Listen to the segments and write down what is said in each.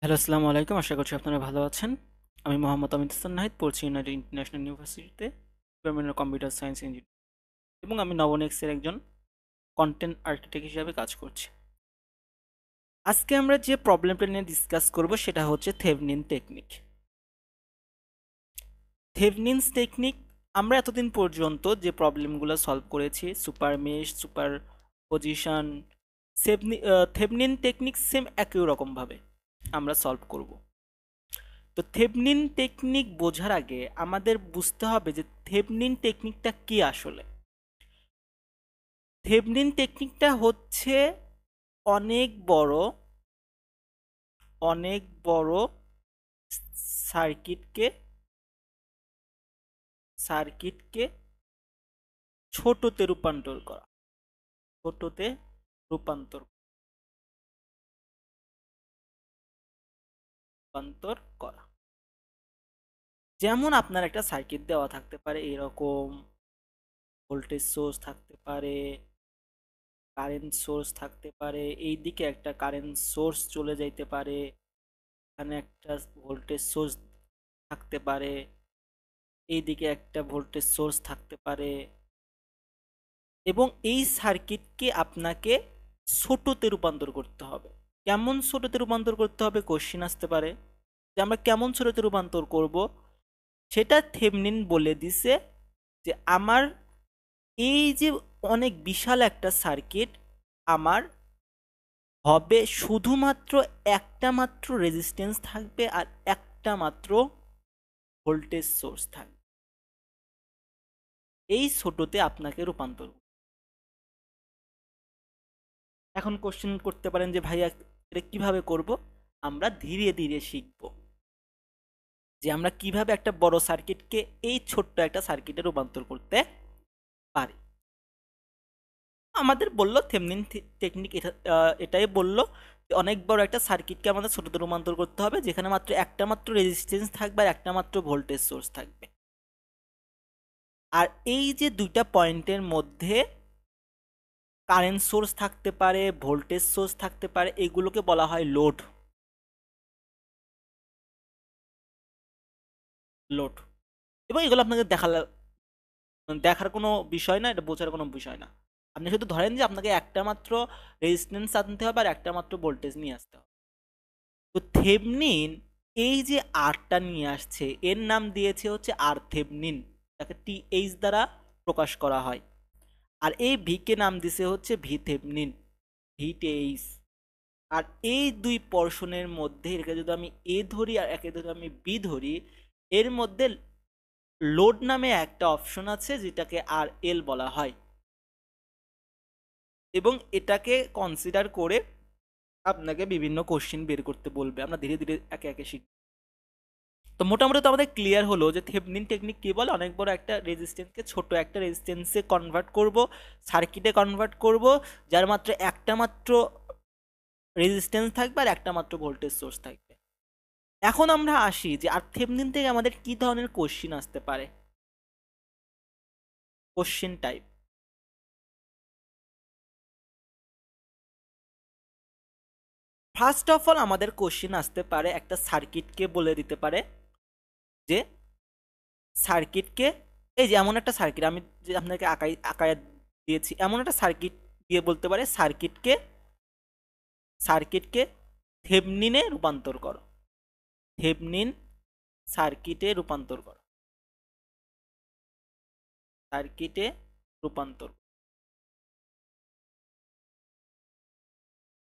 Hello, আসসালামু আলাইকুম। আশা করছি আপনারা ভালো আছেন। আমি মোহাম্মদ আমিদ হাসান নাহিদ, পড়ছি ইউনাইটেড ইন্টারন্যাশনাল ইউনিভার্সিটিতে department of computer science engineering, এবং আমি নবনেক্সের একজন কন্টেন্ট আর্কিটেক্ট হিসাবে কাজ করছি। আজকে আমরা যে প্রবলেমটা নিয়ে ডিসকাস করব সেটা হচ্ছে থেভনিন টেকনিক। থেভনিনস টেকনিক, আমরা এতদিন পর্যন্ত যে প্রবলেমগুলো সলভ করেছি, super mesh, super position, Thevenin technique same একই রকমভাবে আমরা সলভ করব। তো থেভনিন টেকনিক বোঝার আগে আমাদের বুঝতে হবে যে থেভনিন টেকনিকটা কি আসলে। থেভনিন টেকনিকটা হচ্ছে অনেক বড় অনেক বড় সার্কিটকে সার্কিটকে ছোটতে রূপান্তর করা ছোটতে রূপান্তর রূপান্তর করা। যেমন আপনার একটা সার্কিট দেওয়া থাকতে পারে, এরকম ভোল্টেজ সোর্স থাকতে পারে, কারেন্ট সোর্স থাকতে পারে, এই দিকে একটা কারেন্ট সোর্স চলে যাইতে পারে, এখানে একটা ভোল্টেজ সোর্স থাকতে পারে, এইদিকে একটা ভোল্টেজ সোর্স থাকতে পারে, এবং এই সার্কিটকে আপনাকে ছোটতে রূপান্তর করতে হবে। কেমন ছোটতে রূপান্তর করতে হবে কোশ্চিন আসতে পারে, যে আমরা কেমন ছোটতে রূপান্তর করব সেটা থেভনিন বলে দিছে। যে আমার এই যে অনেক বিশাল একটা সার্কিট, আমার হবে শুধুমাত্র একটা মাত্র রেজিস্ট্যান্স থাকবে আর একটা মাত্র ভোল্টেজ সোর্স থাকবে। এই ছোটতে আপনাকে রূপান্তর। এখন কোশ্চেন করতে পারেন যে ভাইয়া এটা কিভাবে করব। আমরা ধীরে ধীরে শিখব যে আমরা কিভাবে একটা বড় সার্কিটকে এই ছোট্ট একটা সার্কিটে রূপান্তর করতে পারি। আমাদের বললো থেভনিন টেকনিক, এটাই বললো যে অনেক বড় একটা সার্কিটকে আমাদের ছোটতে রূপান্তর করতে হবে, যেখানে মাত্র একটা মাত্র রেজিস্ট্যান্স থাকবে আর একটা মাত্র ভোল্টেজ সোর্স থাকবে। আর এই যে দুইটা পয়েন্টের মধ্যে কারেন্ট সোর্স থাকতে পারে, ভোল্টেজ সোর্স থাকতে পারে, এগুলোকে বলা হয় লোড। লোড এবং এগুলো আপনাকে দেখার কোনো বিষয় না, এটা বোঝার কোনো বিষয় না। আপনি শুধু ধরেন যে আপনাকে একটা মাত্র রেজিস্ট্যান্স আনতে হবে আর একটা মাত্র ভোল্টেজ নিয়ে আসতে হবে। তো থেভনিন এই যে আরটা নিয়ে আসছে, এর নাম দিয়েছে হচ্ছে আর থেভনিন, তাকে টিএইচ দ্বারা প্রকাশ করা হয়। আর এই ভিকে নাম দিছে হচ্ছে ভি থেভনিন, ভি টিএইচ। আর এই দুই পোর্শনের মধ্যে, একে যদি আমি এ ধরি আর একে যদি আমি বি ধরি, এর মধ্যে লোড নামে একটা অপশন আছে যেটাকে আর এল বলা হয়, এবং এটাকে কনসিডার করে আপনাকে বিভিন্ন কোশ্চিন বের করতে বলবে। আমরা ধীরে ধীরে একে একে শিখব। তো মোটামুটি তো আমাদের ক্লিয়ার হলো যে থেভনিন টেকনিক কি বলে। অনেক বড় একটা রেজিস্ট্যান্সকে ছোট একটা রেজিস্ট্যান্সে কনভার্ট করব, সার্কিটে কনভার্ট করব, যার মাত্র একটা মাত্র রেজিস্ট্যান্স থাকবে আর একটা মাত্র ভোল্টেজ সোর্স থাকবে। এখন আমরা আসি যে আর থেভনিন থেকে আমাদের কি ধরনের কোশ্চিন আসতে পারে। Question type, first of all আমাদের কোশ্চিন আসতে পারে, একটা সার্কিটকে বলে দিতে পারে যে সার্কিটকে, এই যে এমন একটা সার্কিট আমি যে আপনাকে আঁকায় দিয়েছি, এমন একটা সার্কিট দিয়ে বলতে পারে সার্কিটকে সার্কিটকে থেভনিনে রূপান্তর করো, থেভনিন সার্কিটে রূপান্তর করো, সার্কিটে রূপান্তর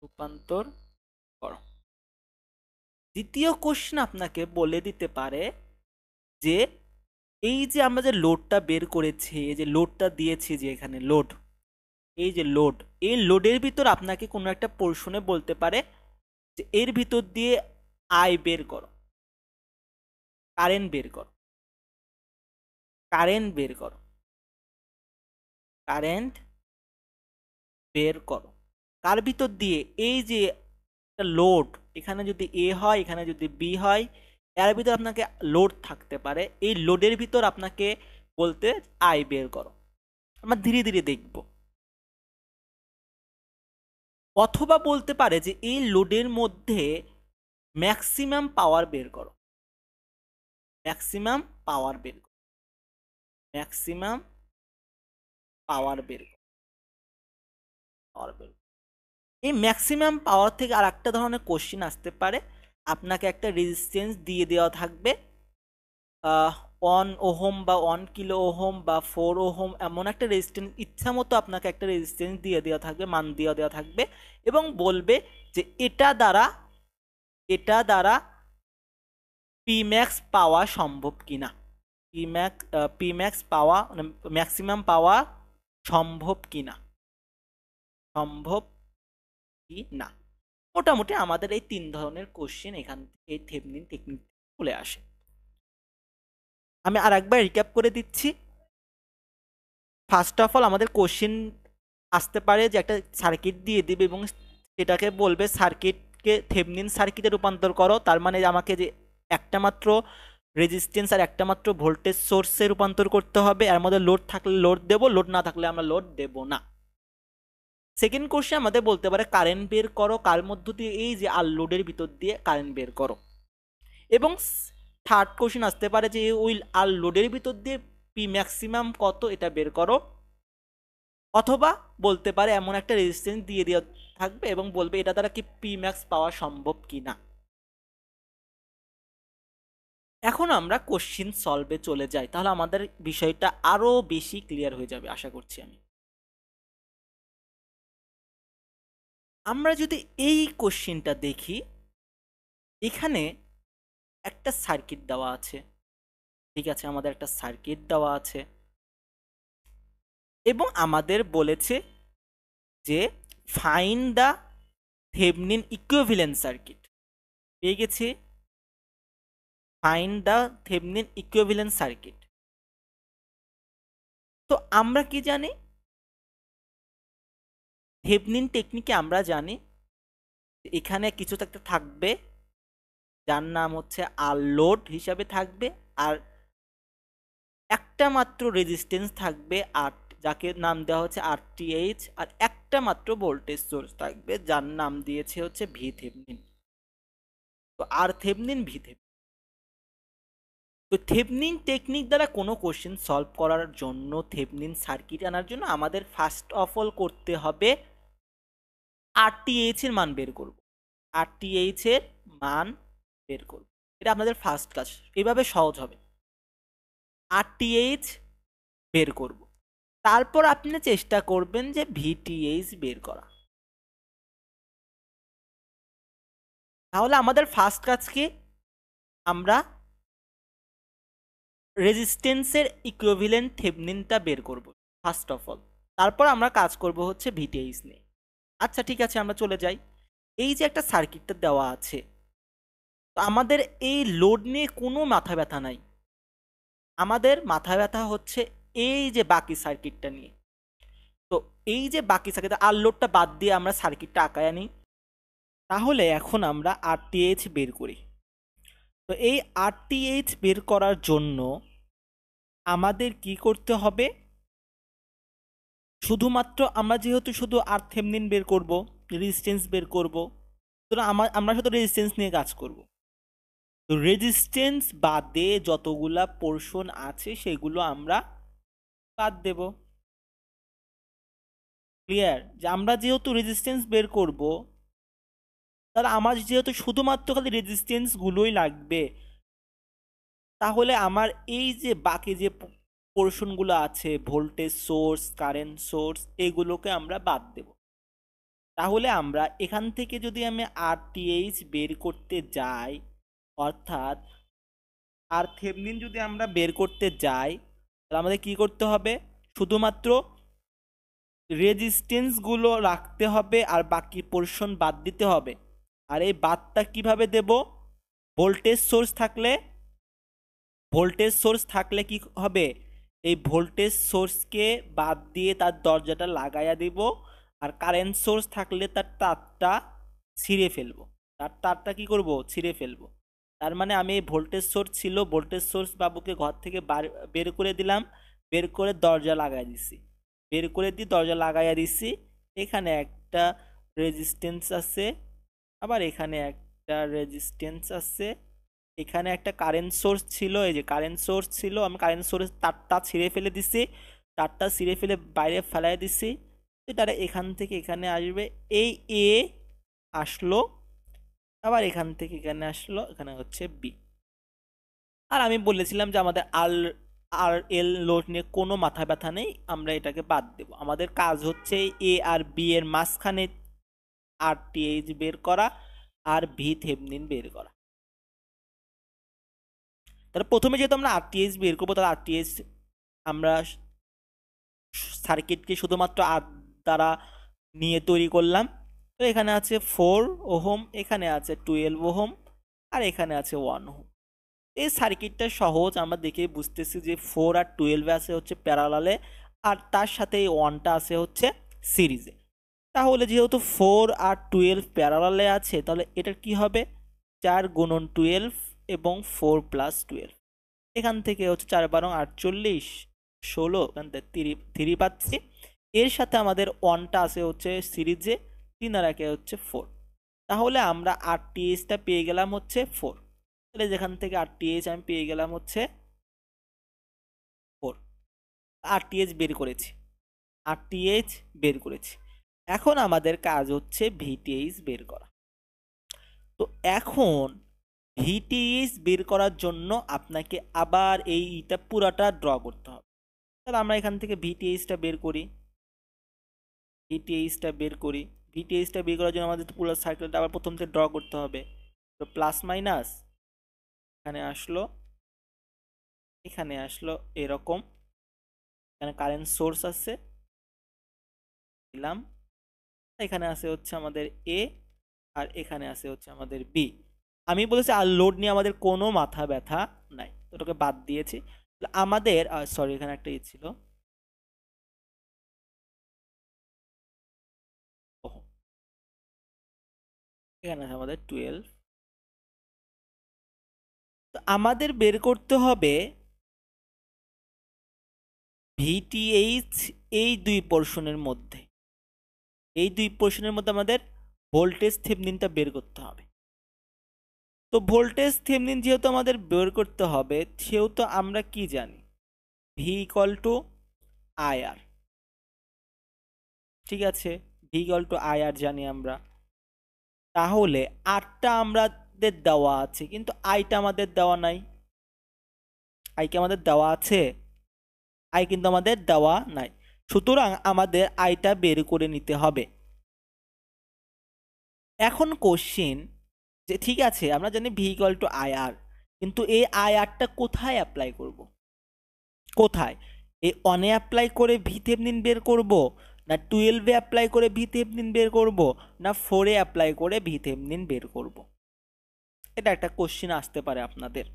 রূপান্তর করো। দ্বিতীয় কোশ্চেন আপনাকে বলে দিতে পারে যে এই যে আমরা যে লোডটা বের করেছি, এই যে লোডটা দিয়েছি, যে এখানে লোড, এই যে লোড, এই লোডের ভিতর আপনাকে কোনো একটা পোর্শনে বলতে পারে যে এর ভিতর দিয়ে আই বের করো, কারেন্ট বের করো, কারেন্ট বের করো, কারেন্ট বের করো। কার ভিতর দিয়ে? এই যে একটা লোড, এখানে যদি এ হয়, এখানে যদি বি হয়, এর ভিতর আপনাকে লোড থাকতে পারে, এই লোডের ভিতর আপনাকে বলতে আই বের করো। আমরা ধীরে ধীরে দেখব। অথবা বলতে পারে যে এই লোডের মধ্যে ম্যাক্সিমাম পাওয়ার বের করো, ম্যাক্সিমাম পাওয়ার বের করো, ম্যাক্সিমাম পাওয়ার বের করো, পাওয়ার বের করো। এই ম্যাক্সিমাম পাওয়ার থেকে আর একটা ধরনের কোশ্চিন আসতে পারে, আপনাকে একটা রেজিস্ট্যান্স দিয়ে দেওয়া থাকবে 1 ওহম বা 1 কিলো ওহম বা 4 ওহম, এমন একটা রেজিস্ট্যান্স ইচ্ছা মতো আপনাকে একটা রেজিস্ট্যান্স দিয়ে দেওয়া থাকবে, মান দিয়ে দেওয়া থাকবে, এবং বলবে যে এটা দ্বারা পিম্যাক্স পাওয়া সম্ভব কিনা, পিম্যাক্স পাওয়া মানে ম্যাক্সিমাম পাওয়া সম্ভব কিনা, সম্ভব কি না। মোটামুটি আমাদের এই 3 ধরনের কোশ্চেন এখান থেকে এই থেভনিন টেকনিক চলে আসে। আমি আর একবার রিক্যাপ করে দিচ্ছি। ফার্স্ট অফ অল আমাদের কোশ্চেন আসতে পারে যে একটা সার্কিট দিয়ে দিবে এবং সেটাকে বলবে সার্কিটকে থেভনিন সার্কিটে রূপান্তর করো, তার মানে আমাকে যে একটা মাত্র রেজিস্ট্যান্স আর একটা মাত্র ভোল্টেজ সোর্সে রূপান্তর করতে হবে, এর মধ্যে লোড থাকলে লোড দেবো, লোড না থাকলে আমরা লোড দেব না। সেকেন্ড কোশ্চেন আমাদের বলতে পারে কারেন্ট বের করো, কার মধ্য দিয়ে, এই যে আর লোডের ভিতর দিয়ে কারেন্ট বের করো। এবং থার্ড কোশ্চেন আসতে পারে যে ওই আর লোডের ভিতর দিয়ে পি ম্যাক্সিমাম কত এটা বের করো, অথবা বলতে পারে এমন একটা রেজিস্ট্যান্স দিয়ে দেওয়া থাকবে এবং বলবে এটা দ্বারা কি পি ম্যাক্স পাওয়া সম্ভব কি না। এখন আমরা কোশ্চিন সলভে চলে যাই, তাহলে আমাদের বিষয়টা আরো বেশি ক্লিয়ার হয়ে যাবে আশা করছি আমি। আমরা যদি এই কোশ্চিনটা দেখি, এখানে একটা সার্কিট দেওয়া আছে, ঠিক আছে, আমাদের একটা সার্কিট দেওয়া আছে এবং আমাদের বলেছে যে find the Thevenin equivalent circuit. পেয়ে গেছি, find the Thevenin equivalent circuit. তো আমরা কি জানি, থেভনিন টেকনিকে আমরা জানি এখানে কিছু একটা থাকবে যার নাম হচ্ছে আর লোড হিসাবে থাকবে, আর একটা মাত্র রেজিস্ট্যান্স থাকবে আর, যাকে নাম দেওয়া হচ্ছে আরটিএইচ, আর একটা মাত্র ভোল্টেজ সোর্স থাকবে যার নাম দিয়েছে হচ্ছে ভি থেভনিন। তো আর থেভনিন ভি থেভনিন। তো থেভনিন টেকনিক দ্বারা কোনো কোশ্চেন সলভ করার জন্য, থেভনিন সার্কিট আনার জন্য আমাদের ফার্স্ট অফ অল করতে হবে আরটিএইচ এর মান বের করব, আরটিএইচ এর মান বের করব, এটা আপনাদের ফার্স্ট কাজ, এইভাবে সহজ হবে। আরটিএইচ বের করব, তারপর আপনি চেষ্টা করবেন যে ভিটিএইচ বের করা। তাহলে আমাদের ফার্স্ট কাজ কি, আমরা রেজিস্ট্যান্সের ইকুইভ্যালেন্ট থেভনিনটা বের করব ফার্স্ট অফ অল, তারপর আমরা কাজ করব হচ্ছে ভিটিএইচ নিয়ে। আচ্ছা ঠিক আছে, আমরা চলে যাই। এই যে একটা সার্কিটটা দেওয়া আছে, তো আমাদের এই লোড নিয়ে কোনো মাথা ব্যথা নাই, আমাদের মাথা ব্যথা হচ্ছে এই যে বাকি সার্কিটটা নিয়ে। তো এই যে বাকি সার্কিট আর লোডটা বাদ দিয়ে আমরা সার্কিটটা আঁকায় নিই। তাহলে এখন আমরা আরটিএইচ বের করি। তো এই আরটিএইচ বের করার জন্য আমাদের কি করতে হবে, শুধুমাত্র আমরা যেহেতু শুধু আর থেভনিন বের করব, রেজিস্ট্যান্স বের করব, সুতরাং আমরা শুধু রেজিস্ট্যান্স নিয়ে কাজ করব। তো রেজিস্ট্যান্স বাদে যতগুলা পোর্শন আছে সেগুলো আমরা বাদ দেব। ক্লিয়ার, যে আমরা যেহেতু রেজিস্ট্যান্স বের করব, তাহলে আমার যেহেতু শুধুমাত্র খালি রেজিস্ট্যান্স গুলোই লাগবে, তাহলে আমার এই যে বাকি যে পোর্শনগুলো আছে, ভোল্টেজ সোর্স, কারেন্ট সোর্স, এগুলোকে আমরা বাদ দেব। তাহলে আমরা এখান থেকে যদি আমি আরটিএইচ বের করতে যাই, অর্থাৎ আর থেভনিন যদি আমরা বের করতে যাই, তাহলে আমাদের কি করতে হবে, শুধুমাত্র রেজিস্ট্যান্সগুলো রাখতে হবে আর বাকি পোর্শন বাদ দিতে হবে। আর এই বাদটা কিভাবে দেব, ভোল্টেজ সোর্স থাকলে কি হবে, এই ভোল্টেজ সোর্সকে বাদ দিয়ে তার দরজাটা লাগাইয়া দিব, আর কারেন্ট সোর্স থাকলে তার তারটা ছিঁড়ে ফেলবো, তার তারটা কি করব, ছিঁড়ে ফেলবো। তার মানে আমি এই ভোল্টেজ সোর্স ছিল, ভোল্টেজ সোর্স বাবুকে ঘর থেকে বের করে দিলাম, বের করে দরজা লাগাই দিছি, বের করে দিয়ে দরজা লাগাইয়া দিছি। এখানে একটা রেজিস্ট্যান্স আছে, আবার এখানে একটা রেজিস্ট্যান্স আছে, এখানে একটা কারেন্ট সোর্স ছিল, এই যে কারেন্ট সোর্স ছিল, আমি কারেন্ট সোর্স তারটা ছিঁড়ে ফেলে দিছি, তারটা ছিঁড়ে ফেলে বাইরে ফেলাই দিছি, এটা এখান থেকে এখানে আসবে, এই এ আসলো, আবার এখান থেকে এখানে আসলো, এখানে হচ্ছে বি। আর আমি বলেছিলাম যে আমাদের আর আর এল লোড নিয়ে কোনো মাথা ব্যথা নেই, আমরা এটাকে বাদ দেব। আমাদের কাজ হচ্ছে এ আর বি এর মাঝখানে আর টিএইচ বের করা আর ভি থেভনিন বের করা। তাহলে প্রথমে যেহেতু আমরা আরটিএইচ বের করবো, তাহলে আরটিএইচ আমরা সার্কিটকে শুধুমাত্র আর দ্বারা নিয়ে তৈরি করলাম। তো এখানে আছে 4 ওহম, এখানে আছে 12 ওহম, আর এখানে আছে 1 ওহম। এই সার্কিটটা সহজ, আমরা দেখে বুঝতেছি যে 4 আর 12 আছে হচ্ছে প্যারালালে, আর তার সাথে এই 1টা আছে হচ্ছে সিরিজে। তাহলে যেহেতু 4 আর 12 প্যারালালে আছে, তাহলে এটার কি হবে, 4 গুণন 12 এবং 4 প্লাস 12, এখান থেকে হচ্ছে 4 12 48, 16, এখান থেকে 3 পাচ্ছি। এর সাথে আমাদের 1টা আছে হচ্ছে সিরিজে, 3 আর 1 হচ্ছে 4। তাহলে আমরা আরটিএইচটা পেয়ে গেলাম হচ্ছে 4। তাহলে যেখান থেকে আরটিএইচ আমি পেয়ে গেলাম হচ্ছে 4। আরটিএইচ বের করেছি, আরটিএইচ বের করেছি। এখন আমাদের কাজ হচ্ছে ভিটিএইচ বের করা। তো এখন ভিটিএইচ বের করার জন্য আপনাকে আবার এইটা পুরাটা ড্র করতে হবে। তাহলে আমরা এখান থেকে ভিটিএইচটা বের করি, ভিটিএইচটা বের করি। ভিটিএইচটা বের করার জন্য আমাদের পুরো সার্কেলটা আবার প্রথম থেকে ড্র করতে হবে। তো প্লাস মাইনাস এখানে আসলো, এখানে আসলো এরকম, এখানে কারেন্ট সোর্স আছে দিলাম, এখানে আছে হচ্ছে আমাদের এ, আর এখানে আছে হচ্ছে আমাদের বি। আমি বলেছি আর লোড নিয়ে আমাদের কোনো মাথা ব্যথা নাই, ওটাকে বাদ দিয়েছি। আমাদের সরি, এখানে একটা ই ছিল, এখানে আছে আমাদের 12। তো আমাদের বের করতে হবে ভিটিএইচ এই দুই পোর্শনের মধ্যে, এই দুই পোর্শনের মধ্যে আমাদের ভোল্টেজ থেভনিনটা বের করতে হবে। তো ভোল্টেজ থেভনিন যেহেতু আমাদের বের করতে হবে, সেহেতু আমরা কি জানি, ভি ইকুয়াল টু আইআর। ঠিক আছে, ভি ইকুয়াল টু আইআর জানি আমরা। তাহলে আরটা আমাদের দেওয়া আছে, কিন্তু আইটা আমাদের দেওয়া নাই। আই কি আমাদের দেওয়া আছে? আই কিন্তু আমাদের দেওয়া নাই, সুতরাং আমাদের আইটা বের করে নিতে হবে। এখন কোশ্চিন যে ঠিক আছে, আমরা জানি ভি ইকুয়াল টু আইআর, কিন্তু এই আইআরটা কোথায় অ্যাপ্লাই করব? কোথায়? এই অনে অ্যাপ্লাই করে ভি থেভনিন বের করব, না 12-এ অ্যাপ্লাই করে ভি থেভনিন বের করব, না 4-এ অ্যাপ্লাই করে ভি থেভনিন বের করব? এটা একটা কোশ্চিন আসতে পারে আপনাদের।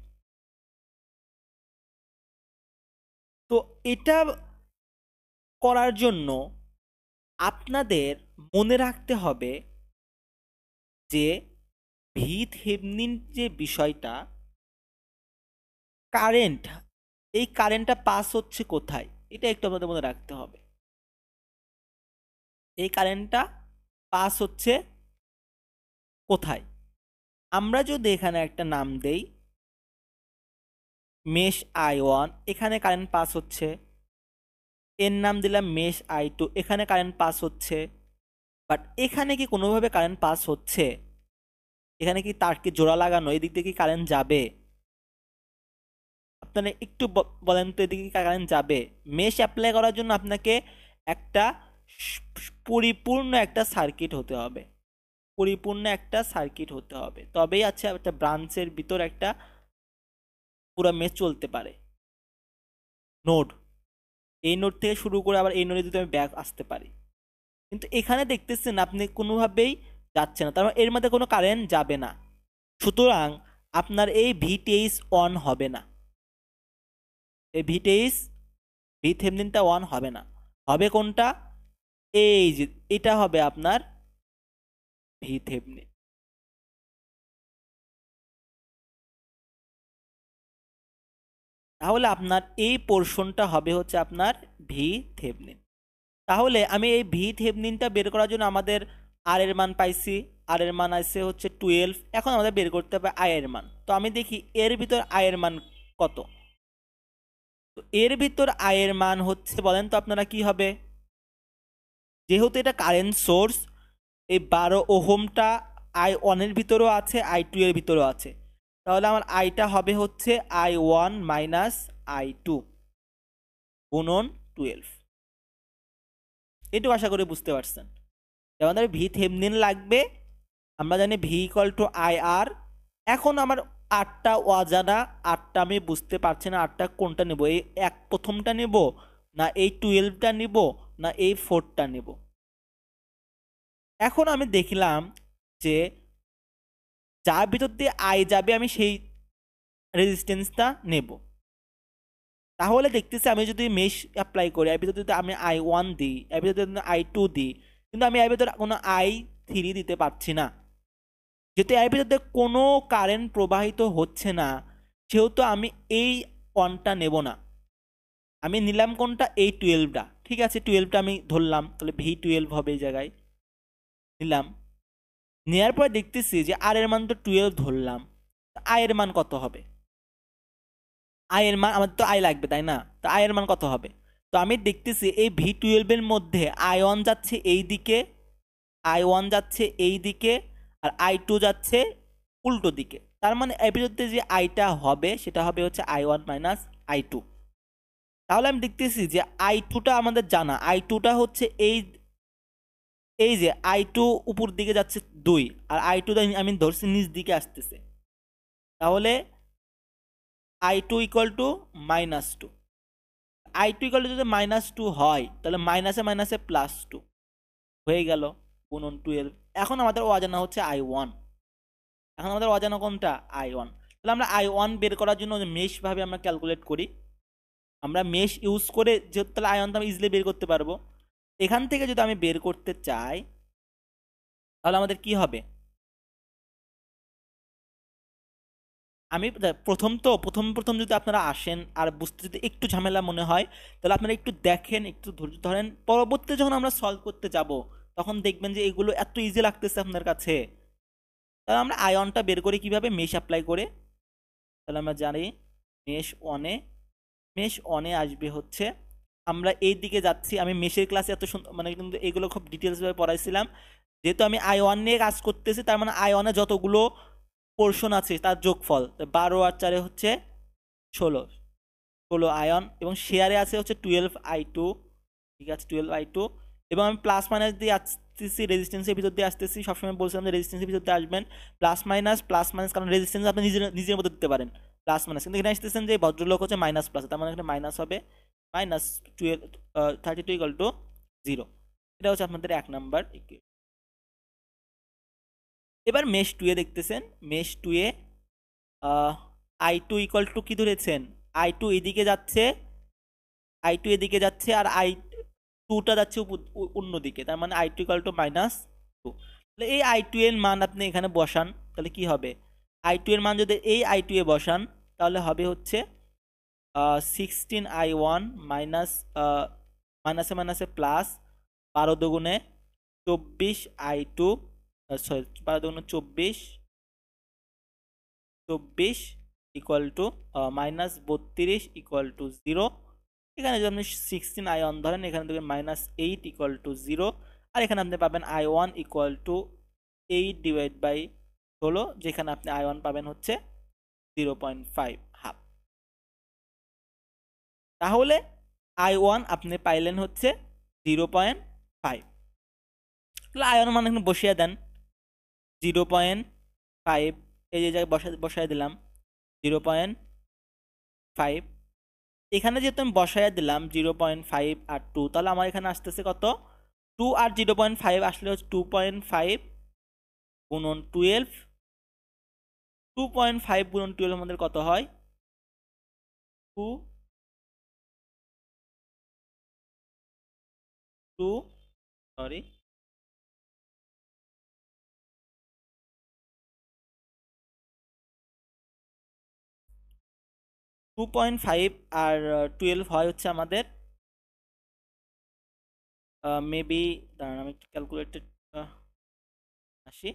তো এটা করার জন্য আপনাদের মনে রাখতে হবে যে ভি থেভনিন যে বিষয়টা, কারেন্ট, এই কারেন্টটা পাস হচ্ছে কোথায়, এটা একটু আপনাদের মনে রাখতে হবে। এই কারেন্টটা পাস হচ্ছে কোথায়? আমরা যদি এখানে একটা নাম দেই মেশ I1, এখানে কারেন্ট পাস হচ্ছে। এর নাম দিলাম মেশ I2, এখানে কারেন্ট পাস হচ্ছে। বাট এখানে কি কোনোভাবে কারেন্ট পাস হচ্ছে? এখানে কি তারকে জোড়া লাগানো, এদিক দিয়ে কি কারেন্ট যাবে? আপনারা একটু বলেন তো, এদিকে কি কারেন্ট যাবে? মেশ অ্যাপ্লাই করার জন্য আপনাকে একটা পরিপূর্ণ একটা সার্কিট হতে হবে, পরিপূর্ণ একটা সার্কিট হতে হবে, তবেই আছে একটা ব্রাঞ্চের ভিতর একটা পুরো মেশ চলতে পারে। নোড, এই নোড থেকে শুরু করে আবার এই নোডে যদি আমি ব্যাক আসতে পারি, কিন্তু এখানে দেখতেছেন আপনি কোনোভাবেই যাচ্ছে না, তার মানে এর মধ্যে কোনো কারেন্ট যাবে না। সুতরাং আপনার এই ভিটিএইচ অন হবে না, এই ভিটিএইচ ভি থেভনিনটা অন হবে না। হবে কোনটা? এই যে এটা হবে আপনার ভি থেভনিন। তাহলে আপনার এই পোর্শনটা হবে হচ্ছে আপনার ভি থেভনিন। তাহলে আমি এই ভি থেভনিনটা বের করার জন্য আমাদের আর এর মান পাইছি আর এর মান আছে হচ্ছে 12। এখন আমাদের বের করতে হবে আই এর মান। তো আমি দেখি এর ভিতর আই এর মান কত। তো এর ভিতর আই এর মান হচ্ছে, বলেন তো আপনারা কি হবে? যেহেতু এটা কারেন্ট সোর্স, এই 12 ওহমটা I1 এর ভিতরেও আছে, I2 এর ভিতরেও আছে, তাহলে আমার আইটা হবে হচ্ছে I1 মাইনাস I2 গুণন 12। এটুকু আশা করি বুঝতে পারছেন। আমাদের ভি থেভনিন লাগবে, আমরা জানি ভি ইকুয়াল টু আই আর। এখন আমার আটটা অজানা, আটটা আমি বুঝতে পারছি না আটটা কোনটা নেব, এই প্রথমটা নেব, না এই 12টা নেব, না এই 4টা নেব। এখন আমি দেখলাম যে যার ভিতর দিয়ে আই যাবে আমি সেই রেজিস্ট্যান্সটা নেব। তাহলে দেখতেছি আমি যদি মেশ অ্যাপ্লাই করি, এর ভিতর যদি আমি I1 দিই, এর ভিতর যদি I2 দিই, কিন্তু আমি এর ভিতরে কোনো I3 দিতে পারছি না। যেহেতু এর ভিতর দিয়ে কোনো কারেন্ট প্রবাহিত হচ্ছে না, সেহেতু আমি এই ওয়ানটা নেব না। আমি নিলাম কোনটা? এই 12টা। ঠিক আছে, 12টা আমি ধরলাম, তাহলে V12 হবে এই জায়গায় নিলাম। নেওয়ার পরে দেখতেছি যে আর এর মান তো 12 ধরলাম, আই এর মান কত হবে? আই এর মান, আমাদের তো আই লাগবে তাই না? তো আই এর মান কত হবে? তো আমি দেখতেছি এই V12 এর মধ্যে I1 যাচ্ছে এই দিকে, I1 যাচ্ছে এই দিকে, আর I2 যাচ্ছে উল্টো দিকে। তার মানে এর বিরুদ্ধে যে আইটা হবে সেটা হবে হচ্ছে I1 মাইনাস I2। তাহলে আমি দেখতেছি যে I2টা আমাদের জানা, I2টা হচ্ছে এই, এই যে I2 উপর দিকে যাচ্ছে 2, আর I2 আমি ধরছি নিচ দিকে আসতেছে। তাহলে I2 equal to -2। I2 equal to যদি -2 হয়, তাহলে মাইনাসে মাইনাসে +2 হয়ে গেল গুণন 12। এখন আমাদের অজানা হচ্ছে I1। এখন আমাদের অজানা কোনটা? I1। তাহলে আমরা I1 বের করার জন্য মেশ ভাবে আমরা ক্যালকুলেট করি। আমরা মেশ ইউজ করে যেহেতু, তাহলে I1 তো আমি ইজিলি বের করতে পারবো। এখান থেকে যদি আমি বের করতে চাই, তাহলে আমাদের কি হবে? আমি প্রথম যদি আপনারা আসেন আর বুঝতে যদি একটু ঝামেলা মনে হয়, তাহলে আপনারা একটু দেখেন, একটু ধৈর্য ধরেন। পরবর্তীতে যখন আমরা সলভ করতে যাব, তখন দেখবেন যে এগুলো এত ইজি লাগতেছে আপনার কাছে। তাহলে আমরা আয়নটা বের করি কিভাবে? মেশ অ্যাপ্লাই করে। তাহলে আমরা জানি মেশ অনে আসবে হচ্ছে, আমরা এই দিকে যাচ্ছি। আমি মেশের ক্লাসে এত সুন্দর, মানে কিন্তু এগুলো খুব ডিটেলসভাবে পড়াইছিলাম। যেহেতু আমি I1 নিয়ে কাজ করতেছি, তার মানে I1 এ যতগুলো পোর্শন আছে তার যোগফল, 12 আর 4 হচ্ছে 16 আয়ন, এবং শেয়ারে আছে হচ্ছে 12I2। ঠিক আছে, 12I2। এবং আমি প্লাস মাইনাস দিয়ে আসতেছি, রেজিস্ট্যান্সের ভিতর দিয়ে আসতেছি। সবসময় বলছিলাম যে রেজিস্ট্যান্সের ভিতর দিয়ে আসবেন, প্লাস মাইনাস, কারণ রেজিস্ট্যান্স আপনি নিজের নিজের মতো দিতে পারেন প্লাস মাইনাস। কিন্তু এখানে আসতেছেন যে ভদ্রলোক হচ্ছে মাইনাস প্লাস, তার মানে এখানে মাইনাস হবে, -32 ইকুয়াল টু 0। এটা হচ্ছে আপনাদের 1 নাম্বার ইকুয়েশন। এবার মেশ 2 এ দেখতেছেন, mesh 2 A I2 equal to কি ধরেছেন? I2 এদিকে যাচ্ছে, I2 এদিকে যাচ্ছে, আর I2টা যাচ্ছে অন্যদিকে, তার মানে I2 ইকুয়াল টু -2। তাহলে এই I2 এর মান আপনি এখানে বসান, তাহলে কি হবে? I2 এর মান যদি এই I2 এ বসান, তাহলে হবে হচ্ছে 16I1 মাইনাস, মাইনাসে মাইনাসে প্লাস, 12 দুগুণে 24I2, সরি 12 দুগুণে 24 ইকুয়াল টু -32 ইকুয়াল টু 0। এখানে যদি আপনি 16I1 ধরেন, এখানে দেখবেন -8 ইকুয়াল টু 0। আর এখানে আপনি পাবেন I1 equal to 8 divide by 16, যেখানে আপনি I1 পাবেন হচ্ছে 0.5 হাফ। তাহলে I1 আপনি পাইলেন হচ্ছে 0.5। তাহলে I1 মান এখানে বসিয়ে দেন 0.5, এই যে জায়গায় বসায় দিলাম 0.5। এখানে যেহেতু আমি বসায় দিলাম 0.5 আর 2, তাহলে আমার এখানে আসতেছে কত? 2 আর 0.5 আসলে হচ্ছে 2.5 গুণন 12। 2.5 গুণন 12 আমাদের কত হয়? 2 সরি 2.5 আর 12 হয় হচ্ছে আমাদের, মেবি দাঁড়ান আমি একটু ক্যালকুলেটেড আসি।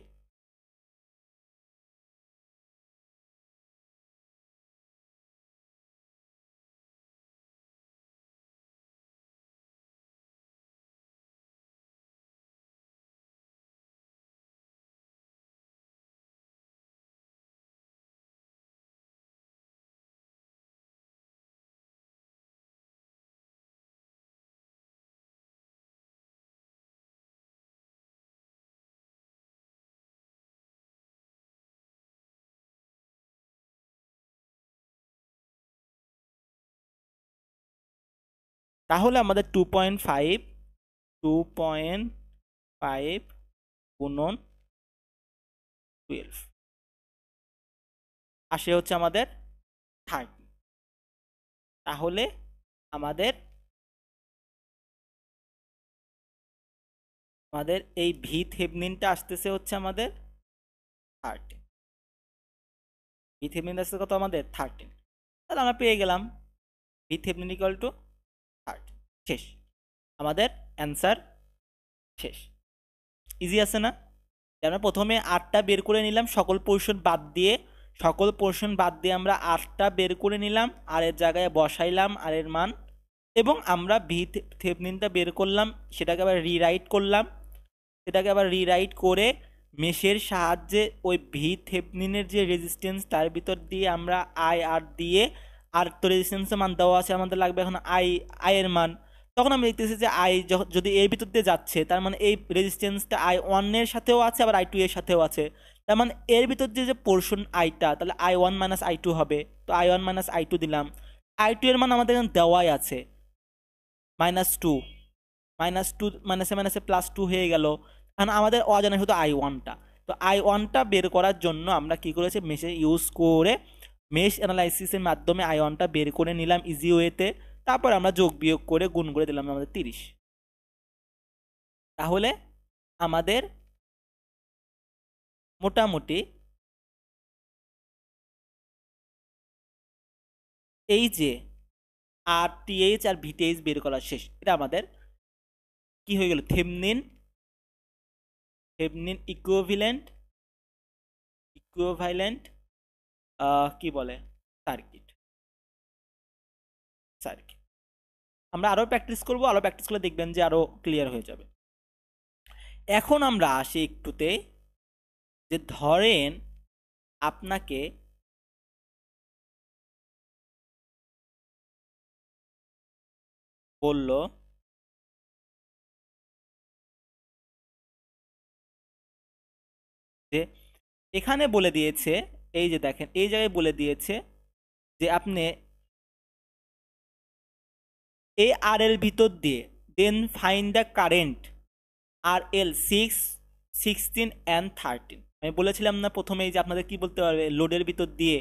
তাহলে আমাদের 2.5 গুণন 12 আসে হচ্ছে আমাদের 30। তাহলে আমাদের আমাদের এই ভি থেভনিনটা আসতেছে হচ্ছে আমাদের 30। ভি থেভনিন আসছে কত আমাদের 13। তাহলে আমরা পেয়ে গেলাম ভি থেভনিন ইকুয়াল টু 30। শেষ, আমাদের অ্যান্সার শেষ। ইজি আছে না? আমরা প্রথমে 8টা বের করে নিলাম সকল পোর্শন বাদ দিয়ে আমরা 8টা বের করে নিলাম, আর এর জায়গায় বসাইলাম আর এর মান, এবং আমরা ভি থেভনিনটা বের করলাম, সেটাকে আবার রিরাইট করে মেশের সাহায্যে ওই ভি থেভনিনের যে রেজিস্ট্যান্স তার ভিতর দিয়ে আমরা আই আর দিয়ে, আর তো রেজিস্ট্যান্সের মান দেওয়া আছে, আমাদের লাগবে এখন আই এর মান। তখন আমরা দেখতেছি যে আই যদি এর ভিতর দিয়ে যাচ্ছে, তার মানে এই রেজিস্ট্যান্সটা I1 এর সাথেও আছে, আবার I2 এর সাথেও আছে। তার মানে এর ভিতর দিয়ে যে পোর্শন আইটা, তাহলে I1 মাইনাস I2 হবে। তো I1 মাইনাস I2 দিলাম। I2 এর মান আমাদের এখানে দেওয়াই আছে -2, -2 মাইনাসে মাইনাসে +2 হয়ে গেল। কারণ আমাদের অজানা শুধু I1টা। তো I1টা বের করার জন্য আমরা কি করেছি, মেশে ইউজ করে মেশ অ্যানালাইসিসের মাধ্যমে I1টা বের করে নিলাম ইজি ওয়েতে। তারপর আমরা যোগ বিয়োগ করে গুণ করে দিলাম আমাদের 30। তাহলে আমাদের মোটামুটি এই যে RTH আর VTH বের করা শেষ। এটা আমাদের কি হয়ে গেল, থেভনিন ইকুইভ্যালেন্ট কি বলে সার্কিট। আমরা আরো প্র্যাকটিস করলে দেখবেন যে আরো ক্লিয়ার হয়ে যাবে। এখন আমরা আসি একটুতে, যে ধরেন আপনাকে বলল যে এখানে বলে দিয়েছে, এই যে দেখেন এই জায়গায় বলে দিয়েছে যে আপনি এই আর এর ভিতর দিয়ে then find the current RL 6, 16 and 13। আমি বলেছিলাম না প্রথমেই যে আপনাদের কি বলতে পারবে, লোডের ভিতর দিয়ে,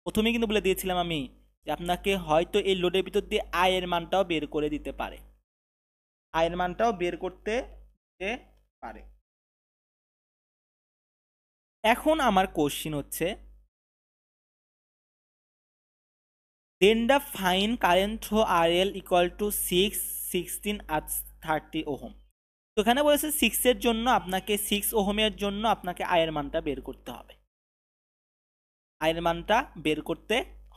প্রথমেই কিন্তু বলে দিয়েছিলাম আমি যে আপনাকে হয়তো এই লোডের ভিতর দিয়ে আই এর মানটাও বের করে দিতে পারে, আয়ের মানটাও বের করতে পারে। এখন আমার কোশ্চিন হচ্ছে, then the find current through RL equal to 6, 16 আর 30 ওহম। তো এখানে বলেছে 6 ওহমের জন্য আপনাকে আয়ের মানটা বের করতে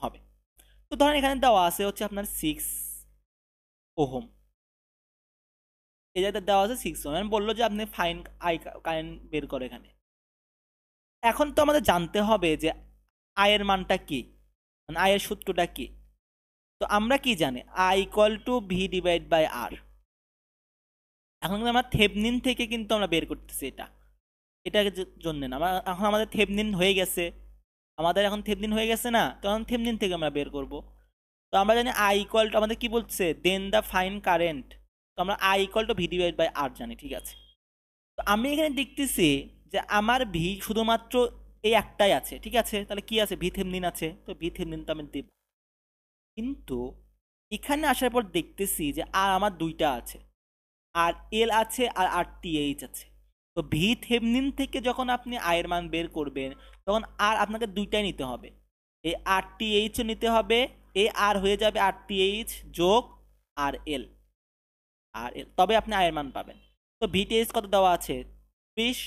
হবে, তো ধরেন এখানে দেওয়া আছে হচ্ছে আপনার 6 ওহম, এই জায়গাতে দেওয়া আছে 6 ওহম। বললো যে আপনি ফাইন আই কারেন্ট বের করে এখানে। এখন তো আমাদের জানতে হবে যে আয়ের মানটা কি, মানে আয়ের সূত্রটা কি। তো আমরা কি জানি, I equal to V divide by R. এখন কিন্তু আমরা থেভনিন থেকে কিন্তু আমরা বের করতেছি এটার জন্য না, এখন আমাদের থেভনিন হয়ে গেছে, না, তখন থেভনিন থেকে আমরা বের করব। তো আমরা জানি আই ইকুয়াল টু, আমাদের কি বলছে, দেন দ্য ফাইন কারেন্ট। তো আমরা I equal to V divide by R জানি, ঠিক আছে। তো আমি এখানে দেখতেছি যে আমার ভি শুধুমাত্র এই একটাই আছে, ঠিক আছে। তাহলে কি আছে, ভি থেভনিন আছে, তো ভি থেভনিন তো আমি দেব। কিন্তু এখানে আসার পর দেখতেছি যে আর আমার দুইটা আছে, আর এল আছে আর RTH আছে। তো ভি থেভনিন থেকে যখন আপনি আয়ের মান বের করবেন, তখন আর আপনাকে দুইটাই নিতে হবে, এই RTH নিতে হবে, এ আর হয়ে যাবে RTH যোগ আর এল, তবে আপনি আয়ের মান পাবেন। তো VTH কত দেওয়া আছে 30,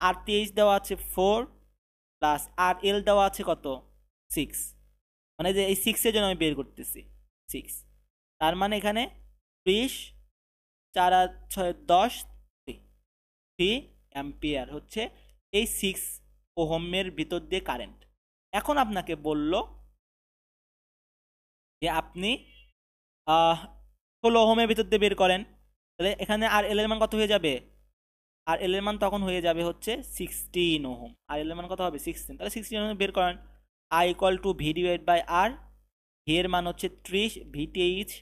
RTH দেওয়া আছে 4, প্লাস RL দেওয়া আছে কত 6, মানে যে এই 6 এর জন্য আমি বের করতেছি 6, তার মানে এখানে 30, 4 আর 6 10, 3 অ্যাম্পিয়ার হচ্ছে এই 6 ওহমের ভিতর দিয়ে কারেন্ট। এখন আপনাকে বলল যে আপনি 16 ওহমের ভিতর দিয়ে বের করেন, তাহলে এখানে আর এল এর মান কত হয়ে যাবে, আর এল এর মান তখন হয়ে যাবে হচ্ছে 16 ওহম, আর এল এর মান কত হবে 16, তাহলে 16 ওহম বের করেন। I equal to V divide by R, V এর মান হচ্ছে 30, VTH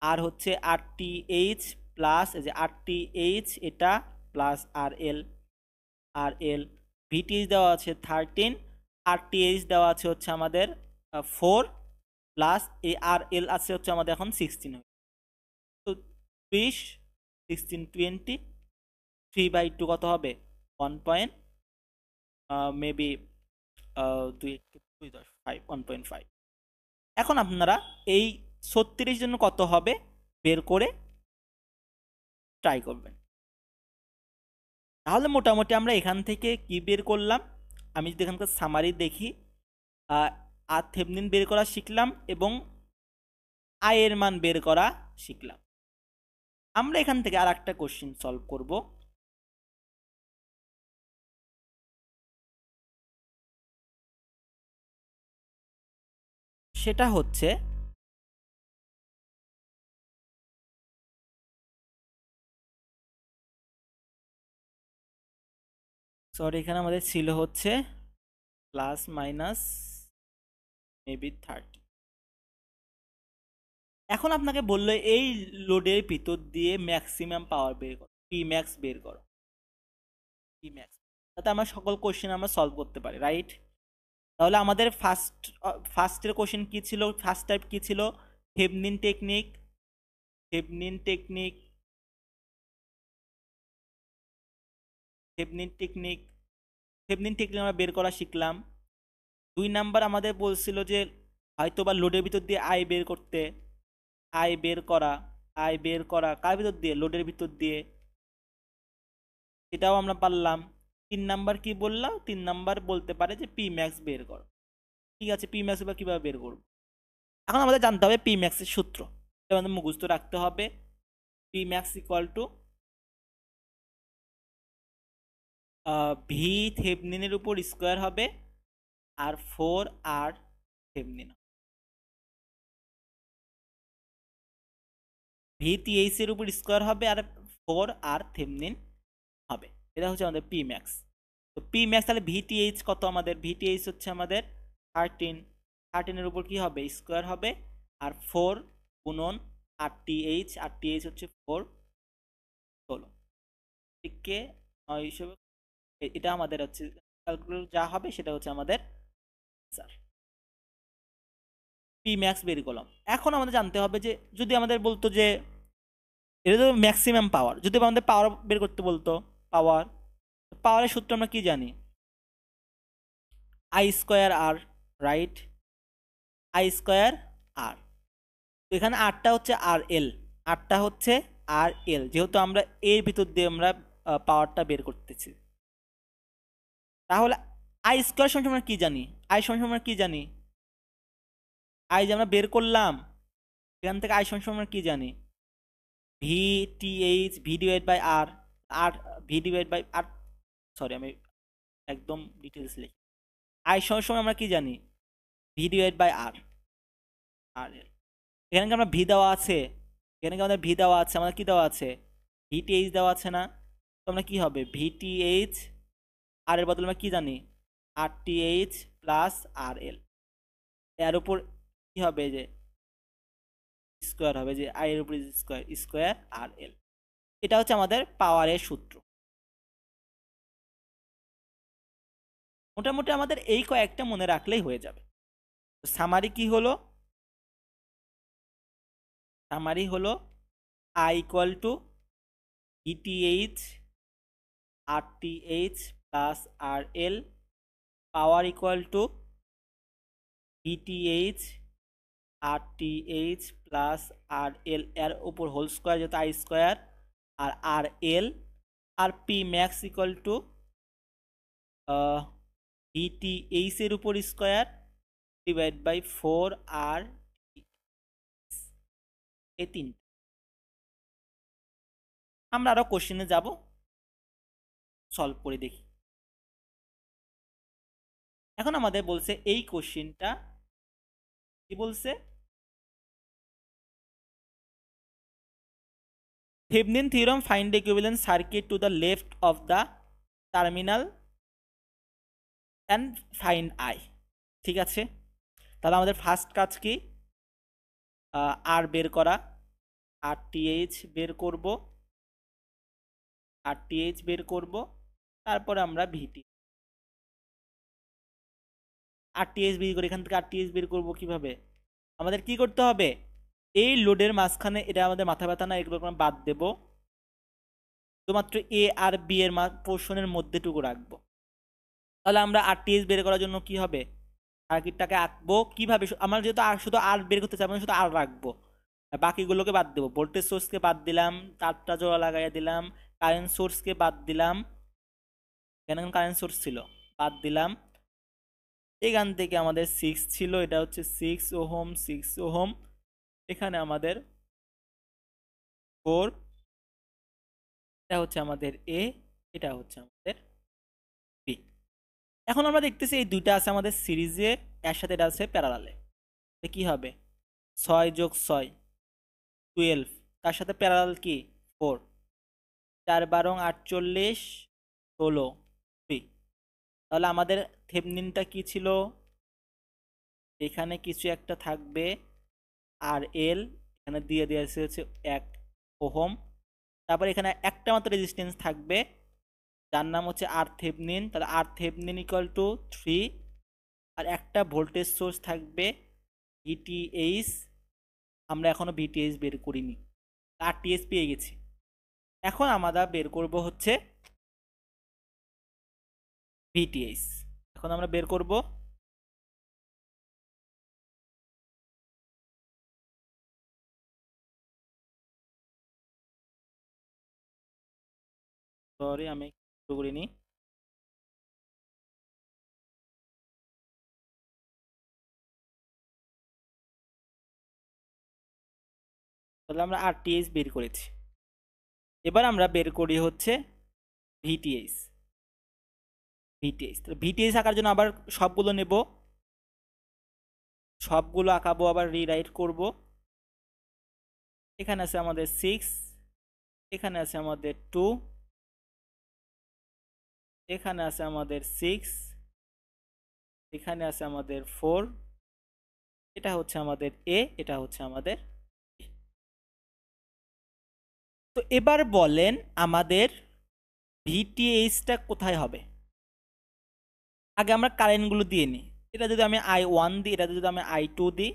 আর হচ্ছে আর টি এইচ প্লাস এই যে আর টি এইচ এটা প্লাস আর এল ভিটিএইচ দেওয়া আছে 13, আর টি এইচ দেওয়া আছে হচ্ছে আমাদের 4 প্লাস এই আর এল আছে হচ্ছে আমাদের এখন 16, তো 20 16 20 3/2 কত হবে 1. মেবি 1.5। এখন আপনারা এই 36 জন্য কত হবে বের করে ট্রাই করবেন। তাহলে মোটামুটি আমরা এখান থেকে কি বের করলাম, আমি যদি এখানকার সামারি দেখি, আর থেভনিন বের করা শিখলাম এবং আয়ের মান বের করা শিখলাম। আমরা এখান থেকে আর একটা কোশ্চেন সলভ করব। সেটা হচ্ছে সরি এখানে আমাদের ছিল হচ্ছে প্লাস মাইনাস মেবি 30। এখন আপনাকে বললো এই লোডের ভিতর দিয়ে ম্যাক্সিমাম পাওয়ার বের করো, পি ম্যাক্স বের করো, পি ম্যাক্স, যাতে আমরা সকল কোশ্চেন আমরা সলভ করতে পারি, রাইট? তাহলে আমাদের ফার্স্টের কোশ্চেন কি ছিল, ফার্স্ট টাইপ কি ছিল, Thevenin technique, Thevenin technique, Thevenin technique, Thevenin technique আমরা বের করা শিখলাম। 2 নাম্বার আমাদের বলছিল যে হয়তো বা লোডের ভিতর দিয়ে আই বের করতে, আই বের করা, আই বের করা কার ভিতর দিয়ে, লোডের ভিতর দিয়ে, এটাও আমরা পারলাম। 3 নাম্বার কি বললাম, 3 নাম্বার বলতে পারে যে পি ম্যাক্স বের করো। ঠিক আছে, পি ম্যাক্স বা কীভাবে বের করবো, এখন আমাদের জানতে হবে পি ম্যাক্সের সূত্র, এটা আমাদের মুখস্থ রাখতে হবে। P max equal to V থেভনিনের উপর স্কোয়ার হবে আর 4 আর থেভনিন, ভি টিএইচ এর উপর স্কোয়ার হবে আর 4 আর থেভনিন হবে। এটা হচ্ছে আমাদের পি ম্যাক্স। তো পি ম্যাক্স তাহলে ভিটিএইচ কত, আমাদের ভিটিএইচ হচ্ছে আমাদের 13, 13 এর উপর কি হবে স্কোয়ার হবে আর 4 গুণন আর টিএইচ, আর টিএইচ হচ্ছে 4, 16 কে 9 হিসেবে, এটা আমাদের হচ্ছে ক্যালকুলেটর যা হবে সেটা হচ্ছে আমাদের স্যার পি ম্যাক্স বের করলাম। এখন আমাদের জানতে হবে যে যদি আমাদের বলতো যে এটা তো ম্যাক্সিমাম পাওয়ার, যদি আমাদের পাওয়ার বের করতে বলতো, পাওয়ার, পাওয়ারের সূত্র আমরা কি জানি, I square R, right, I square R, তো এখানে আরটা হচ্ছে আর এল, আরটা হচ্ছে আর এল, যেহেতু আমরা এর ভিতর দিয়ে আমরা পাওয়ারটা বের করতেছি, তাহলে আই স্কোয়ার সমান আমরা কি জানি, আই সমান আমরা কি জানি, আই যে আমরা বের করলাম এখান থেকে আই সমান আমরা কি জানি, V TH V divide by R, আর V divide by R, sorry আমি একদম ডিটেলস লিখি, আই সমান আমরা কি জানি, V divide by R, R L, এখানে কি আমরা ভি দেওয়া আছে, এখানে কি আমাদের ভি দেওয়া আছে, আমাদের কি দেওয়া আছে, ভিটিএইচ দেওয়া আছে না, তো আমরা কি হবে ভিটিএইচ আর এর বদলে আমরা কি জানি আর টিএইচ প্লাস আর এল, এর উপর কি হবে যে স্কোয়ার হবে, যে আই এর উপর স্কোয়ার, স্কোয়ার আর এল, এটা হচ্ছে আমাদের পাওয়ারের সূত্র। মোটামুটি আমাদের এই কয়েকটা মনে রাখলেই হয়ে যাবে। সামারি কি হলো, সামারি হলো I equal to VTH R TH plus R L, power equal to VTH R TH plus R L এর উপর হোল স্কোয়ার যেহেতু আই স্কোয়ার আর এল, আর P max equal to VTH এর উপর square divide by 4 আর এই তিন। আমরা আরো কোশ্চেনে যাব, সলভ করে দেখি। এখন আমাদের বলছে এই কোশ্চেনটা কি বলছে, Thevenin theorem find equivalent circuit to the left of the terminal and find I. ঠিক আছে, তাহলে আমাদের ফার্স্ট কাজ কি, আর বের করা, RTH বের করব, RTH বের করব, তারপরে আমরা VT RTH বের করে এখান থেকে RTH বের করব কিভাবে? আমাদের কি করতে হবে? এই লোডের মাঝখানে, এটা আমাদের মাথা ব্যথা না, এগুলো আমরা বাদ দেব, শুধুমাত্র A আর B এর পোর্শনের মধ্যেটুকু রাখবো। তাহলে আমরা RTH বের করার জন্য কি হবে? সার্কিটটাকে আঁকবো কিভাবে? আমরা যেহেতু শুধু আর বের করতে চাই, আমরা শুধু আর রাখবো, আর বাকিগুলোকে বাদ দেবো। ভোল্টেজ সোর্সকে বাদ দিলাম, তারটা জোড়া লাগাইয়া দিলাম, কারেন্ট সোর্সকে বাদ দিলাম, কেন কারেন্ট সোর্স ছিল, বাদ দিলাম। এখান থেকে আমাদের 6 ছিল, এটা হচ্ছে 6 ওহম, 6 ওহম। এখানে আমাদের 4, এটা হচ্ছে আমাদের A, এটা হচ্ছে আমাদের B। এখন আমরা দেখতেছি এই দুইটা আছে আমাদের সিরিজে, এর সাথে এটা আছে প্যারালালে। কি হবে? 6 যোগ 6 12, তার সাথে প্যারালাল কি 4, 4 12 48 16 3। তাহলে আমাদের থেভনিনটা কি ছিল? এখানে কিছু একটা থাকবে আর এল, এখানে দিয়ে দিয়েছে হচ্ছে 1 ওহম। তারপর এখানে একটা মাত্র রেজিস্ট্যান্স থাকবে যার নাম হচ্ছে আর থেভনিন, তাহলে আর থেভনিন ইকুয়াল টু 3। আর একটা ভোল্টেজ সোর্স থাকবে ভিটিএইচ, আমরা এখনো ভিটিএইচ বের করিনি, আরটিএস পেয়ে গেছি। এখন আমরা বের করব হচ্ছে ভিটিএইচ। এখন আমরা বের করব সরি আমি শুরু করিনি। তাহলে আমরা আরটিএইচ বের করেছি, এবার আমরা বের করি হচ্ছে ভিটিএইচ। ভিটিএইচ, তাহলে ভিটিএইচ আঁকার জন্য আবার সবগুলো নেব, সবগুলো আঁকাবো, আবার রিরাইট করব। এখানে আছে আমাদের 6, এখানে আছে আমাদের 2, এখানে আছে আমাদের 6, এখানে আছে আমাদের 4, এটা হচ্ছে আমাদের এ, এটা হচ্ছে আমাদের B। তো এবার বলেন আমাদের ভিটিএইচটা কোথায় হবে? আগে আমরা কারেন্টগুলো দিয়ে নিই। এটা যদি আমি I1 দিই, এটা যদি আমি I2 দিই,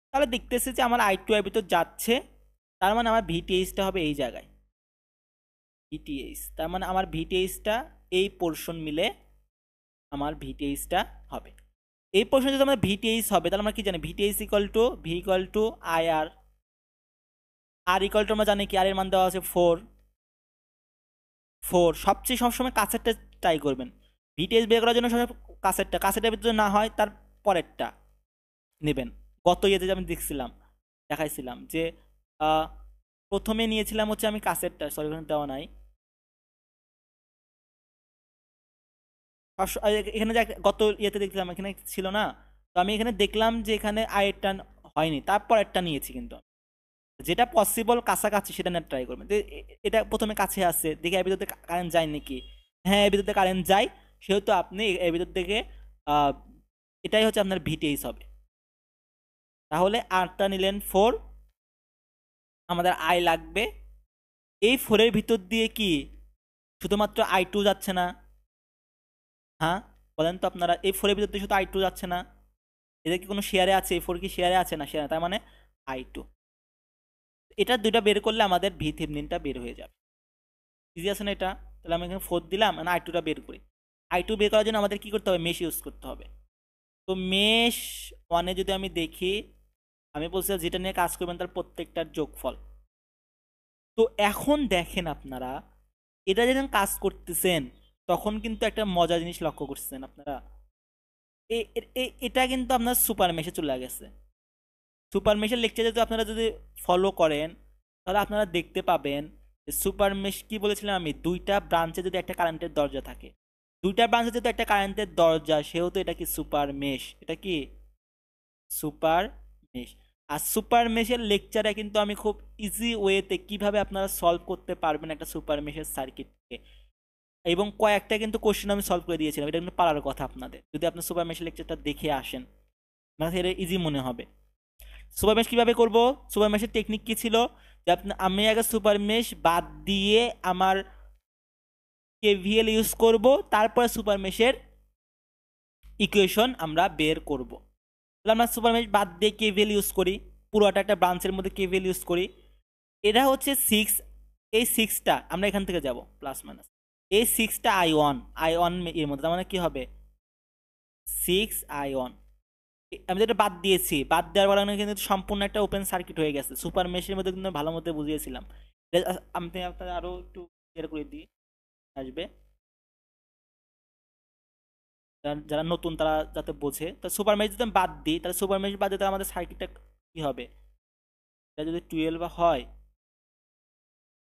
তাহলে দেখতেছি যে আমার I2 এর ভিতর যাচ্ছে, তার মানে আমার ভিটিএইচটা হবে এই জায়গায়, ভিটিএইচ। তার মানে আমার ভিটিএইচটা এই পোর্শন মিলে আমার ভিটিএইচটা হবে। এই পোর্শন যদি আমার ভিটিএইচ হবে, তাহলে আমরা কি জানি? VTH equal to V equal to I R, R equal to আমরা জানি কি, আর এর মান দেওয়া আছে 4। 4 সবচেয়ে সবসময় কাছেরটা ট্রাই করবেন। ভিটিএইচ বের করার জন্য সব কাছেরটা, কাছেরটার ভিতরে না হয় তার পরেরটা নেবেন। গত ইয়েতে আমি দেখছিলাম, দেখাইছিলাম যে প্রথমে নিয়েছিলাম হচ্ছে আমি কাছেরটা, সরি এখানে দেওয়া নাই। এখানে যে গত ইয়েতে দেখলাম এখানে ছিল না, তো আমি এখানে দেখলাম যে এখানে আয়েরটা হয়নি, তারপর একটা নিয়েছি। কিন্তু যেটা পসিবল কাছাকাছি সেটা না ট্রাই করবেন। এটা প্রথমে কাছে আসছে, দেখে এর ভিতরে কারেন্ট যায় নাকি, হ্যাঁ এর ভিতরে কারেন্ট যায়, সেহেতু আপনি এর ভিতর থেকে এটাই হচ্ছে আপনার ভিটিএইচ হবে। তাহলে আরটা নিলেন 4, আমাদের আই লাগবে। এই 4-এর ভিতর দিয়ে কি শুধুমাত্র I2 যাচ্ছে না? হ্যাঁ বলেন তো আপনারা, এই 4-এর ভিতর দিয়ে শুধু I2 যাচ্ছে না? এদের কি কোনো শেয়ারে আছে? এই 4 কি শেয়ারে আছে? না শেয়ারে, তার মানে I2। এটা দুইটা বের করলে আমাদের ভি থেভনিনটা বের হয়ে যাবে। ইজি আছে না এটা? তাহলে আমি এখানে 4 দিলাম, মানে I2টা বের করি। I2 বের করার জন্য আমাদের কি করতে হবে? মেশ ইউজ করতে হবে। তো মেশ 1-এ যদি আমি দেখি, আমি বলছিলাম যেটা নিয়ে কাজ করবেন তার প্রত্যেকটার যোগফল। তো এখন দেখেন আপনারা, এটা যখন কাজ করতেছেন তখন কিন্তু একটা মজার জিনিস লক্ষ্য করছেন আপনারা, এটা কিন্তু আপনার সুপার মেশে চলে গেছে। সুপার মেশের লেকচার যদি আপনারা যদি ফলো করেন, তাহলে আপনারা দেখতে পাবেন যে সুপার মেশ কি বলেছিলাম আমি, দুইটা ব্রাঞ্চে যদি একটা কারেন্টের দরজা থাকে, দুইটা ব্রাঞ্চে যদি একটা কারেন্টের দরজা, সেহেতু এটা কি সুপার মেশ, এটা কি সুপার মেশ। আর সুপার মেশের লেকচারে কিন্তু আমি খুব ইজি ওয়েতে কিভাবে আপনারা সলভ করতে পারবেন একটা সুপার মেশের সার্কিটকে, এবং কয়েকটা কিন্তু কোশ্চেন আমি সলভ করে দিয়েছিলাম। এটা কিন্তু পারার কথা আপনাদের, যদি আপনি সুপার মেশের লেকচারটা দেখে আসেন, মানে এটা ইজি মনে হবে। সুপার ম্যাশ কীভাবে করবো? সুপার ম্যাশের টেকনিক কী ছিল? আমি আগে সুপার মেশ বাদ দিয়ে আমার কেভিএল ইউজ করব, তারপরে সুপার মেশের ইকুয়েশন আমরা বের করব। তাহলে আমরা সুপার মেশ বাদ দিয়ে কেভিএল ইউজ করি, পুরোটা একটা ব্রাঞ্চের মধ্যে কেভিএল ইউজ করি। এটা হচ্ছে 6, এই 6টা আমরা এখান থেকে যাব প্লাস মাইনাস, এই 6টা I1 এর মধ্যে, তার মানে কি হবে 6I1। আমি যেটা বাদ দিয়েছি, বাদ দেওয়ার কারণে কিন্তু সম্পূর্ণ একটা ওপেন সার্কিট হয়ে গেছে। সুপার মেশের মধ্যে কিন্তু ভালো মতো বুঝিয়েছিলাম। আমি আপনাদের আরো একটু ক্লিয়ার করে দিই, আসবে যারা নতুন তারা যাতে বোঝে। তো সুপার মেশ যদি আমি বাদ দিই, তাহলে সুপার মেশ বাদ দিতে আমাদের সার্কিটটা কি হবে, এটা যদি 12 হয়,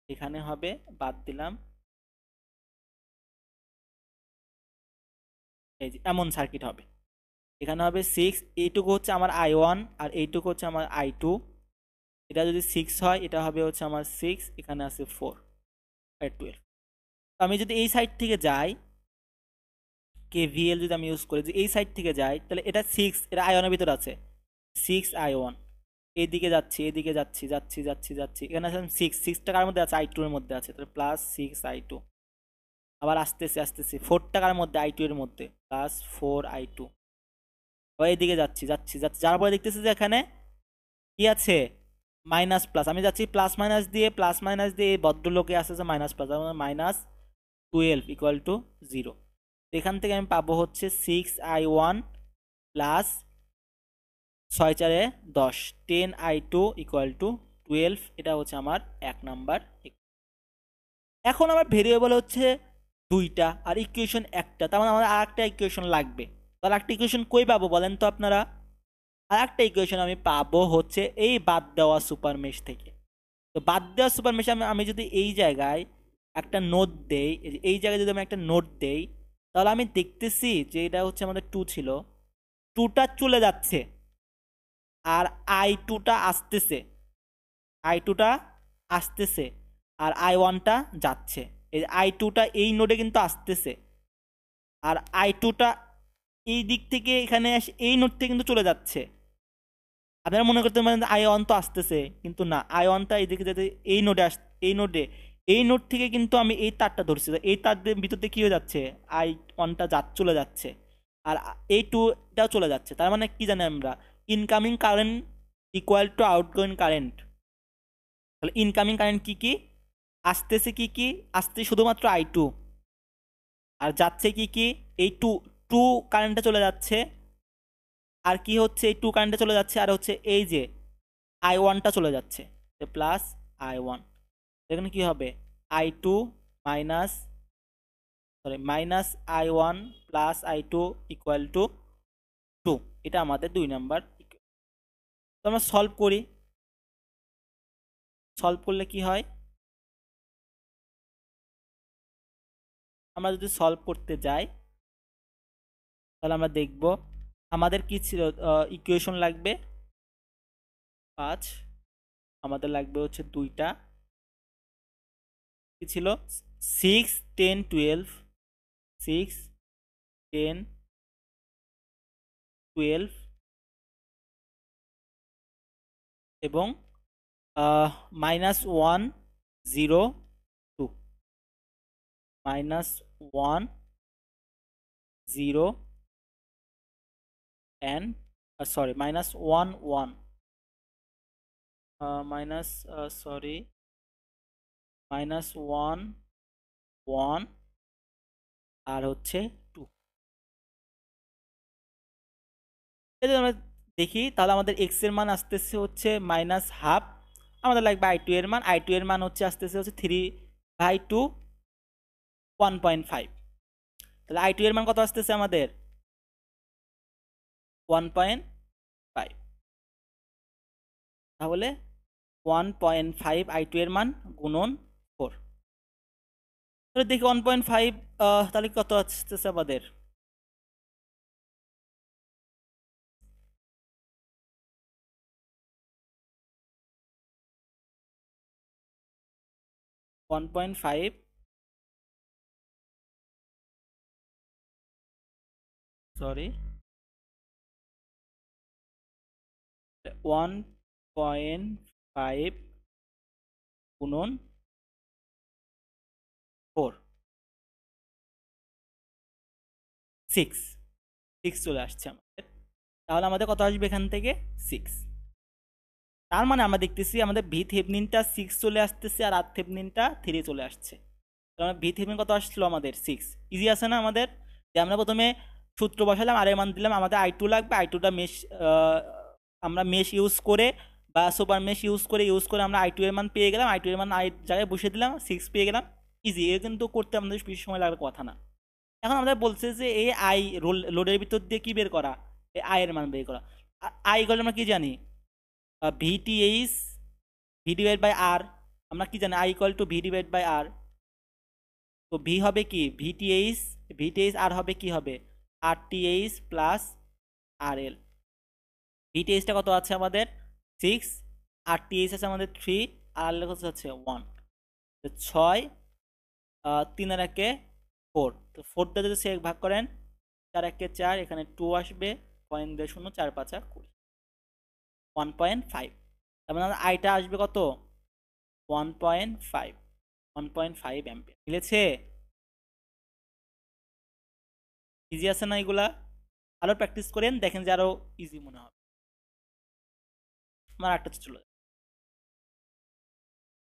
এখানে হবে, বাদ দিলাম, এই যে এমন সার্কিট হবে। এখানে হবে 6, এইটুকু হচ্ছে আমার I1 আর এইটুকু হচ্ছে আমার I2। এটা যদি 6 হয়, এটা হবে হচ্ছে আমার 6, এখানে আছে 4 আর 12। তো আমি যদি এই সাইড থেকে যাই, কেভিএল যদি আমি ইউজ করি, যে এই সাইড থেকে যাই, তাহলে এটা 6, এটা আয়নের ভিতর আছে, 6I1। এইদিকে যাচ্ছি, এদিকে যাচ্ছি, যাচ্ছি যাচ্ছি যাচ্ছি, এখানে আছে 6 টাকার মধ্যে আছে, I2 এর মধ্যে আছে, তাহলে প্লাস 6I2। আবার আসতেছে আসতেছে 4 টাকার মধ্যে, I2 এর মধ্যে, প্লাস 4I2। এইদিকে যাচ্ছি যাচ্ছি যাচ্ছি, যার পরে দেখতেছি যে এখানে কি আছে, মাইনাস প্লাস। আমি যাচ্ছি প্লাস মাইনাস দিয়ে, প্লাস মাইনাস দিয়ে, এই ভদ্রলোকে আসতেছে মাইনাস প্লাস, -12 = 0। এখান থেকে আমি পাবো হচ্ছে 6I1 প্লাস 6×4 = 10, 10I2 = 12। এটা হচ্ছে আমার 1 নাম্বার। এখন আমার ভেরিয়েবল হচ্ছে 2টা আর ইকুয়েশন 1টা, তার মানে আমাদের আর একটা ইকুয়েশন লাগবে। তাহলে একটা ইকুয়েশন কই পাবো বলেন তো আপনারা? আর একটা ইকুয়েশন আমি পাবো হচ্ছে এই বাদ দেওয়া সুপার মেশ থেকে। তো বাদ দেওয়া সুপার মেশে আমি যদি এই জায়গায় একটা নোট দেই, এই জায়গায় যদি আমি একটা নোট দেই, তাহলে আমি দেখতেছি যে এটা হচ্ছে আমাদের 2 ছিল, 2টা চলে যাচ্ছে আর I2টা আসতেছে, I2টা আসতেছে আর I1টা যাচ্ছে। এই I2টা এই নোডে কিন্তু আসতেছে, আর I2টা এই দিক থেকে এখানে এসে এই নোড থেকে কিন্তু চলে যাচ্ছে। আপনারা মনে করতে পারেন I1 তো আসতেছে, কিন্তু না, I1টা এইদিকে যেতে এই নোডে এই নোডে, এই নোড থেকে কিন্তু আমি এই তারটা ধরছি, এই তারদের ভিতর দিয়ে কি হয়ে যাচ্ছে, I1টা চলে যাচ্ছে, আর এই 2টাও চলে যাচ্ছে। তার মানে কি জানি আমরা, incoming current equal to outgoing current. তাহলে ইনকামিং কারেন্ট কি কি আসতেছে, কি কি আসছে, শুধুমাত্র I2, আর যাচ্ছে কি কি, এই টু টু কারেন্টটা চলে যাচ্ছে, আর কি হচ্ছে এই 2 কারেন্টটা চলে যাচ্ছে, আর হচ্ছে এই যে I1টা চলে যাচ্ছে, প্লাস I1। এখানে কি হবে, I2 minus, -I1 plus I2 = 2। এটা আমাদের 2 নাম্বার। তো আমরা সলভ করি, সলভ করলে কি হয়, আমরা যদি সলভ করতে যাই, তাহলে আমরা দেখব আমাদের কি ছিল, ইকুয়েশন লাগবে 5, আমাদের লাগবে হচ্ছে 2টা, কি ছিল 6, 10, 12, 6, 10, 12 এবং -1, 0, 2, -1, 0 and sorry, -1, 1, -1, 1 আর হচ্ছে 2। যদি আমরা দেখি, তাহলে আমাদের x এর মান আসতেছে হচ্ছে -12। আমাদের লাগবে I2 এর মান, I2 এর মান হচ্ছে আসতেছে হচ্ছে 3/2, 1.5। তাহলে I2 এর মান কত আসতেছে আমাদের, 1.5। তাহলে 1.5 I2 এর মান গুণন 4। তাহলে দেখি 1.5, তাহলে কত আসতেছে আমাদের, 1.5, সরি, 1.5 গুণন 4, 6 6 চলে আসছে আমাদের। তাহলে আমাদের কত আসবে এখান থেকে? 6। তার মানে আমরা দেখতেছি আমাদের ভি থেভনিনটা 6 চলে আসতেছে আর আর থেভনিনটা 3 চলে আসছে। তাহলে ভি থেভনিন কত আসছিল আমাদের? 6। ইজি আছে না আমাদের? যে আমরা প্রথমে সূত্র বসালাম, আর এর মান দিলাম, আমাদের i2 লাগবে, i2টা মেশ আমরা মেশ ইউজ করে বা সুপার মেশ ইউজ করে আমরা i2 এর মান পেয়ে গেলাম, i2 এর মান i জায়গায় বসিয়ে দিলাম, 6 পেয়ে গেলাম। ইজি, এ কিন্তু করতে আমাদের বেশি সময় লাগার কথা না। এখন আমাদের বলছে যে এই আই লোডের ভিতর দিয়ে কি বের করা? এই আই এর মান বের করা। আই ইকুয়াল আমরা কি জানি? VTH V divide by R. আমরা কি জানি? I equal to V divide by R. তো ভি হবে কি? ভিটিএইচ আর হবে কি হবে? আর টিএইচ প্লাস আর এল। ভিটিএইচটা কত আছে আমাদের? 6, আর টিএইচ আছে আমাদের 3, আর এল কত আছে? 1। 6, 3 আর 1 4। তো 4 দিয়ে যদি 6 ভাগ করেন, 4 1 4, এখানে 2 আসবে, পয়েন্ট দিয়ে 0, 4 5 20, 1.5। তার মানে আইটা আসবে কত? 1.5, 1.5 অ্যাম্পিয়ার। মিলেছে? ইজি আছে না এগুলা? আরো প্র্যাকটিস করেন, দেখেন যে আরো ইজি মনে হবে। আমার একটা চলে।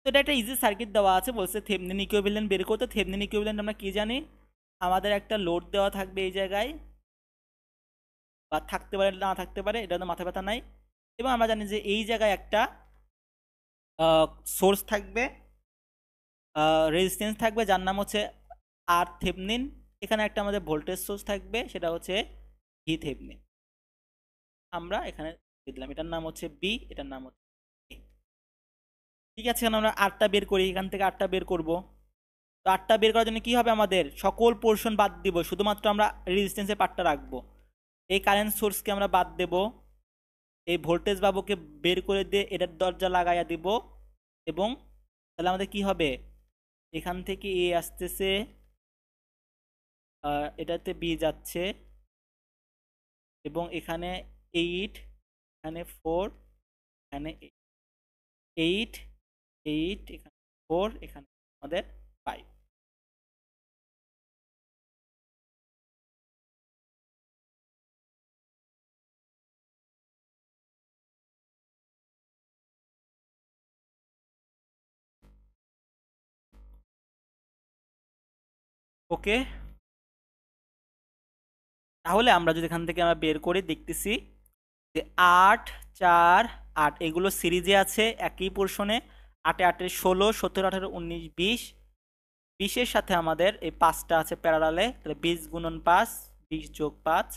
তো এটা একটা ইজি সার্কিট দেওয়া আছে, বলছে থেভনিন ইকুইভ্যালেন্ট বের করতে। থেভনিন ইকুইভ্যালেন্ট আমরা কি জানি? আমাদের একটা লোড দেওয়া থাকবে এই জায়গায়, বা থাকতে পারে না থাকতে পারে, এটা তো মাথা ব্যথা নাই। এবং আমরা জানি যে এই জায়গায় একটা সোর্স থাকবে, রেজিস্ট্যান্স থাকবে, যার নাম হচ্ছে আর থেভনিন। এখানে একটা আমাদের ভোল্টেজ সোর্স থাকবে, সেটা হচ্ছে ভি থেভনিন। আমরা এখানে দিলাম, এটার নাম হচ্ছে বি, এটার নাম হচ্ছে A। ঠিক আছে, এখন আমরা আরটা বের করি, এখান থেকে আরটা বের করব। তো আরটা বের করার জন্য কি হবে? আমাদের সকল পোর্শন বাদ দিব, শুধুমাত্র আমরা রেজিস্ট্যান্সের পার্টটা রাখবো। এই কারেন্ট সোর্সকে আমরা বাদ দেব, এই ভোল্টেজ বাবুকে বের করে দিয়ে এটার দরজা লাগাইয়া দিব। এবং তাহলে আমাদের কি হবে? এখান থেকে এ আসতেছে, এটাতে বি যাচ্ছে, এবং এখানে 8, এখানে 4, এখানে 8, 8, এখানে 4, এখানে আমাদের 5। ওকে, তাহলে আমরা যদি এখান থেকে আমরা বের করে দেখতেছি যে 8, 4, 8 এগুলো সিরিজে আছে একই পোর্শনে। 8 8 16, 17 18 19 20, 20-এর সাথে আমাদের এই 5টা আছে প্যারালালে, তাহলে 20 গুণন 5, 20 যোগ 5।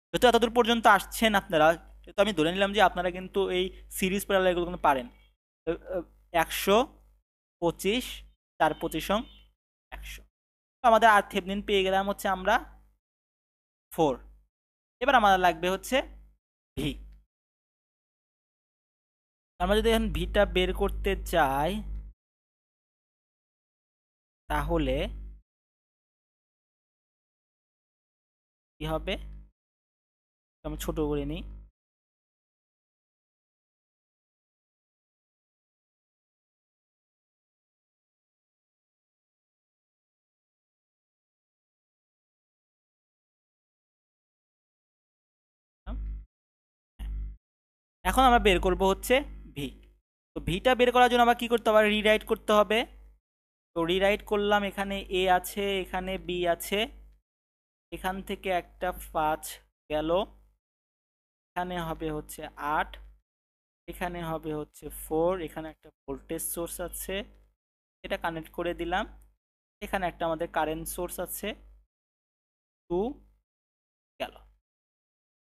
যেহেতু এতদূর পর্যন্ত আসছেন আপনারা, তো আমি ধরে নিলাম যে আপনারা কিন্তু এই সিরিজ প্যারালাল এগুলো কিন্তু পারেন। 125, 4 25 100। তো আমাদের আর থেভনিন পেয়ে গেলাম হচ্ছে আমরা 4। এবার আমাদের লাগবে হচ্ছে ভি। আমরা যদি এখন ভিটা বের করতে চাই, তাহলে কি হবে? আমি ছোট করে নিই। এখন আমরা বের করব হচ্ছে ভি। তো ভিটা বের করার জন্য আবার কি করতে হবে? রিরাইট করতে হবে। তো রিরাইট করলাম, এখানে এ আছে, এখানে বি আছে, এখান থেকে একটা 5 গেল, এখানে হবে হচ্ছে 8, এখানে হবে হচ্ছে 4, এখানে একটা ভোল্টেজ সোর্স আছে, এটা কানেক্ট করে দিলাম, এখানে একটা আমাদের কারেন্ট সোর্স আছে 2 গেল।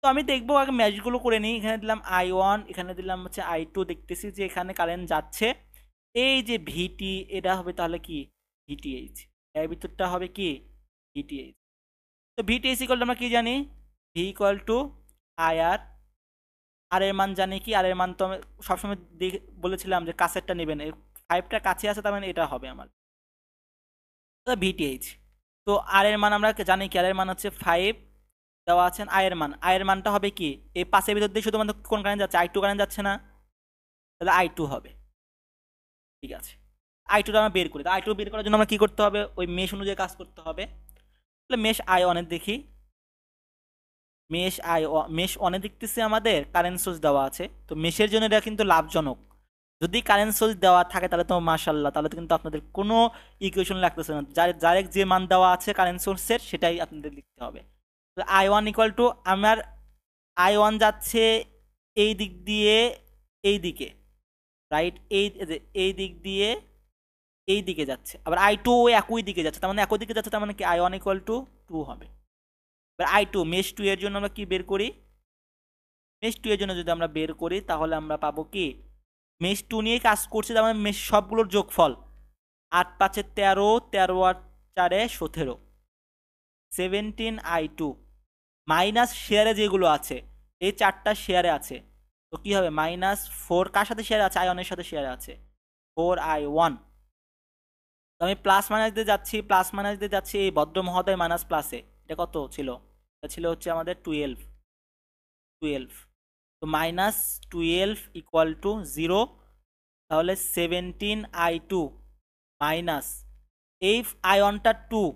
তো আমি দেখবো আগে ম্যাচগুলো করে নিই। এখানে দিলাম i1, এখানে দিলাম হচ্ছে i2, দেখতেছি যে এখানে কারেন্ট যাচ্ছে। এই যে ভিটি, এটা হবে তাহলে কি? ভিটিএইচ। এর ভিতরটা হবে কি? ভিটিএইচ। তো ভিটিএইচ ইকুয়াল আমরা কি জানি? V equal to IR. R এর মান জানি কি? আর এর মান তো আমি সবসময় বলেছিলাম যে কাছেরটা নেবেন, 5টা কাছে আছে, তার মানে এটা হবে আমার ভিটিএইচ। তো আর এর মান আমরা জানি কি? আর এর মান হচ্ছে 5 দেওয়া আছেন। আয়ের মান, আয়ের মানটা হবে কি? এই 5-এর ভিতর দিয়ে শুধুমাত্র কোন কারেন্ট যাচ্ছে? i2 কারেন্ট যাচ্ছে না? তাহলে i2 হবে। ঠিক আছে। I2 আমরা বের করি। তো I2 বের করার জন্য আমরা কি করতে হবে, ওই মেশ অনুযায়ী কাজ করতে হবে। তাহলে মেশ I1 এর দেখি, মেশ অনে দেখতেছি আমাদের কারেন্ট সোর্স দেওয়া আছে, তো মেশের জন্য এটা কিন্তু লাভজনক। যদি কারেন্ট সোর্স দেওয়া থাকে তাহলে তো মাশাআল্লাহ, তাহলে তো কিন্তু আপনাদের কোনো ইকুয়েশন লাগতেছে না, ডাইরেক্ট যে মান দেওয়া আছে কারেন্ট সোর্সের সেটাই আপনাদের লিখতে হবে। তো I1 ইকুয়াল টু, আমার I1 যাচ্ছে এই দিক দিয়ে এই দিকে, রাইট, এই দিক দিয়ে এই দিকে যাচ্ছে, আবার I2 একই দিকে যাচ্ছে, তার মানে একই দিকে যাচ্ছে, তার মানে কি I1 ইকুয়াল টু 2 হবে। এবার I2 মেশ 2 এর জন্য আমরা কি বের করি, মেশ 2 এর জন্য যদি আমরা বের করি তাহলে আমরা পাবো কি, মেশ 2 নিয়ে কাজ করছি, তার মানে মেশ সবগুলোর যোগফল 8 5 13, 13 আর 4 17, 17I2 মাইনাস শেয়ারে যেগুলো আছে, এই 4টা শেয়ারে আছে, তো কি হবে -4, কার সাথে শেয়ারে আছে, I1 এর সাথে শেয়ারে আছে, 4I1। তো আমি প্লাস মাইনাস দিয়ে যাচ্ছি, প্লাস মাইনাস দিয়ে যাচ্ছি, এই ভদ্র মহোদয় মাইনাস প্লাসে, এটা কত ছিল, এটা ছিল হচ্ছে আমাদের 12। তো -12 ইকুয়াল টু 0, তাহলে 17I2 মাইনাস এই I1টা 2,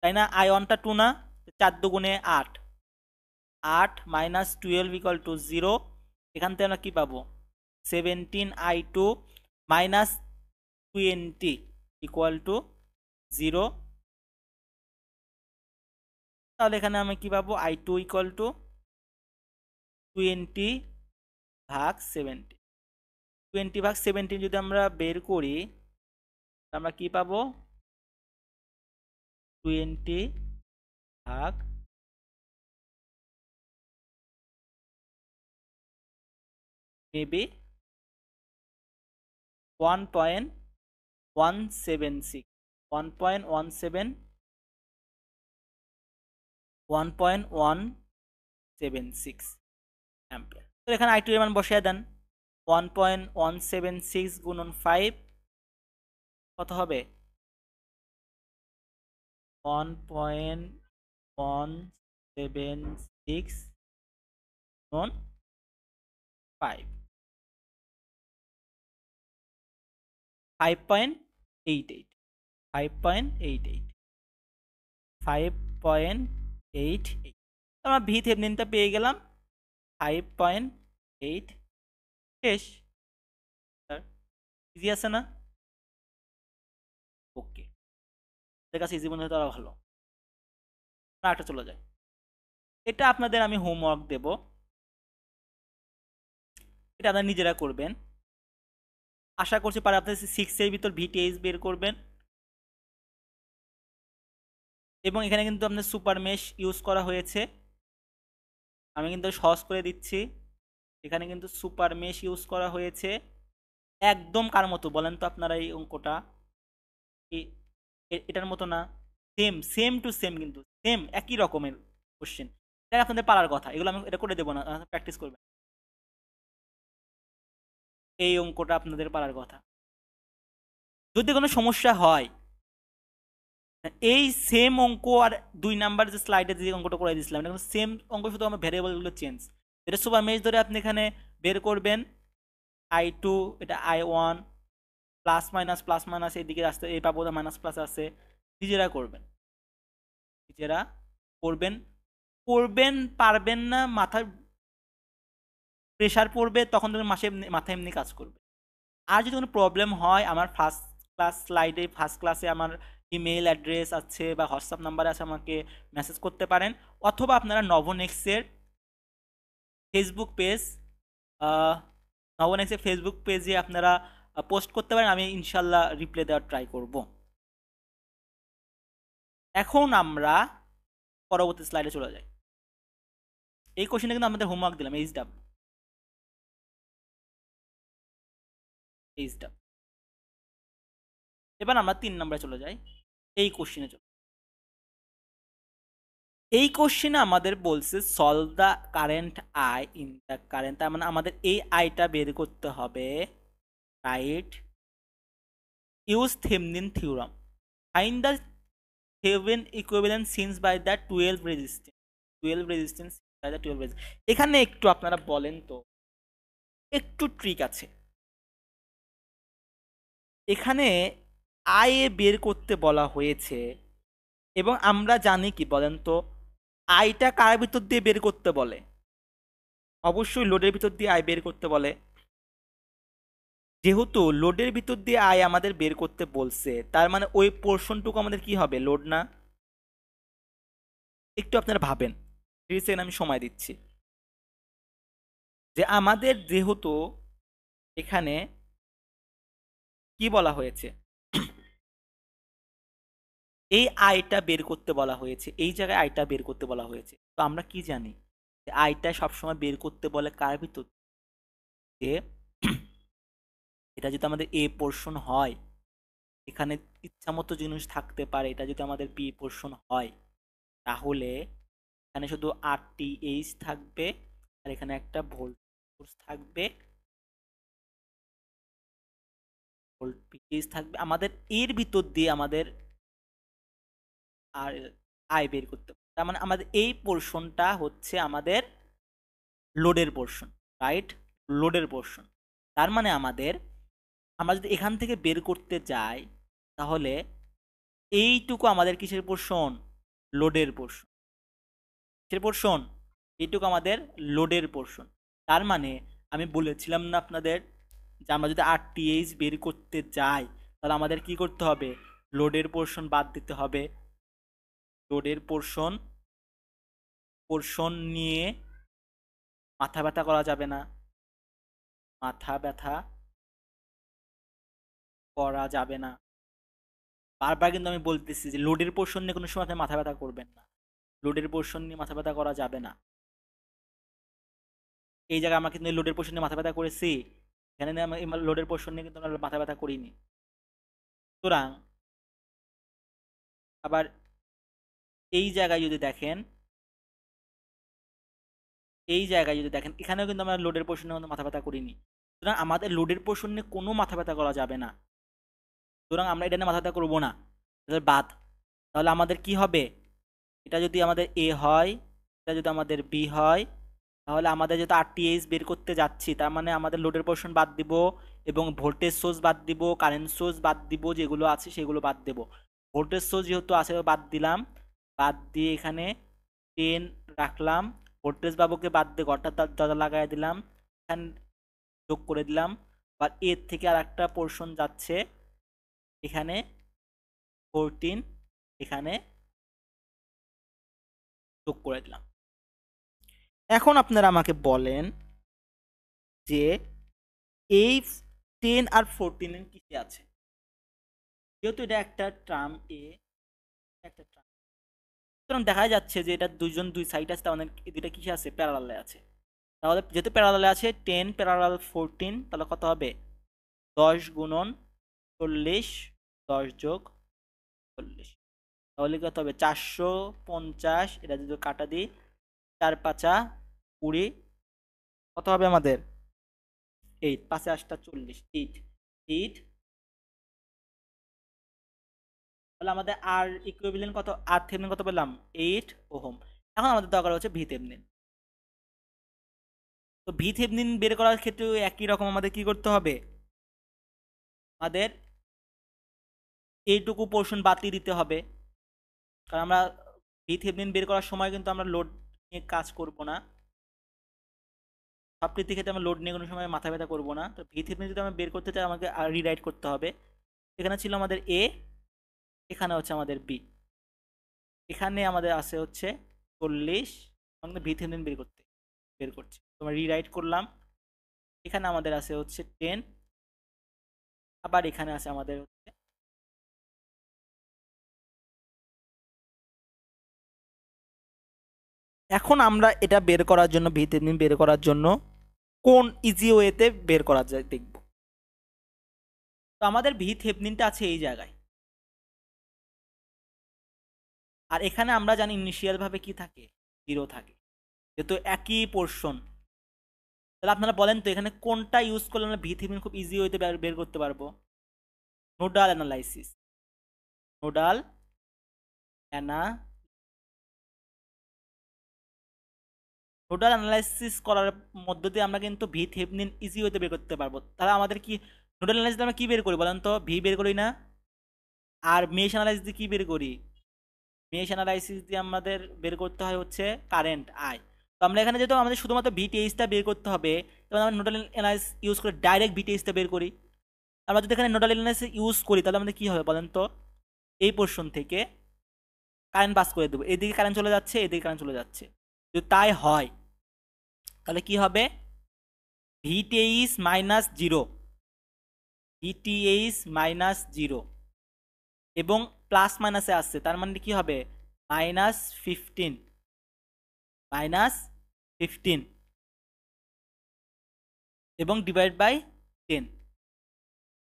তাই না, I1টা 2 না, 4 দুগুণে 8, 8 -12 ইকুয়াল টু 0। এখান থেকে আমরা কি পাবো, 17I2 মাইনাস 20 ইকুয়াল টু 0। তাহলে এখানে আমি কি পাবো, I2 ইকুয়াল টু 20/70, 20/70 যদি আমরা বের করি, আমরা কি পাবো, 20 ভাগ মেবি 1.176, 1.176 অ্যাম্পিয়ার। তো এখানে I2 এর মান বসিয়ে দেন, 1.176 গুণন 5 কত হবে, 1.176 গুণন 5, 5.88, 5.88, 5.88, আমরা ভি থেভনিনটা পেয়ে গেলাম 5.8। শেষ, ইজি আছে না, ওকে, আপনাদের কাছে ইজি মনে হয় তারা ভালো, একটা চলে যায়। এটা আপনাদের আমি হোমওয়ার্ক দেব, এটা আপনারা নিজেরা করবেন, আশা করছি পারে আপনাদের 6 এর ভিতর ভিটিএইচ বের করবেন। এবং এখানে কিন্তু আপনার সুপার মেশ ইউজ করা হয়েছে, আমি কিন্তু সহজ করে দিচ্ছি, এখানে কিন্তু সুপার মেশ ইউজ করা হয়েছে, একদম কার মতো বলেন তো আপনারা, এই অঙ্কটা এটার মতো না, সেম সেম টু সেম, কিন্তু সেম একই রকমের কোশ্চেন, এটা আপনাদের পারার কথা, এগুলো আমি এটা করে দেবো না, প্র্যাকটিস করবেন, এই অঙ্কটা আপনাদের পারার কথা। যদি কোনো সমস্যা হয়, এই সেম অঙ্ক আর 2 নাম্বার যে স্লাইডে যে অঙ্কটা করে দিয়েছিলাম, এটা কিন্তু সেম অঙ্ক, শুধু আমার ভ্যারিয়েবলগুলো চেঞ্জ, এটা সুপার মেশ ধরে আপনি এখানে বের করবেন, I2 এটা I1, প্লাস মাইনাস এইদিকে আসতে এই পাবো, মাইনাস প্লাস আছে, নিজেরা করবেন, নিজেরা করবেন, করবেন পারবেন না, মাথায় প্রেশার পড়বে, তখন তুমি মাথায় এমনি কাজ করবে। আর যদি কোনো প্রবলেম হয়, আমার ফার্স্ট ক্লাসে আমার ইমেল অ্যাড্রেস আছে বা হোয়াটসঅ্যাপ নাম্বার আছে, আমাকে মেসেজ করতে পারেন, অথবা আপনারা নভোনেক্সের ফেসবুক পেজ, নভোনেক্সের ফেসবুক পেজে আপনারা পোস্ট করতে পারেন, আমি ইনশাল্লাহ রিপ্লাই দেওয়ার ট্রাই করব। এখন আমরা পরবর্তী স্লাইডে চলে যাই। এই কোশ্চেনটা কিন্তু আমাদের হোমওয়ার্ক দিলাম, এইচডাব। এবার আমরা 3 নম্বরে চলে যাই, এই কোশ্চেনে চলে, এই কোশ্চেনে আমাদের বলছে solve the current I in the current, তার মানে আমাদের এই আইটা বের করতে হবে, right, use Thevenin theorem, find the Thevenin equivalent since by the 12 resistance, 12 resistance by the 12 resistance. এখানে একটু আপনারা বলেন তো, একটু ট্রিক আছে, এখানে আই এ বের করতে বলা হয়েছে, এবং আমরা জানি কি বলেন তো, আইটা কার ভিতর দিয়ে বের করতে বলে? অবশ্যই লোডের ভিতর দিয়ে আই বের করতে বলে। যেহেতু লোডের ভিতর দিয়ে আই আমাদের বের করতে বলছে, তার মানে ওই পোর্শনটুকু আমাদের কি হবে, লোড না? একটু আপনারা ভাবেন, 3 সেকেন্ড আমি সময় দিচ্ছি। যে আমাদের যেহেতু এখানে কি বলা হয়েছে, এই আয়টা বের করতে বলা হয়েছে, এই জায়গায় আয়টা বের করতে বলা হয়েছে, তো আমরা কি জানি যে আয়টা সবসময় বের করতে বলে কার ভিতর দিয়ে? এটা যদি আমাদের এ পোর্শন হয়, এখানে ইচ্ছামতো জিনিস থাকতে পারে, এটা যদি আমাদের বি পোর্শন হয়, তাহলে এখানে শুধু RTH থাকবে, আর এখানে একটা ভোল্টেজ থাকবে, ভোল্টেজ থাকবে, আমাদের এর ভিতর দিয়ে আমাদের আর আয় বের করতে হবে। তার মানে আমাদের এই পোর্শনটা হচ্ছে আমাদের লোডের পোর্শন, রাইট? লোডের পোর্শন। তার মানে আমরা যদি এখান থেকে বের করতে যাই, তাহলে এইটুকু আমাদের কিসের পোর্শন? লোডের পোর্শন। কিসের পোর্শন? এইটুকু আমাদের লোডের পোর্শন। তার মানে আমি বলেছিলাম না আপনাদের, যে আমরা যদি RTH বের করতে যাই, তাহলে আমাদের কি করতে হবে? লোডের পোর্শন বাদ দিতে হবে। লোডের পোর্শন পোর্শন নিয়ে মাথা ব্যথা করা যাবে না, মাথা ব্যথা করা যাবে না। বারবার কিন্তু আমি বলতেছি যে লোডের পোর্শন নিয়ে কোনো সময় আপনি মাথা ব্যথা করবেন না। লোডের পোর্শন নিয়ে মাথা ব্যথা করা যাবে না। এই জায়গায় আমরা কিন্তু লোডের পোর্শন নিয়ে মাথা ব্যথা করেছি, এখানে আমি লোডের পোর্শন নিয়ে কিন্তু আমরা মাথা ব্যথা করিনি। সুতরাং আবার এই জায়গায় যদি দেখেন, এই জায়গায় যদি দেখেন, এখানেও কিন্তু আমরা লোডের পোর্শন নিয়ে মাথা ব্যথা করিনি। সুতরাং আমাদের লোডের পোর্শন নিয়ে কোনো মাথা ব্যথা করা যাবে না। সুতরাং আমরা এটা নিয়ে মাথা ব্যথা করবো না, এটা বাদ। তাহলে আমাদের কি হবে? এটা যদি আমাদের এ হয়, এটা যদি আমাদের বি হয়, তাহলে আমাদের যেহেতু RTH বের করতে যাচ্ছি, তার মানে আমাদের লোডের পোর্শন বাদ দিব, এবং ভোল্টেজ সোর্স বাদ দিব, কারেন্ট সোর্স বাদ দিব, যেগুলো আছে সেগুলো বাদ দেব। ভোল্টেজ সোর্স যেহেতু আছে বাদ দিলাম, বাদ দিয়ে এখানে 10 রাখলাম, ভোল্টেজ বাবুকে বাদ দিয়ে ঘরটা দরজা লাগাই দিলাম, এখানে যোগ করে দিলাম। বা এর থেকে আর একটা পোর্শন যাচ্ছে এখানে 14, এখানে যোগ করে দিলাম। এখন আপনারা আমাকে বলেন যে এই 10 আর 14 এর কিসে আছে? যেহেতু এটা একটা ট্রাম এ, একটা ট্রাম, সুতরাং দেখা যাচ্ছে যে এটা দুইজন দুই সাইড আছে, তার মানে এই দুইটা কিসে আছে? প্যারালালে আছে। তাহলে যেহেতু প্যারালালে আছে, 10 প্যারালাল 14, তাহলে কত হবে? 10 গুণন 40, 10 যোগ 40, তাহলে কত হবে? 450। এটা যদি কাটা দিই, 4 5 20, কত হবে আমাদের? 8, 5 8 40, 8 8। তাহলে আমাদের আর ইকুইভ্যালেন্ট কত? আর থেভেনিন কত পেলাম? 8 ওহম। এখন আমাদের দরকার হচ্ছে ভি থেভেনিন। তো ভি থেভেনিন বের করার ক্ষেত্রে একই রকম আমাদের কি করতে হবে? আমাদের এইটুকু পোর্শন বাতিল দিতে হবে, কারণ আমরা ভি থেভেনিন বের করার সময় কিন্তু আমরা লোড নিয়ে কাজ করব না। সব কিছুর ক্ষেত্রে আমরা লোড নিয়ে কোনো সময় মাথা ব্যথা করবো না। তো ভি থেভেনিন যদি আমরা বের করতে চাই, আমাকে রিরাইট করতে হবে। এখানে ছিল আমাদের এ, এখানে হচ্ছে আমাদের বি, এখানে আমাদের আছে হচ্ছে 40, আমাদের ভি থেভেনিন বের করছি, তোমরা রিরাইট করলাম। এখানে আমাদের আছে হচ্ছে 10, আবার এখানে আছে আমাদের হচ্ছে, এখন আমরা এটা বের করার জন্য, ভি থেভেনিন বের করার জন্য কোন ইজি ওয়েতে বের করা যায় দেখব। তো আমাদের ভি থেভেনিনটা আছে এই জায়গায়, আর এখানে আমরা জানি ইনিশিয়াল ভাবে কি থাকে? 0 থাকে, যেহেতু একই পোর্শন। তাহলে আপনারা বলেন তো এখানে কোনটা ইউজ করলে আমরা ভি থেভেনিন খুব ইজি ওয়েতে বের করতে পারবো? Nodal analysis. নোডাল অ্যানা নোডাল অ্যানালাইসিস করার মধ্য দিয়ে আমরা কিন্তু ভি থেভেনিন ইজি ওয়েতে বের করতে পারবো। তাহলে আমাদের কি নোডাল অ্যানালাইসিস আমরা কি বের করি বলেন তো? ভি বের করি না? আর মেশ অ্যানালাইসিস দিয়ে কি বের করি? মেশ অ্যানালাইসিস দিয়ে আমাদের বের করতে হয় হচ্ছে কারেন্ট আই। তো আমরা এখানে যেহেতু আমাদের শুধুমাত্র ভিটিএইচটা বের করতে হবে, তখন আমরা নোডাল অ্যানালাইসিস ইউজ করে ডাইরেক্ট ভিটিএইচটা বের করি। আমরা যদি এখানে নোডাল অ্যানালাইসিস ইউজ করি তাহলে আমাদের কি হবে বলেন তো? এই পোর্শন থেকে কারেন্ট পাস করে দেবো, এদিকে কারেন্ট চলে যাচ্ছে, এদিকে কারেন্ট চলে যাচ্ছে। যদি তাই হয় তাহলে কি হবে? VTH minus zero, VTH minus zero এবং প্লাস মাইনাসে আসছে, তার মানে কি হবে? মাইনাস 15, মাইনাস 15 এবং ডিভাইড বাই 10,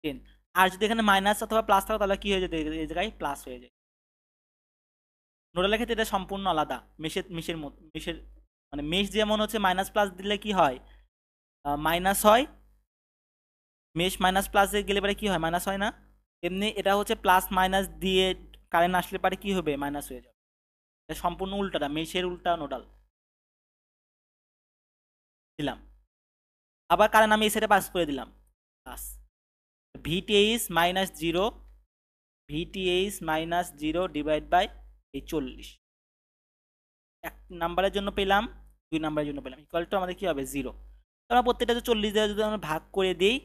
10। আর যদি এখানে মাইনাস অথবা প্লাস থাকে তাহলে কি হয়ে যেত? এই জায়গায় প্লাস হয়ে যায়। নোডালের ক্ষেত্রে এটা সম্পূর্ণ আলাদা। মেশের মতো, মেশের মানে মেশ যেমন হচ্ছে মাইনাস প্লাস দিলে কি হয়? মাইনাস হয়। মেশ মাইনাস প্লাসে গেলে পরে কি হয়? মাইনাস হয় না? এমনি এটা হচ্ছে প্লাস মাইনাস দিয়ে কারেন্ট আসলে পারে কি হবে? মাইনাস হয়ে যাবে। এটা সম্পূর্ণ উল্টাটা, মেশের উল্টা নোডাল দিলাম। আবার কারেন্ট আমি এই সাইডে পাস করে দিলাম, plus VTH minus zero, VTH minus zero divide by এই 40। এক নাম্বারের জন্য পেলাম, 2 নাম্বারের জন্য পেলাম, ইকুয়াল টু আমাদের কি হবে? 0। আমরা প্রত্যেকটা 40 দিয়ে যদি আমরা ভাগ করে দিই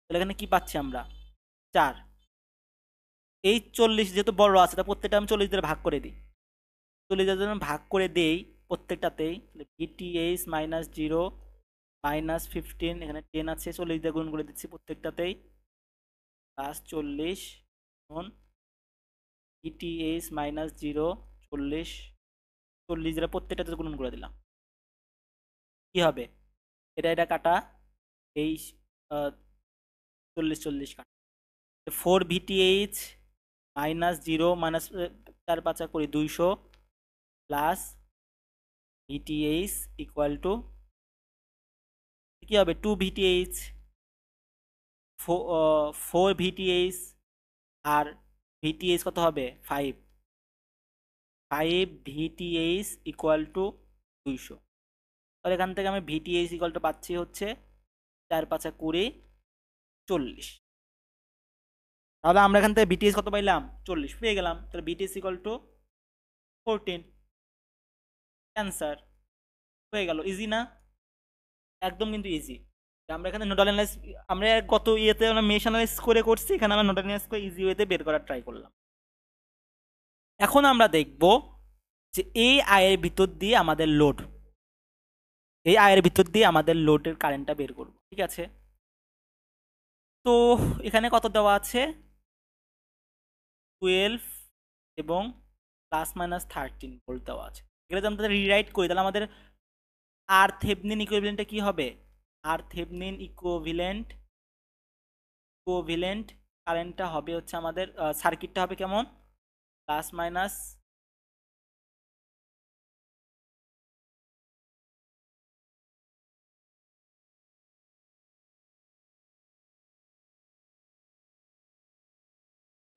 তাহলে এখানে কি পাচ্ছি আমরা? 4। এই 40 যেহেতু বড় আছে তা প্রত্যেকটা আমি 40 দিয়ে ভাগ করে দিই। 40 দিয়ে যদি ভাগ করে দেই প্রত্যেকটাতেই, তাহলে ভিটিএইচ মাইনাস জিরো মাইনাস 15, এখানে 10 আছে, 40 দিয়ে গুণ করে দিচ্ছি প্রত্যেকটাতেই, প্লাস 40 ভিটিএইচ মাইনাস জিরো 40, 40 দিয়ে প্রত্যেকটাতে গুণ করে দিলাম। কি হবে? এটা কাটা, এই 40 40 কাটা, 4 ভিটিএইচ মাইনাস জিরো মাইনাস 4 5 করি 200 প্লাস ভিটিএইচ ইকুয়াল টু কি হবে? 2 ভিটিএইচ, 4 ভিটিএইচ আর ভিটিএইচ কত হবে? 5, 5 ভিটিএইচ ইকুয়াল টু 200। তাহলে এখান থেকে আমি ভিটিএইচ ইকুয়াল টু পাচ্ছি হচ্ছে 4 5 20 40। তাহলে আমরা এখান থেকে ভিটিএইচ কত পাইলাম? 40 পেয়ে গেলাম। তাহলে ভিটিএইচ ইকুয়াল টু 14। অ্যান্সার হয়ে গেল। ইজি না? একদম কিন্তু ইজি। আমরা এখানে নোডাল অ্যানালাইসিস, আমরা গত ইয়েতে আমরা মেশ অ্যানালাইসিস করে করছি, এখানে আমরা নোডাল অ্যানালাইসিস করে ইজি ওয়েতে বের করার ট্রাই করলাম। এখন আমরা দেখব যে এই আয়ের ভিতর দিয়ে আমাদের লোড, এই আয়ের ভিতর দিয়ে আমাদের লোডের কারেন্টটা বের করব। ঠিক আছে, তো এখানে কত দেওয়া আছে? 12 এবং প্লাস মাইনাস 13 ভোল্ট দেওয়া আছে। এটা যদি আমরা রিরাইট করি তাহলে আমাদের আর থেভনিন ইকুইভ্যালেন্টটা কি হবে? আর থেভনিন ইকুইভ্যালেন্ট, ইকুইভ্যালেন্ট কারেন্টটা হবে হচ্ছে আমাদের, সার্কিটটা হবে কেমন? প্লাস মাইনাস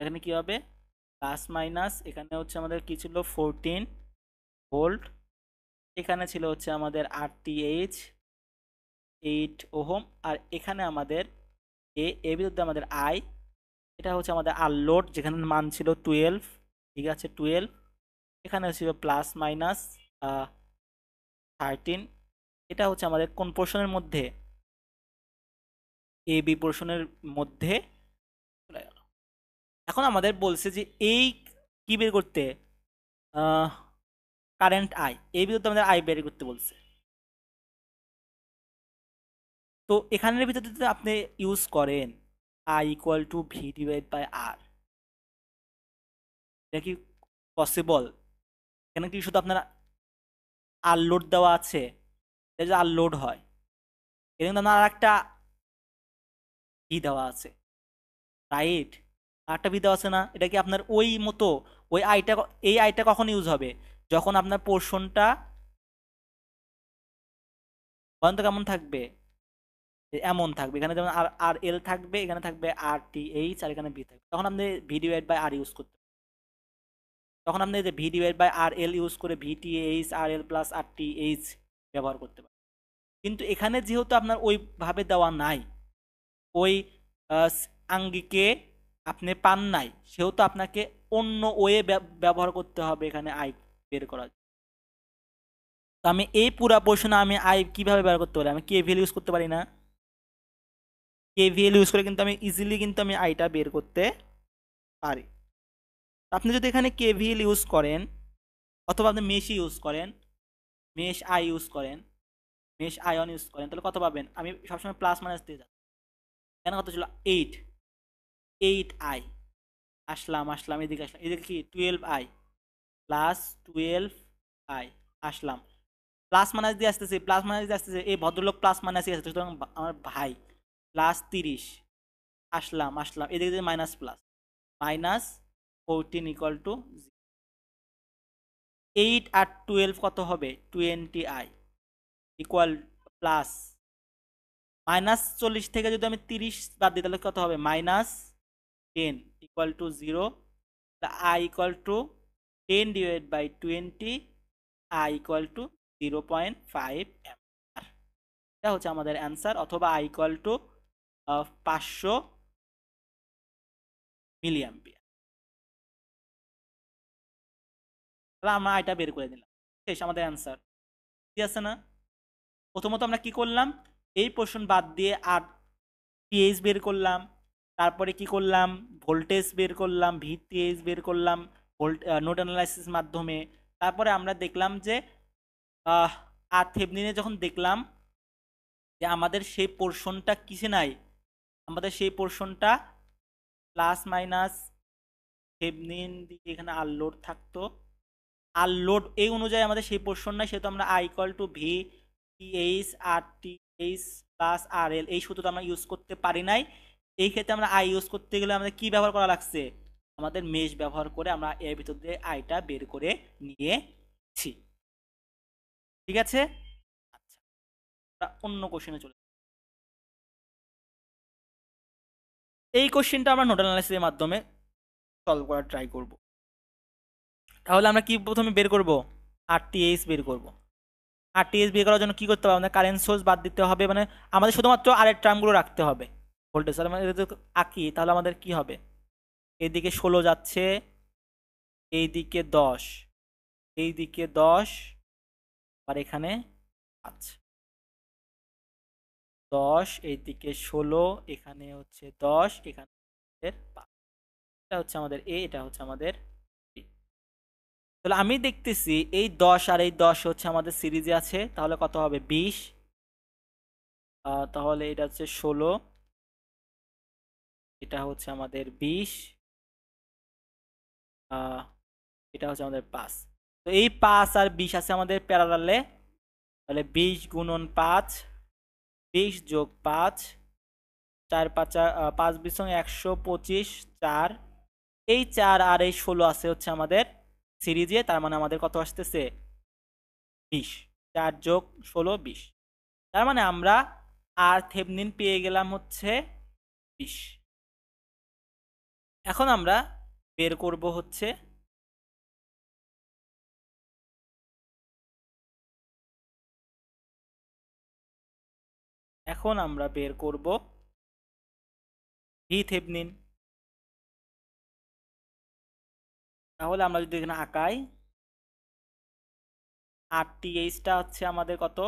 এখানে কি হবে? প্লাস মাইনাস এখানে হচ্ছে আমাদের কি ছিল? 14 ভোল্ট। এখানে ছিল হচ্ছে আমাদের আরটিএইচ 8 ওহম। আর এখানে আমাদের এর বিরুদ্ধে আমাদের আই, এটা হচ্ছে আমাদের আর লোড যেখানে মান ছিল 12। ঠিক আছে, 12। এখানে ছিল প্লাস মাইনাস 13। এটা হচ্ছে আমাদের কোন পোর্শনের মধ্যে? এ বি পোর্শনের মধ্যে চলে গেল। এখন আমাদের বলছে যে এই কি বের করতে? কারেন্ট আই, এই বিরুদ্ধে আমাদের আই বের করতে বলছে। তো এখানের ভিতরে যদি আপনি ইউজ করেন I equal to V divide by R, এটা কি পসিবল? এখানে কি শুধু আপনার আর লোড দেওয়া আছে, এটা যদি আর লোড হয়, এখানে কিন্তু আপনার আর একটা ভি দেওয়া আছে, রাইট? আরেকটা ভি দেওয়া আছে না? এটা কি আপনার ওই মতো? ওই আইটা, এই আইটা কখন ইউজ হবে? যখন আপনার পোর্শনটা বলেন তো কেমন থাকবে? এমন থাকবে, এখানে যেমন আর আর এল থাকবে, এখানে থাকবে আর টি এইচ, আর এখানে ভি থাকবে, তখন আপনি V divide by R use করতে, তখন আপনি যে V divide by R L use করে VT H R L plus R T H ব্যবহার করতে পারেন। কিন্তু এখানে যেহেতু আপনার ওইভাবে দেওয়া নাই, ওই আহ, আঙ্গিকে আপনি পান নাই, সেহেতু আপনাকে অন্য ওয়ে ব্যবহার করতে হবে এখানে আই বের করার জন্য। তো আমি এই পুরা পোর্শনে আমি আই কিভাবে ব্যবহার করতে পারি, আমি কেভিএল ইউজ করতে পারি না? কেভিএল ইউজ করে কিন্তু আমি ইজিলি কিন্তু আমি আইটা বের করতে পারি। আপনি যদি এখানে কেভিএল ইউজ করেন অথবা আপনি মেশ ইউজ করেন, মেশ আই ইউজ করেন, মেশ আয়ন ইউজ করেন, তাহলে কত পাবেন? আমি সবসময় প্লাস মাইনাস দিয়ে যাচ্ছি। কেন কত ছিল? 8, 8i। আসলাম এদিকে, আসলাম এদিকে, কি 12i প্লাস 12i। আসলাম প্লাস মাইনাস দিয়ে আসতেছে, প্লাস মাইনাস দিয়ে আসতেছে, এই ভদ্রলোক প্লাস মাইনাসই আসছে, সুতরাং আমার ভাই প্লাস 30। আসলাম এদিকে যদি minus plus, minus 14 equal to 8 আর 12 কত হবে? 20i ইকুয়াল প্লাস মাইনাস 40 থেকে যদি আমি 30 বাদ দিই তাহলে কত হবে? Minus 10 equal to 0। I equal to 10 divide by 20, I equal to 0.5 ampere. এটা হচ্ছে আমাদের অ্যান্সার, অথবা I equal to 500 milliampere. তাহলে আমরা এটা বের করে দিলাম, শেষ আমাদের অ্যান্সার। ঠিক আছে না? প্রথমত আমরা কি করলাম, এই পোর্শন বাদ দিয়ে আর টিএইচ বের করলাম, তারপরে কি করলাম, ভোল্টেজ বের করলাম, ভিটিএইচ বের করলাম নোড অ্যানালাইসিস মাধ্যমে। তারপরে আমরা দেখলাম যে আর থেভনিনে যখন দেখলাম যে আমাদের সেই পোর্শনটা কিসে নাই, আমাদের সেই পোর্শনটা প্লাস মাইনাস থেভনিন দিকে এখানে আর লোড থাকতো, আর লোড এই অনুযায়ী আমাদের সেই পোর্শন নাই, সেহেতু আমরা I equal to V TH R TH plus R L এই সূত্রটা আমরা ইউজ করতে পারি নাই। এই ক্ষেত্রে আমরা আই ইউজ করতে গেলে আমাদের কি ব্যবহার করা লাগছে? আমাদের মেশ ব্যবহার করে আমরা এর ভিতর দিয়ে আইটা বের করে নিয়েছি। ঠিক আছে, আচ্ছা আমরা অন্য কোশ্চেনে চলে। এই কোশ্চেনটা আমরা নোডাল অ্যানালাইসিসের মাধ্যমে সলভ করার ট্রাই করব। তাহলে আমরা কি প্রথমে বের করব? আরটিএইচ বের করব। আরটিএইচ বের করার জন্য কি করতে হবে? আমাদের কারেন্ট সোর্স বাদ দিতে হবে, মানে আমাদের শুধুমাত্র আর এর টার্মগুলো রাখতে হবে। ভোল্টেজ আমরা যদি আঁকি তাহলে আমাদের কি হবে? এইদিকে 16 যাচ্ছে, এইদিকে 10, এইদিকে 10, আর এখানে 5। 10 এইদিকে 16, এখানে হচ্ছে 10, এখানে 5। এটা হচ্ছে আমাদের এ, এটা হচ্ছে আমাদের বি। তাহলে আমি দেখতেছি এই 10 আর এই 10 হচ্ছে আমাদের সিরিজে আছে, তাহলে কত হবে? 20। তাহলে এটা হচ্ছে 16, এটা হচ্ছে আমাদের 20, এটা হচ্ছে আমাদের 5। তো এই 5 আর 20 আছে আমাদের প্যারালালে, তাহলে 20 গুণন 5, 20 যোগ 5, 4 5 5 20 125, 4। এই 4 আর এই 16 আছে হচ্ছে আমাদের সিরিজে, তার মানে আমাদের কত আসতেছে? 20। 4 যোগ 16 20। তার মানে আমরা আর থেভনিন পেয়ে গেলাম হচ্ছে 20। এখন আমরা বের করব হচ্ছে এখন আমরা বের করব ভি থেভনিন। তাহলে আমরা যদি এখানে আঁকাই, আরটিএইচটা হচ্ছে আমাদের কত?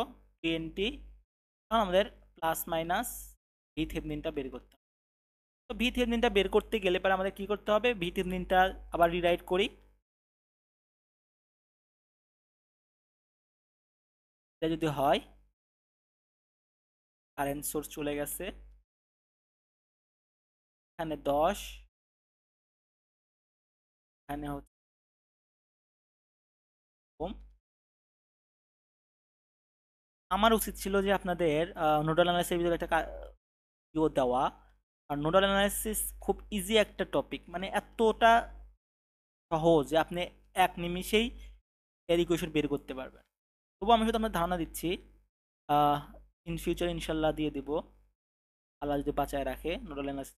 20। এখন আমাদের প্লাস মাইনাস ভি থেভনিনটা বের করতে হবে। তো ভি থেভনিনটা বের করতে গেলে পরে আমাদের কি করতে হবে? ভি থেভনিনটা আবার রিরাইট করি। এটা যদি হয়, কারেন্ট সোর্স চলে গেছে, এখানে 10, এখানে হচ্ছে কম। আমার উচিত ছিল যে আপনাদের নোডাল অ্যানালাইসিসের ভিতরে একটা ইয়ে দেওয়া। আর নোডাল অ্যানালাইসিস খুব ইজি একটা টপিক, মানে এতটা সহজ যে আপনি এক নিমিষেই এর ইকুয়েশন বের করতে পারবেন। তবু আমি শুধু আপনার ধারণা দিচ্ছি, ইন ফিউচার ইনশাল্লাহ দিয়ে দিব, আল্লাহ যদি বাঁচায় রাখে নোডাল অ্যানালাইসিস।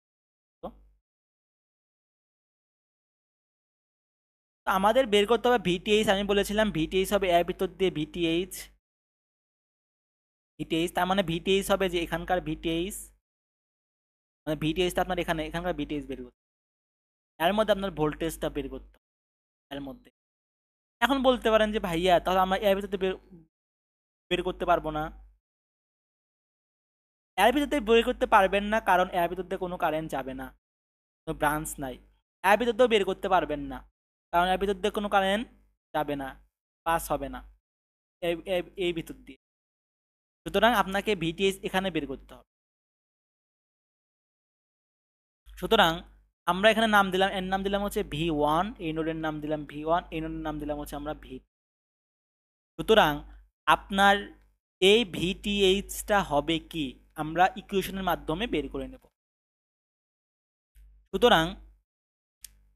আমাদের বের করতে হবে ভিটিএইচ। আমি বলেছিলাম ভিটিএইচ হবে এর ভিতর দিয়ে ভিটিএইচ, ভিটিএইচ তার মানে ভিটিএইচ হবে যে এখানকার ভিটিএইচ, মানে ভিটিএইচটা আপনার এখানকার ভিটিএইচ বের করতে, এর মধ্যে আপনার ভোল্টেজটা বের করতে হবে এর মধ্যে। এখন বলতে পারেন যে ভাইয়া তাহলে আমরা এর ভিতরে বের বের করতে পারবো না। এর ভিতরে বের করতে পারবেন না কারণ এর ভিতরে কোনো কারেন্ট যাবে না, কোনো ব্রাঞ্চ নাই। এর ভিতরেও বের করতে পারবেন না কারণ এর ভিতর দিয়ে কোনো কারেন্ট যাবে না, পাস হবে না এই ভিতর দিয়ে। সুতরাং আপনাকে ভিটিএইচ এখানে বের করতে হবে। সুতরাং আমরা এখানে নাম দিলাম, এর নাম দিলাম হচ্ছে V1, এই নোডের নাম দিলাম V1, এই নোডের নাম দিলাম হচ্ছে আমরা V। সুতরাং আপনার এই ভিটিএইচটা হবে কি আমরা ইকুয়েশনের মাধ্যমে বের করে নেব। সুতরাং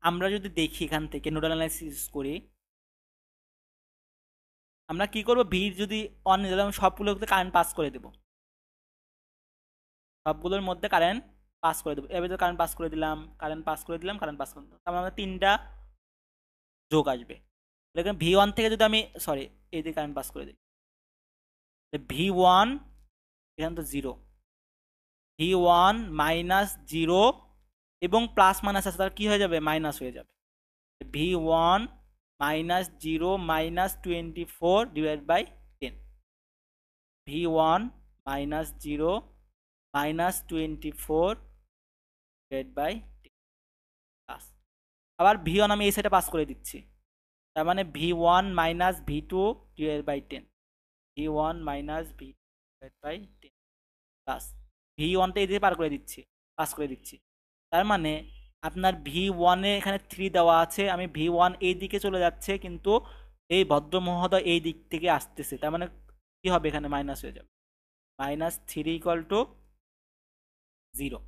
আমরা যদি দেখি এখান থেকে নোডাল অ্যানালাইসিস করি, আমরা কি করব, ভি যদি অন দিলাম সবগুলোতে কারেন্ট পাস করে দেব, সবগুলোর মধ্যে কারেন্ট পাস করে দেবো। এর ভিতরে কারেন্ট পাস করে দিলাম, কারেন্ট পাস করে দিলাম, কারেন্ট পাস করে দিলাম, তার মানে তিনটা যোগ আসবে। দেখেন V1 থেকে যদি আমি সরি এই দিকে কারেন্ট পাস করে দিই, V1 এখানে তো জিরো, V1 মাইনাস জিরো এবং প্লাস মাইনাস আছে তাহলে কি হয়ে যাবে, মাইনাস হয়ে যাবে। V1 minus zero minus 24 divide by 10, V1 minus zero minus 24 divide by 10 plus, আবার V1 আমি এই সাইডে পাস করে দিচ্ছি, তার মানে V1 minus V2 divide by 10, V1 minus V2 divide by 10 plus V1টা এই দিকে পার করে দিচ্ছি, পাস করে দিচ্ছি। তার মানে আপনার V1 এ এখানে 3 দেওয়া আছে, আমি V1 এই দিকে চলে যাচ্ছে কিন্তু এই ভদ্র মহোদয় এই দিক থেকে আসতেছে, তার মানে কি হবে, এখানে মাইনাস হয়ে যাবে, মাইনাস 3 ইকুয়াল টু 0।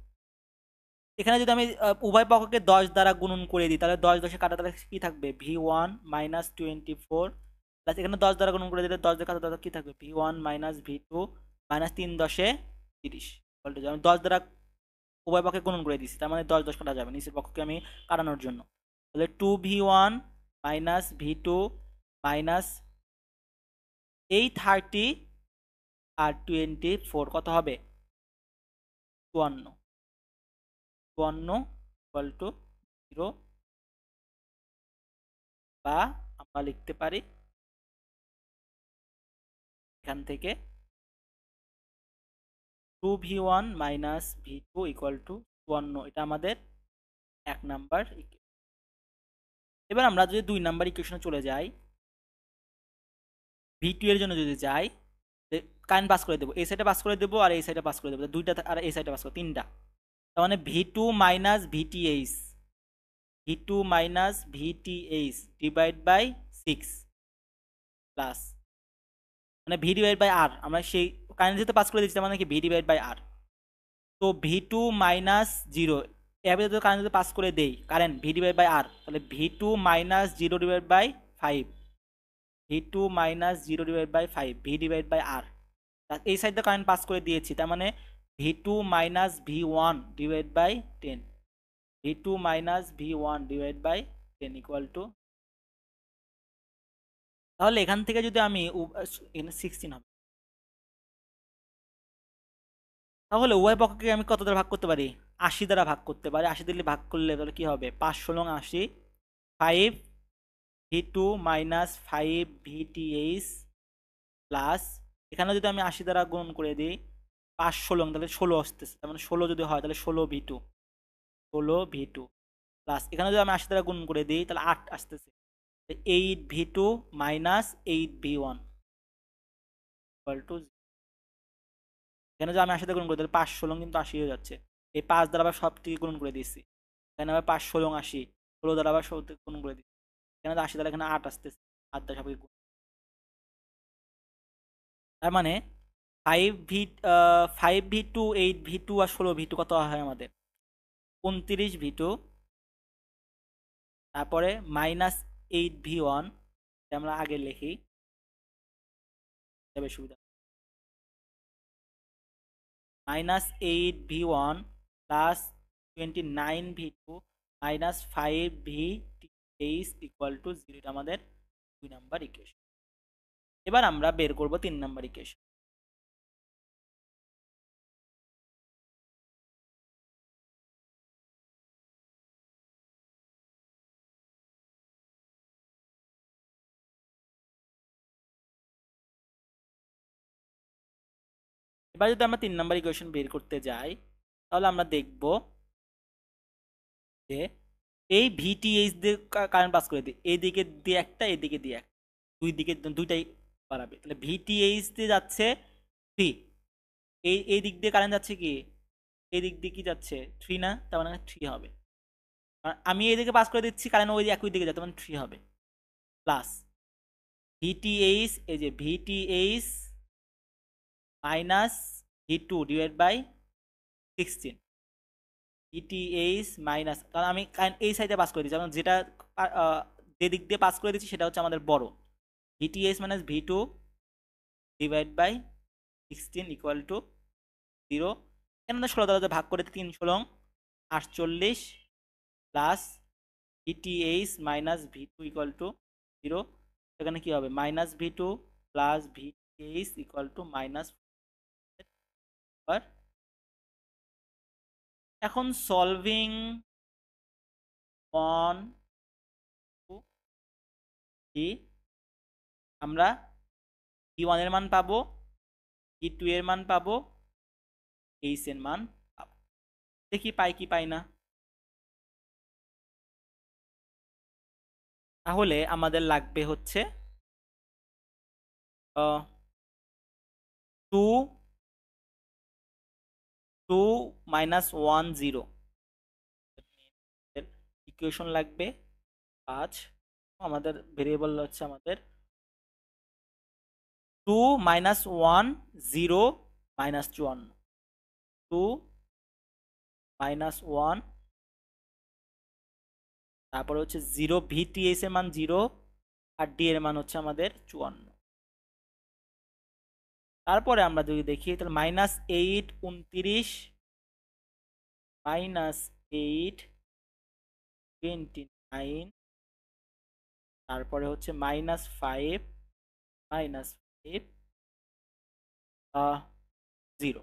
এখানে যদি আমি উভয় পক্ষকে 10 দ্বারা গুণন করে দিই তাহলে 10 10 কাটা, তাহলে কি থাকবে, V1 মাইনাস 24 প্লাস এখানে 10 দ্বারা গুণন করে দিলে 10 দিয়ে কাটা, তাহলে কি থাকবে, V1 minus V2 minus 3 10 30 voltage. আমি 10 দ্বারা উভয় পক্ষে গুণন করে দিচ্ছি, তার মানে 10 10 কাটা যাবে, নিচের পক্ষকে আমি কাটানোর জন্য। তাহলে 2V1 মাইনাস V2 মাইনাস এই 30 আর 24 কত হবে, 54, 54 ইকুয়াল টু 0, বা আমরা লিখতে পারি এখান থেকে 2V1 minus V2 equal to 54, এটা আমাদের 1 নাম্বার ইকুয়েশন। এবার আমরা যদি 2 নাম্বার ইকুয়েশনে চলে যাই, V2 এর জন্য যদি যাই, কারেন্ট পাস করে দেবো, এই সাইডে পাস করে দেবো আর এই সাইডে পাস করে দেবো, দুইটা আর এই সাইডে পাস করে, তিনটা, তার মানে V2 minus VTH, V2 minus VTH divide by 6 plus মানে V ডিভাইড বাই R, আমরা সেই কারেন্ট যেহেতু পাস করে দিচ্ছি মানে কি V ডিভাইড বাই R। তো V2 মাইনাস জিরো এর ভিতরে কারেন্ট যদি পাস করে দেই current V divide by R, তাহলে V2 minus zero divide by 5, V2 minus zero divide by 5 V divide by R, এই সাইডে কারেন্ট পাস করে দিয়েছি, তার মানে V2 minus V1 divide by 10, V2 minus V1 divide by 10 equal to, তাহলে এখান থেকে যদি আমি এখানে 16 হবে, তাহলে উভয় পক্ষকে আমি কত দ্বারা ভাগ করতে পারি, 80 দ্বারা ভাগ করতে পারি। 80 দিলে ভাগ করলে তাহলে কি হবে, 5 ষোলং 80, 5 V2 মাইনাস 5 VTH প্লাস এখানে যদি আমি 80 দ্বারা গুণ করে দিই 5 ষোলং, তাহলে 16 আসতেছে, তার মানে 16 যদি হয় তাহলে 16 V2, 16 V2 প্লাস এখানে যদি আমি 80 দ্বারা গুণ করে দিই তাহলে 8 আসতেছে, 8 V2 minus 8 V1 equal to, এখানে যদি আমি 80 দ্বারা গুণ করি তাহলে 5 ষোলং কিন্তু 80 হয়ে যাচ্ছে, এই 5 দ্বারা আবার সব থেকে গুণ করে দিচ্ছি, এখানে আবার 5 ষোলং 80, 16 দ্বারা আবার সব থেকে গুণ করে দিচ্ছি, এখানে তো 80 দ্বারা এখানে 8 আসতেছে, 8 দ্বারা সবকে গুণ, তার মানে 5V2 8V2 আর 16V2 কত হয় আমাদের, 29V2, তারপরে মাইনাস 8V1, আমরা আগে লিখি তবে সুবিধা, minus 8V1 plus 29V2 minus 5VTH equal to 0, এটা আমাদের 2 নাম্বার ইকুয়েশন। এবার আমরা বের করব 3 নাম্বার ইকুয়েশন। এবার যদি আমরা 3 নাম্বার ইকুয়েশন বের করতে যাই, তাহলে আমরা দেখব যে এই ভিটিএইচ দিয়ে কারেন্ট পাস করে দিই, এই দিকে দিয়ে একটা, এই দিকে দিয়ে একটা, দুই দিকে দুইটাই বাড়াবে। তাহলে ভিটিএইচ দিয়ে যাচ্ছে 3, এই দিক দিয়ে কারেন্ট যাচ্ছে কি, এই দিক দিয়ে কি যাচ্ছে 3 না, তার মানে 3 হবে। আর আমি এই দিকে পাস করে দিচ্ছি, কারেন্ট ওই একই দিকে যাচ্ছে, মানে 3 হবে। প্লাস ভিটিএইচ, এই যে VTH minus V two divide by 16, VTH minus, কারণ আমি কারেন্ট এই সাইডে পাস করে দিচ্ছি, যেটা যে দিক দিয়ে পাস করে দিচ্ছি সেটা হচ্ছে আমাদের বড়। VTH minus V two divide by 16 equal to 0। এখানে আমরা 16 দ্বারা ভাগ করে 3 16 48 plus VTH minus ভি2 equal to 0। এখানে কি হবে, minus ভি2 plus VTH equal to minus. এখন সলভিং 1 2 3, আমরা ভি1 এর মান পাবো, ভি2 এর মান পাবো, এইচ এর মান পাবো। দেখি পাই কি পাই না। তাহলে আমাদের লাগবে হচ্ছে 2 2 মাইনাস 1 0, ইকুয়েশন লাগবে 5। আমাদের ভেরিয়েবল হচ্ছে আমাদের 2 মাইনাস 1 0 মাইনাস 54, 2 মাইনাস 1, তারপরে হচ্ছে 0, ভিটিএস এর মান 0 আর ডি এর মান হচ্ছে আমাদের 54। তারপরে আমরা যদি দেখি তাহলে মাইনাস 8 29, মাইনাস 8 29, তারপরে হচ্ছে মাইনাস 5 মাইনাস 5 0।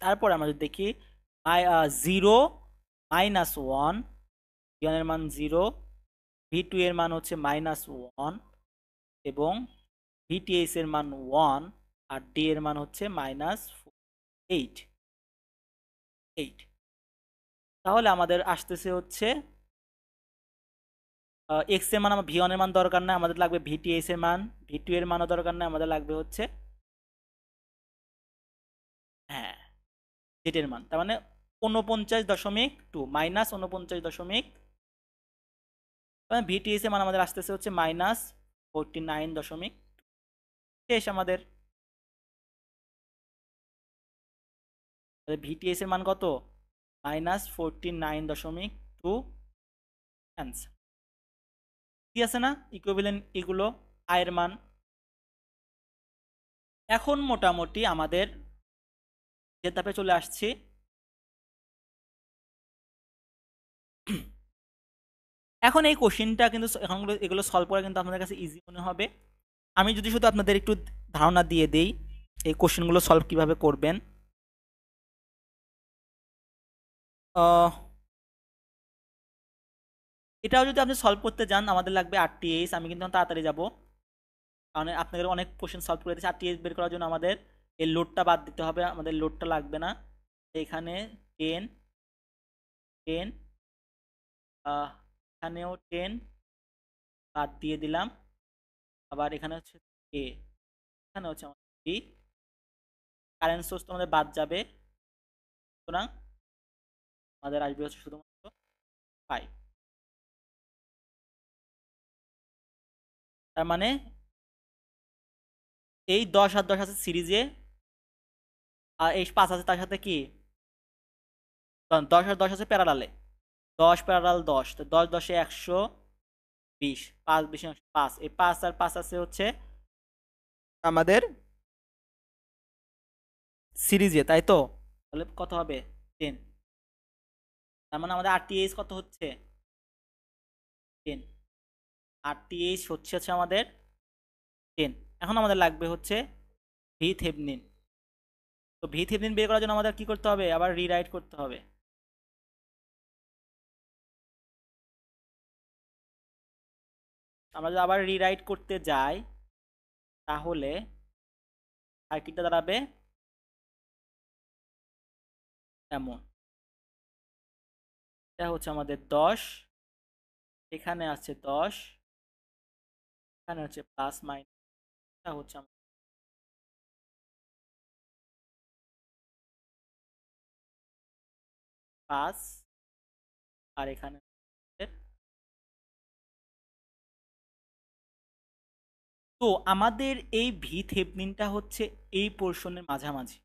তারপরে আমরা যদি দেখি 0 মাইনাস 1, এর মান 0, ভি2 এর মান হচ্ছে মাইনাস 1 এবং ভিটিএস এর মান 1 আর ডি এর মান হচ্ছে মাইনাস 8 8। তাহলে আমাদের আসতেছে হচ্ছে এক্স এর মান, আমার ভি1 এর মান দরকার নাই, আমাদের লাগবে ভিটিএস এর মান, ভি2 এর মানও দরকার নাই, আমাদের লাগবে হচ্ছে হ্যাঁ জেড এর মান। তার মানে 49.2 মাইনাস 49.2, ভিটিএস এর মান আমাদের আসতেছে হচ্ছে মাইনাস 49.2। শেষ আমাদের। ভিটিএস এর মান কত, মাইনাস 49.2 অ্যান্সার। ঠিক আছে না, ইকুইভ্যালেন্ট এগুলো আয়ের মান। এখন মোটামুটি আমাদের যে ধাপে চলে আসছি, এখন এই কোশ্চেনটা কিন্তু এখন এগুলো সলভ করা কিন্তু আপনাদের কাছে ইজি মনে হবে। আমি যদি শুধু আপনাদের একটু ধারণা দিয়ে দেই এই কোশ্চেনগুলো সলভ কিভাবে করবেন। এটাও যদি আপনি সলভ করতে যান আমাদের লাগবে 8টিএইচ, আমি কিন্তু তাড়াতাড়ি যাব কারণ আপনাদের অনেক কোশ্চেন সলভ করে দিয়েছি। 8টিএইচ বের করার জন্য আমাদের এই লোডটা বাদ দিতে হবে, আমাদের লোডটা লাগবে না। এখানে 10 10, এখানেও 10 বাদ দিয়ে দিলাম, আবার এখানে হচ্ছে এ, এখানে হচ্ছে আমাদের বি, কারেন্ট সোর্স তো আমাদের বাদ যাবে, সুতরাং আমাদের আসবে হচ্ছে শুধুমাত্র 5। তার মানে এই 10 আর 10 আছে সিরিজে, আর এই 5 আছে তার সাথে কি, 10 আর 10 আছে প্যারালালে, 10 প্যারালাল 10, তো 10 10 120, 5 20 5, এই 5 আর 5 আছে হচ্ছে আমাদের সিরিজে, তাই তো? তাহলে কত হবে 10। তার মানে আমাদের আরটিএইচ কত হচ্ছে 10, আরটিএইচ হচ্ছে আমাদের 10। এখন আমাদের লাগবে হচ্ছে ভি থেভনিন। তো ভি থেভনিন বের করার জন্য আমাদের কি করতে হবে, আবার রিরাইট করতে হবে। আমরা যদি আবার রিরাইট করতে যাই তাহলে সার্কিটটা দাঁড়াবে এমন। এটা হচ্ছে আমাদের 10, এখানে আছে 10, এখানে হচ্ছে প্লাস মাইনাস, এটা হচ্ছে 5, আর এখানে তো আমাদের এই ভি থেভনিনটা হচ্ছে এই পোর্শনের মাঝামাঝি।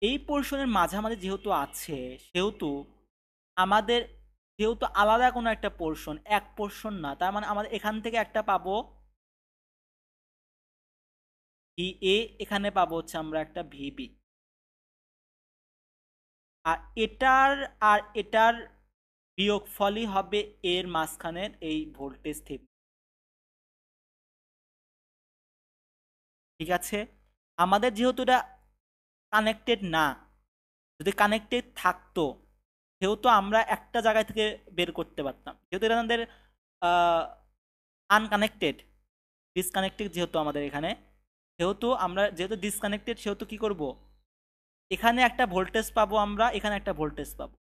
এই পোর্শনের মাঝামাঝি যেহেতু আছে, সেহেতু আমাদের যেহেতু আলাদা কোনো একটা পোর্শন, এক পোর্শন না, তার মানে আমাদের এখান থেকে একটা পাবো ভি এ, এখানে পাবো হচ্ছে আমরা একটা ভিবি, আর এটার বিয়োগফলই হবে এর মাঝখানের এই ভোল্টেজ থেভনিন। ঠিক আছে, আমাদের যেহেতু এটা কানেক্টেড না, যদি কানেক্টেড থাকতো সেহেতু আমরা একটা জায়গা থেকে বের করতে পারতাম। যেহেতু এটা আমাদের আনকানেক্টেড, ডিসকানেক্টেড যেহেতু আমাদের এখানে, সেহেতু আমরা যেহেতু ডিসকানেক্টেড সেহেতু কি করব, এখানে একটা ভোল্টেজ পাবো আমরা, এখানে একটা ভোল্টেজ পাবো।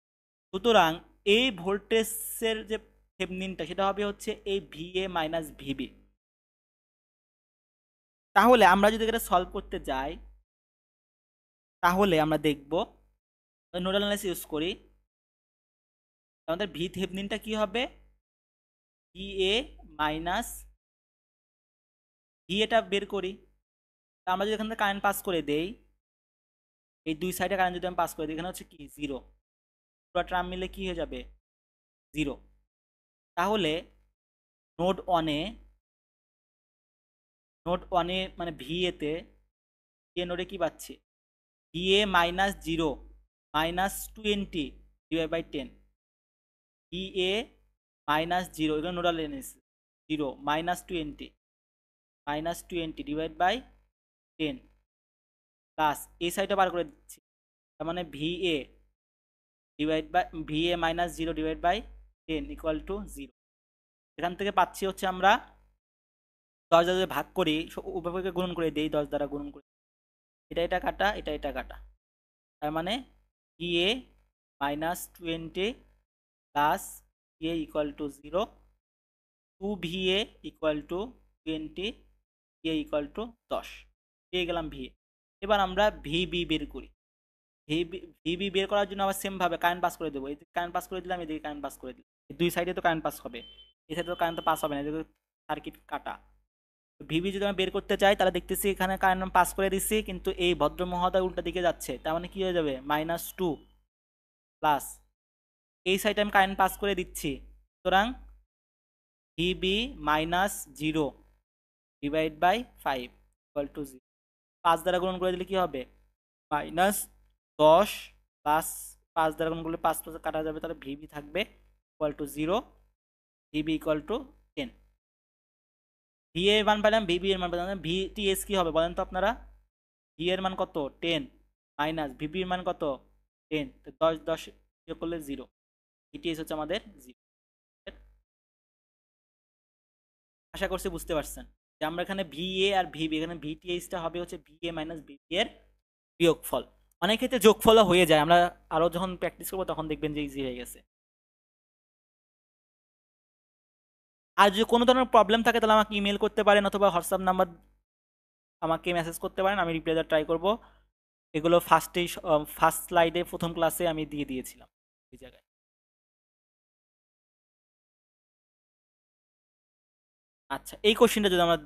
সুতরাং এই ভোল্টেজের যে থেভনিনটা সেটা হবে হচ্ছে এই ভিএ মাইনাস ভিবি। তাহলে আমরা যদি এটা সলভ করতে যাই তাহলে আমরা দেখব, নোডাল অ্যানালাইসিস ইউজ করি, আমাদের ভি থেভনিনটা কি হবে, ভিএ মাইনাস ভি, এটা বের করি। আমরা যদি এখান থেকে কারেন্ট পাস করে দেই, এই দুই সাইডে কারেন্ট যদি আমি পাস করে দিই, এখানে হচ্ছে কি 0, পুরো টার্ম মিলে কি হয়ে যাবে 0। তাহলে নোড ওয়ানে, মানে ভি এতে, নোডে কি পাচ্ছি, VA minus 0 minus 20 divide by 10, VA minus 0, এখানে নোডাল এনেছি 0 মাইনাস 20 ডিভাইড বাই 10 প্লাস এই সাইডে বার করে দিচ্ছি, তার মানে VA divide by VA minus 0 divide by 10 equal to 0। এখান থেকে পাচ্ছি হচ্ছে আমরা 10 দ্বারা যদি ভাগ করি, উভয়কে গুণন করে দেই 10 দ্বারা গুণন করে, এটা কাটা, এটা কাটা, তার মানে VA minus 20 plus VA equal to 0, 2VA equal to 20, VA equal to 10, পেয়ে গেলাম ভিএ। এবার আমরা ভিবি বের করি। ভিবি বের করার জন্য আবার সেম ভাবে কারেন্ট পাস করে দেবো, এদিকে কারেন্ট পাস করে দিলাম, এদিকে কারেন্ট পাস করে দিলাম, এই দুই সাইডে তো কারেন্ট পাস হবে, এই সাইডে তো কারেন্ট তো পাস হবে না, এদিকে সার্কিট কাটা। ভিবি যদি আমি বের করতে চাই তাহলে দেখতেছি এখানে কারেন্ট পাস করে দিচ্ছি, কিন্তু এই ভদ্র মহোদয় উল্টা দিকে যাচ্ছে, তার মানে কি হয়ে যাবে -2 প্লাস এই সাইডে আমি কারেন্ট পাস করে দিচ্ছি, সুতরাং VB minus 0 divide by 5 equal to 0। 5 দ্বারা গুণন করে দিলে কি হবে -10 প্লাস 5 দ্বারা গুণন করলে 5 5 কাটা যাবে, তাহলে ভিবি থাকবে equal to 0, VB equal to 10। V এর মান পেলাম, ভিবি এর মান পেলাম, ভিটিএস কি হবে বলেন তো আপনারা, ভি এর মান কত 10 মাইনাস ভিবি এর মান কত 10, তো 10 10 যোগ করলে 0, ভিটিএস হচ্ছে আমাদের 0। আশা করছি বুঝতে পারছেন যে আমরা এখানে ভিএ আর ভিবি, এখানে ভিটিএসটা হবে হচ্ছে ভিএ মাইনাস ভিবি এর বিয়োগফল। অনেক ক্ষেত্রে যোগফলও হয়ে যায়, আমরা আরো যখন প্র্যাকটিস করবো তখন দেখবেন যে ইজি হয়ে গেছে। আর যদি কোনো ধরনের প্রবলেম থাকে তাহলে আমাকে ইমেল করতে পারেন অথবা হোয়াটসঅ্যাপ নাম্বার আমাকে মেসেজ করতে পারেন, আমি রিপ্লাই দেওয়ার ট্রাই করবো। এগুলো ফার্স্ট স্লাইডে প্রথম ক্লাসে আমি দিয়ে দিয়েছিলাম এই জায়গায়। আচ্ছা, এই কোশ্চেনটা যদি আমরা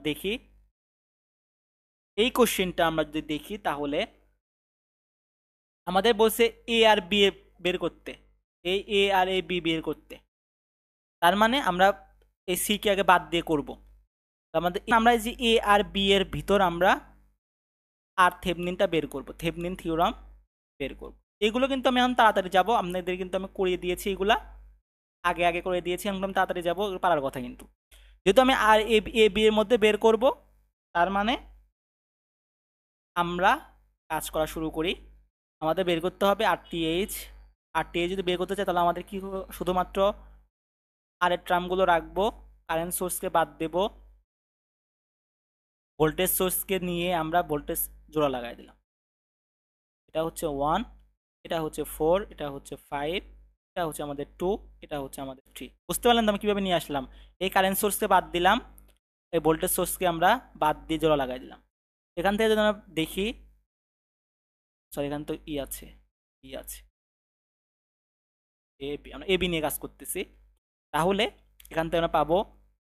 দেখি, তাহলে আমাদের বলছে এ আর বি বের করতে, এই এ আর এ বি বের করতে, তার মানে আমরা এই সি কে আগে বাদ দিয়ে করব। আমাদের আমরা যে এ আর বি এর ভিতর আমরা আর থেভনিনটা বের করব, থেভনিন থিওরাম বের করব। এগুলো কিন্তু আমি এখন তাড়াতাড়ি যাব, আপনাদের কিন্তু আমি করিয়ে দিয়েছি, এগুলা আগে আগে করে দিয়েছি, এখন আমি তাড়াতাড়ি যাব, পারার কথা। কিন্তু যেহেতু আমি আর এ বি এর মধ্যে বের করব, তার মানে আমরা কাজ করা শুরু করি। আমাদের বের করতে হবে আরটিএইচ। আরটিএইচ যদি বের করতে চাই তাহলে আমাদের কি শুধুমাত্র আর এর ট্রামগুলো রাখবো, কারেন্ট সোর্সকে বাদ দেব, ভোল্টেজ সোর্সকে নিয়ে আমরা ভোল্টেজ জোড়া লাগাই দিলাম। এটা হচ্ছে 1, এটা হচ্ছে 4, এটা হচ্ছে 5, এটা হচ্ছে আমাদের 2, এটা হচ্ছে আমাদের 3। বুঝতে পারলেন তো আমি কিভাবে নিয়ে আসলাম? এই কারেন্ট সোর্সকে বাদ দিলাম, এই ভোল্টেজ সোর্সকে আমরা বাদ দিয়ে জোড়া লাগাই দিলাম। এখান থেকে যদি আমরা দেখি, সরি এখানে তো আছে, আছে এ বি, আমরা এ বি নিয়ে কাজ করতেছি। তাহলে এখান থেকে আমরা পাবো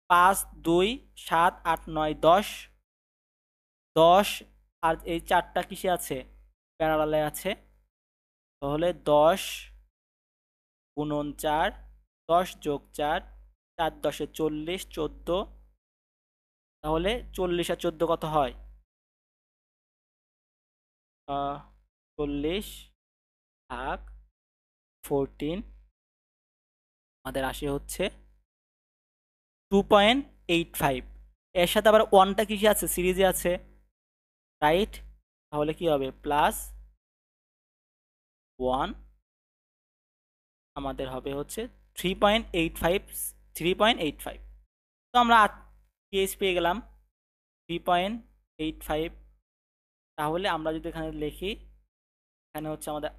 5, 2, 7, 8, 9, 10, 10 আর এই 4টা কিসে আছে? প্যারালালে আছে। তাহলে 10 গুণন 4, 10 যোগ 4, 4 10 40, 14। তাহলে 40 আর 14 কত হয়? 40 ভাগ 14 আমাদের আসে হচ্ছে 2.85। এর সাথে আবার ওয়ানটা কিসে আছে? সিরিজে আছে, রাইট? তাহলে কি হবে? প্লাস 1 আমাদের হবে হচ্ছে 3.85, 3.85। তো আমরা পিএইচ পেয়ে গেলাম 3.85। তাহলে আমরা যদি এখানে লিখি, এখানে হচ্ছে আমাদের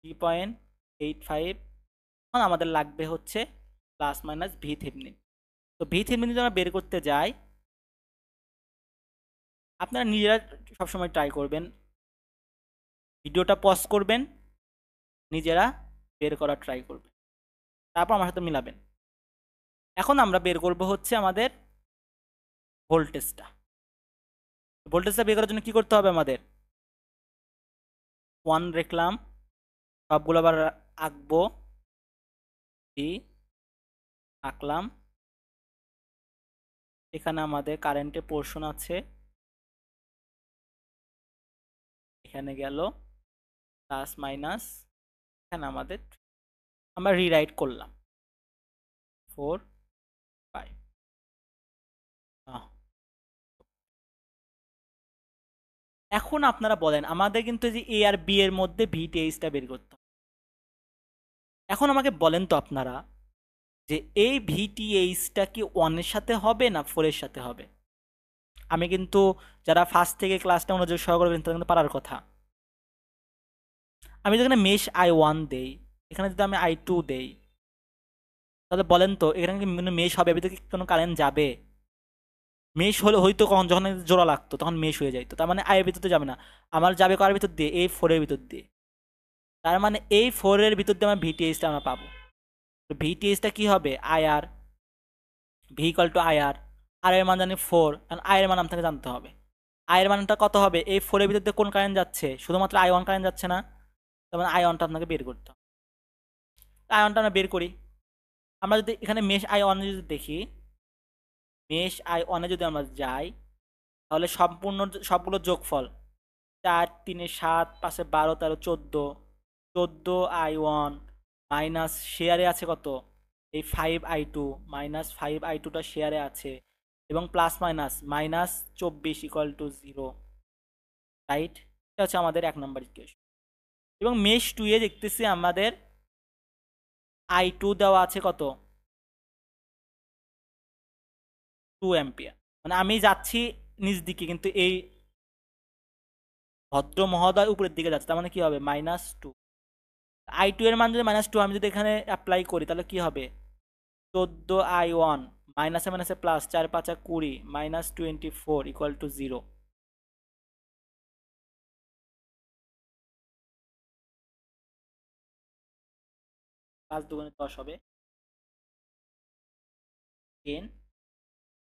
3.85, এখন আমাদের লাগবে হচ্ছে প্লাস মাইনাস ভি থেভেনিন। তো ভি থেভেনিন যদি আমরা বের করতে যাই, আপনারা নিজেরা সবসময় ট্রাই করবেন, ভিডিওটা পজ করবেন, নিজেরা বের করার ট্রাই করবেন, তারপর আমার সাথে মিলাবেন। এখন আমরা বের করব হচ্ছে আমাদের ভোল্টেজটা। ভোল্টেজটা বের করার জন্য কি করতে হবে আমাদের? 1 রাখলাম, সবগুলো আবার আঁকবো, ডি আঁকলাম। এখানে আমাদের কারেন্টের পোর্শন আছে, এখানে গেল প্লাস মাইনাস, এখানে আমাদের আমরা রিরাইট করলাম 4, 5। এখন আপনারা বলেন, আমাদের কিন্তু যে এ আর বি এর মধ্যে ভিটিএইচটা বের করতে হবে। এখন আমাকে বলেন তো আপনারা যে এই ভিটিএইচটা কি 1 এর সাথে হবে না 4 এর সাথে হবে? আমি কিন্তু যারা ফার্স্ট থেকে ক্লাসটা মনোযোগ সহকারে করবেন তাদের কিন্তু পারার কথা। আমি যেখানে মেশ I1 দেই, এখানে যদি আমি I2 দেই, তাহলে বলেন তো এখানে কি মেশ হবে? ভিতরে কি কোনো কারেন্ট যাবে? মেশ হলে হয়তো কখন যখন জোড়া লাগতো তখন মেশ হয়ে যাইতো, তার মানে আই এর ভিতরে যাবে না, আমার যাবে কার ভিতর দিয়ে? এই 4 এর ভিতর দিয়ে। তার মানে এই 4 এর ভিতর দিয়ে আমার ভিটিএইচটা আমরা পাবো। তো ভিটিএইচটা কি হবে? IR, V equal to IR. R এর মান জানি 4, কারণ আই এর মান আপনাকে জানতে হবে। আই এর মানটা কত হবে? এই 4 এর ভিতর দিয়ে কোন কারেন্ট যাচ্ছে? শুধুমাত্র I1 কারেন্ট যাচ্ছে না, তার মানে I1টা আপনাকে বের করতে হবে। I1টা আমরা বের করি। আমরা যদি এখানে মেশ I1 যদি দেখি, মেশ I1 এ যদি আমরা যাই, তাহলে সম্পূর্ণ সবগুলো যোগফল 4 3 7 5 12 13 14, 14I1 মাইনাস শেয়ারে আছে কত? এই 5I2 মাইনাস 5I2টা শেয়ারে আছে, এবং plus minus minus 24 equal to 0, right? এটা হচ্ছে আমাদের 1 নম্বর ইকুয়েশন। এবং মেশ 2 এ দেখতেছি আমাদের I2 দেওয়া আছে কত? 2 অ্যাম্পিয়ার। মানে আমি যাচ্ছি নিচ দিকে, কিন্তু এই ভদ্র মহোদয় উপরের দিকে যাচ্ছে, তার মানে কি হবে? -2। I2 এর মান যদি -2 আমি যদি এখানে অ্যাপ্লাই করি, তাহলে কি হবে? 14I1 মাইনাসে মাইনাসে প্লাস, 4 5 20 -24 ইকুয়াল টু 0। পাঁচ দুগুণে 10 হবে 10।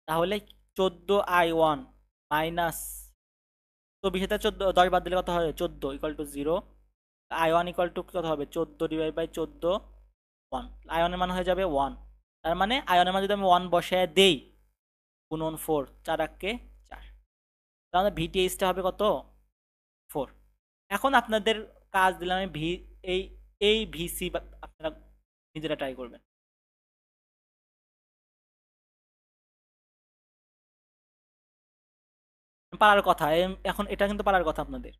তাহলে 14I1 মাইনাস 24 সাথে 14 10 বাদ দিলে কত হবে? 14 equal to 0। I1 equal to কত হবে? 14 ডিভাইড বাই 14, 1। I1 এর মান হয়ে যাবে 1। তার মানে I1 এর মান যদি আমি 1 বসায় দেই, গুণন 4, 4 আঁকে 4, তাহলে ভিটিএইচটা হবে কত? 4। এখন আপনাদের কাজ দিলাম আমি এই এই ভিসি আপনারা নিজেরা ট্রাই করবেন। পারার কথা, এখন এটা কিন্তু পারার কথা আপনাদের।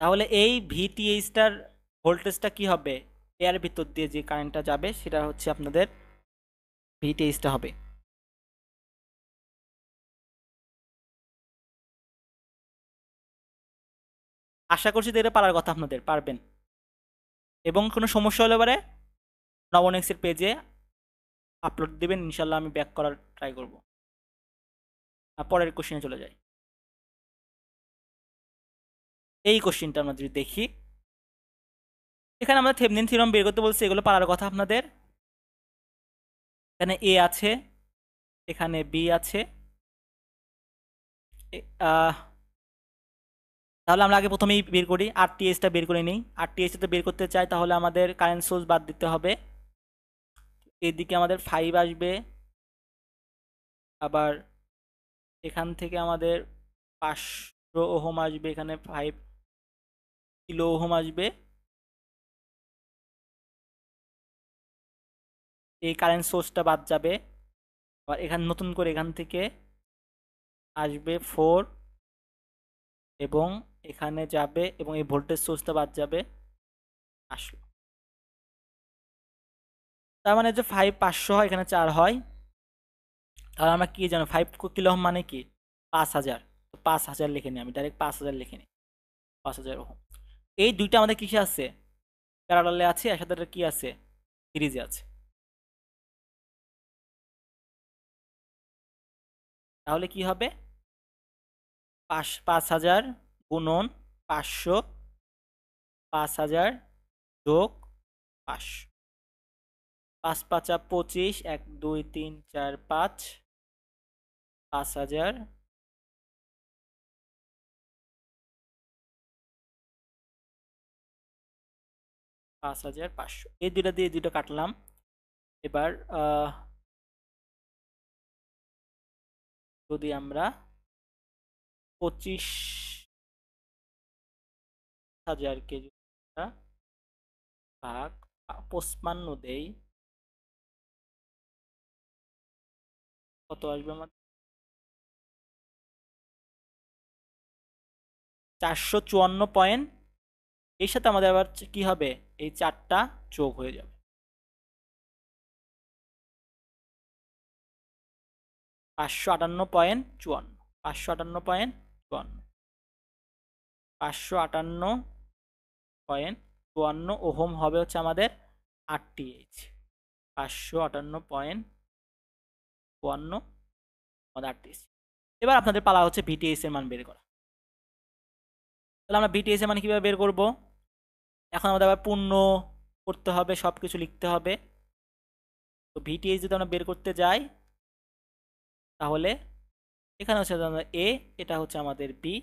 তাহলে এই ভিটিএইচটার ভোল্টেজটা কি হবে? এর ভিতর দিয়ে যে কারেন্টটা যাবে সেটা হচ্ছে আপনাদের ভিটিএইচটা হবে। আশা করছি যে এটা পারার কথা, আপনাদের পারবেন। এবং কোনো সমস্যা হলে পরে নবনেক্সের পেজে আপলোড দিবেন, ইনশাল্লাহ আমি ব্যাক করার ট্রাই করব। আর পরের কোশ্চেনে চলে যাই। এই কোশ্চেনটা আমরা যদি দেখি, এখানে আমরা থেভনিন থিওরাম বের করতে বলছি, এগুলো পারার কথা আপনাদের। এখানে এ আছে, এখানে বি আছে। তাহলে আমরা আগে প্রথমেই বের করি, আরটিএসটা বের করে নিই। আরটিএসটা বের করতে চাই, তাহলে আমাদের কারেন্ট সোর্স বাদ দিতে হবে। এদিকে আমাদের 5 আসবে, আবার এখান থেকে আমাদের 500 ওহম আসবে, এখানে 5 কিলো ওহম আসবে। এই কারেন্ট সোর্সটা বাদ যাবে। আবার এখানে নতুন করে এখান থেকে আসবে 4, এবং এখানে যাবে, এবং এই ভোল্টেজ সোর্সটা বাদ যাবে, আসলো। তার মানে যে 5 500 হয়, এখানে 4 হয়। তাহলে আমরা কি জানো 5 কিলো ওহম মানে কি? 5000। তো 5000 লিখে নিই, আমি ডাইরেক্ট 5000 লিখে নিই, 5000 ওহম। এই দুইটা আমাদের কিসে আছে? প্যারালালে আছে, এর সাথে কি আছে? সিরিজে আছে। তাহলে কি হবে? 5000 গুণন 500, 5000 যোগ 500, 5 5 25, 1 2 3 4 5, 5000 5500। এই দুইটা দিয়ে দুইটা কাটলাম। এবার যদি আমরা 25,000 কে ভাগ 55 দেই, কত আসবে আমার? 454 পয়েন্ট। এর সাথে আমাদের আবার কি হবে? এই 4টা যোগ হয়ে যাবে, 558.54, 558.54, 558.54 ওহম হবে হচ্ছে আমাদের আরটিএইচ। 558.54 আমাদের আরটিএইচ। এবার আপনাদের পালা হচ্ছে ভিটিএইচ এর মান বের করা। তাহলে আমরা ভিটিএইচ এর মান কিভাবে বের করব? এখন আমাদের আবার পূর্ণ করতে হবে, সব কিছু লিখতে হবে। তো ভিটিএইচ যদি আমরা বের করতে যাই, তাহলে এখানে হচ্ছে আমাদের এ, এটা হচ্ছে আমাদের বি।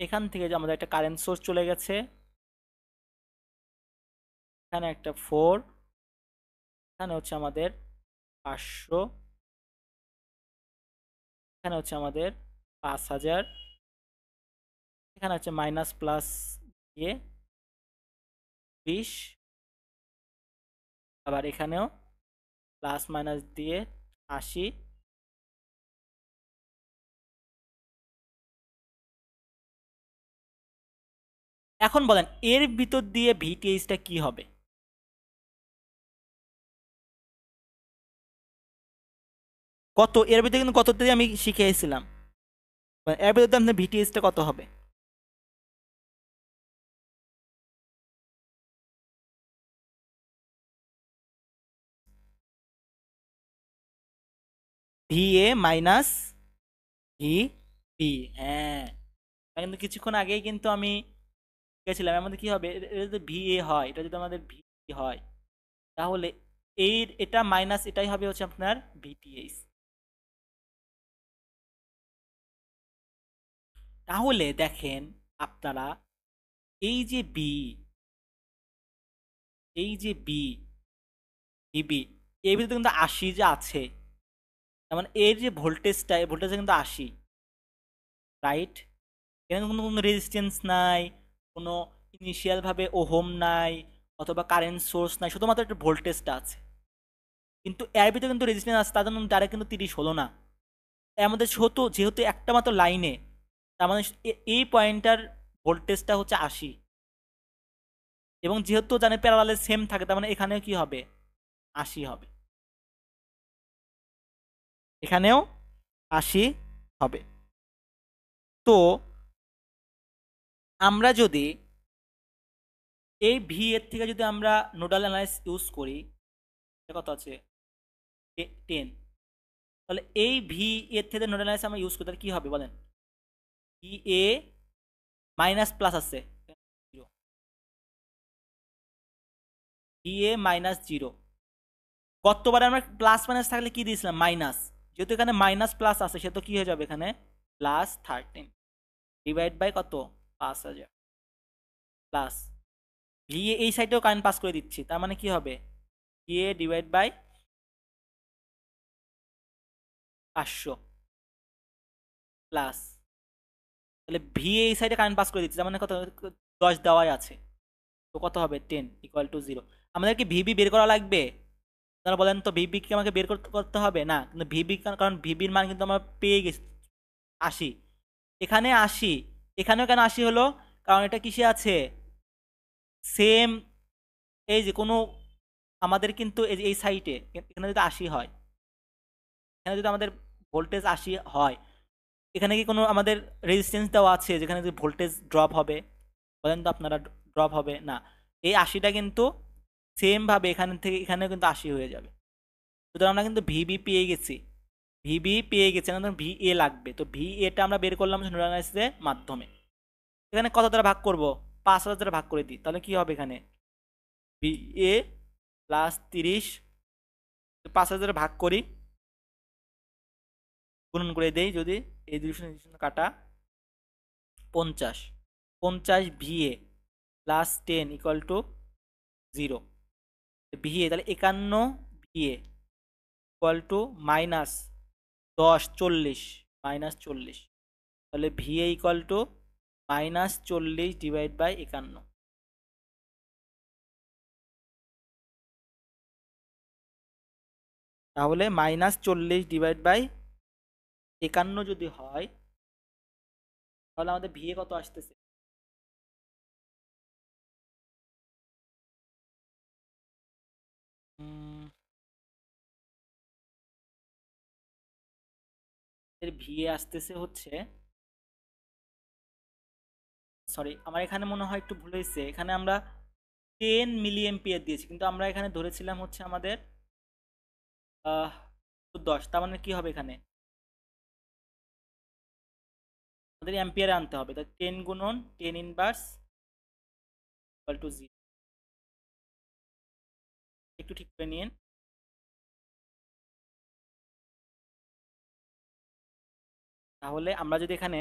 এখান থেকে যে আমাদের একটা কারেন্ট সোর্স চলে গেছে, এখানে একটা 4, এখানে হচ্ছে আমাদের 500, এখানে হচ্ছে আমাদের 5000, এখানে হচ্ছে মাইনাস প্লাস দিয়ে 20, আবার এখানেও প্লাস মাইনাস দিয়ে 80। এখন বলেন এর ভিতর দিয়ে ভিটিএইচটা কি হবে? কত এর ভিতরে কিন্তু কত দিয়ে আমি শিখিয়েছিলাম, এর ভিতরে আপনার ভিটিএইচটা কত হবে? V A minus V B. হ্যাঁ, কিন্তু কিছুক্ষণ আগেই কিন্তু আমি গেছিলাম, এর মধ্যে কি হবে? এটা যদি ভি এ হয়, এটা যদি আমাদের ভি হয়, তাহলে এটা মাইনাস এটাই হবে হচ্ছে আপনার ভিটিএইচ। তাহলে দেখেন আপনারা, এই যে বি, এই যে বি, বিবি, এর ভিতরে কিন্তু 80 যে আছে, তার মানে এর যে ভোল্টেজটা, এই ভোল্টেজটা কিন্তু 80, রাইট? এখানে কোনো রেজিস্ট্যান্স নাই, কোনো ইনিশিয়াল ভাবে ওহম নাই, অথবা কারেন্ট সোর্স নাই, শুধুমাত্র একটা ভোল্টেজটা আছে। কিন্তু এর ভিতরে কিন্তু রেজিস্ট্যান্স আছে, তার জন্য ডাইরেক্ট কিন্তু 30 হলো না। এর মধ্যে যেহেতু একটা মাত্র লাইনে, তার মানে এই পয়েন্টটার ভোল্টেজটা হচ্ছে 80, এবং যেহেতু জানে প্যারালালে সেম থাকে, তার মানে এখানেও কি হবে? 80 হবে, এখানেও 80 হবে। তো আমরা যদি এই ভি এর থেকে যদি আমরা নোডাল অ্যানালাইসিস ইউজ করি, কত আছে 10, তাহলে এই ভি এর থেকে নোডাল অ্যানালাইসিস আমরা ইউজ করি, তাহলে কি হবে বলেন? ভি এ মাইনাস প্লাস আছে, ভি এ মাইনাস 0। গতবারে আমরা প্লাস মাইনাস থাকলে কি দিয়েছিলাম? মাইনাস। যেহেতু এখানে মাইনাস প্লাস আছে, সে তো কি হয়ে যাবে এখানে +13 ডিভাইড বাই কত? 5000 প্লাস ভি এ এই সাইডেও কারেন্ট পাস করে দিচ্ছি, তার মানে কি হবে? V A divide by 500 plus, তাহলে ভি এই সাইডে কারেন্ট পাস করে দিচ্ছি, তার মানে কত? 10 দেওয়াই আছে, তো কত হবে? 10 ইকুয়াল টু 0। আমাদের কি ভিবি বের করা লাগবে? আপনারা বলেন তো, ভিবি কি আমাকে বের করতে হবে না? কিন্তু ভিবি, কারণ ভিবির মান কিন্তু আমরা পেয়ে গেছি 80, এখানে 80, এখানেও কেন 80 হলো? কারণ এটা কিসে আছে? সেম, এই যে কোনো আমাদের কিন্তু এই যে এই সাইটে এখানে যদি 80 হয়, এখানে যদি আমাদের ভোল্টেজ 80 হয়, এখানে কি কোনো আমাদের রেজিস্ট্যান্স দেওয়া আছে যেখানে যে ভোল্টেজ ড্রপ হবে? বলেন তো আপনারা, ড্রপ হবে না। এই 80টা কিন্তু সেম ভাবে এখান থেকে এখানেও কিন্তু 80 হয়ে যাবে। সুতরাং আমরা কিন্তু ভিবি পেয়ে গেছি, ভিবি পেয়ে গেছি, আমাদের ভি এ লাগবে। তো ভি এটা আমরা বের করলাম নোডাল অ্যানালাইসিসের মাধ্যমে। এখানে কত দ্বারা ভাগ করব? 5000 দ্বারা ভাগ করে দিই, তাহলে কি হবে? এখানে ভি এ প্লাস 30, 5000 দ্বারা ভাগ করি, গুণন করে দেই যদি, এই 200 কাটা 50, 50 V A plus 10 equal to 0। V A তাহলে 51 V A equal to minus 10 40 minus 40, তাহলে V A equal to -40 divide by 51। তাহলে -40 ডিভাইড বাই 51 যদি হয়, তাহলে আমাদের ভি এ কত আসতেছে? এর ভি এ আসতেছে হচ্ছে, সরি আমার এখানে মনে হয় একটু ভুল হয়েছে, এখানে আমরা 10 মিলি এম্পিয়ার দিয়েছি, কিন্তু আমরা এখানে ধরেছিলাম হচ্ছে আমাদের 10, তার মানে কি হবে? এখানে আমাদের অ্যাম্পিয়ারে আনতে হবে, তাই 10 গুণন 10 ইনভার্স ইকুয়াল টু 0। একটু ঠিক করে নিন। তাহলে আমরা যদি এখানে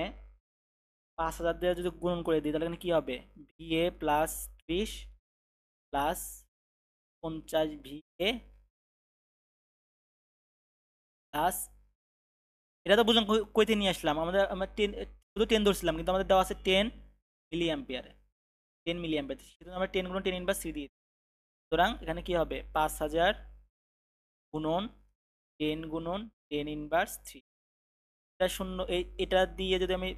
5000 দিয়ে যদি গুণন করে দিই, তাহলে এখানে কি হবে? V A plus 30 plus 50 V A plus, এটা তো বুঝুন কইতে নিয়ে আসলাম আমাদের, আমরা 10 শুধু 10 ধরছিলাম, কিন্তু আমাদের দেওয়া আছে 10 মিলি অ্যাম্পিয়ারে, 10 মিলি অ্যাম্পিয়ার, সেজন্য আমরা 10 গুণন 10 ইনভার্স 3 দিয়ে, সুতরাং এখানে কি হবে? 5000 গুণন 10 গুণন 10 ইনভার্স 3, এটা শূন্য, এটা দিয়ে যদি আমি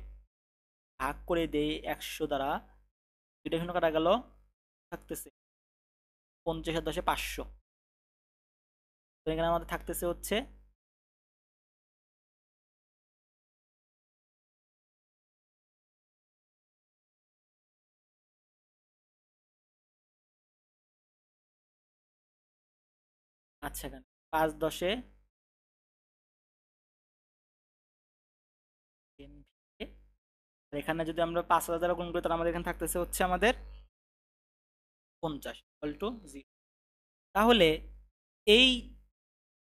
ভাগ করে দেই 100 দ্বারা, দুইটা শূন্য কাটা গেল, থাকতেছে 50 আর 10 500, তো এখানে আমাদের থাকতেছে হচ্ছে, আচ্ছা এখানে 5 10 10 আর এখানে যদি আমরা 5000 দ্বারা গুণ করি, তাহলে আমাদের এখানে থাকতেছে হচ্ছে আমাদের 50 ইকুয়াল টু 0। তাহলে এই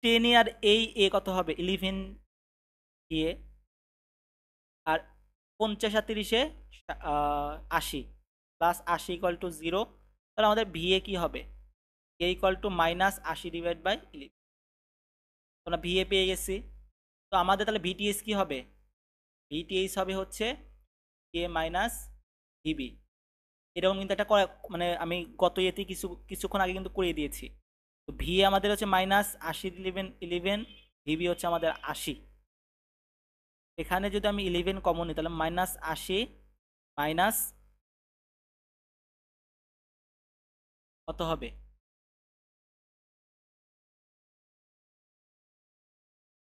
10 আর এই এ কত হবে? 11 এ, আর 50 আর 30-এ 80 প্লাস 80 ইকুয়াল টু 0, তাহলে আমাদের ভি এ কি হবে? এ ইকুয়াল টু -80 ডিভাইড বাই 11, আমরা ভি এ পেয়ে গেছি। তো আমাদের তাহলে ভিটিএস কি হবে? ভিটিএস হবে হচ্ছে এ মাইনাস ভিবি। এরকম কিন্তু একটা মানে আমি গত ইয়েতে কিছুক্ষণ আগে কিন্তু করে দিয়েছি। তো ভি আমাদের হচ্ছে -80 11, ভিবি হচ্ছে আমাদের 80। এখানে যদি আমি 11 কমন নিই, তাহলে -80 মাইনাস কত হবে?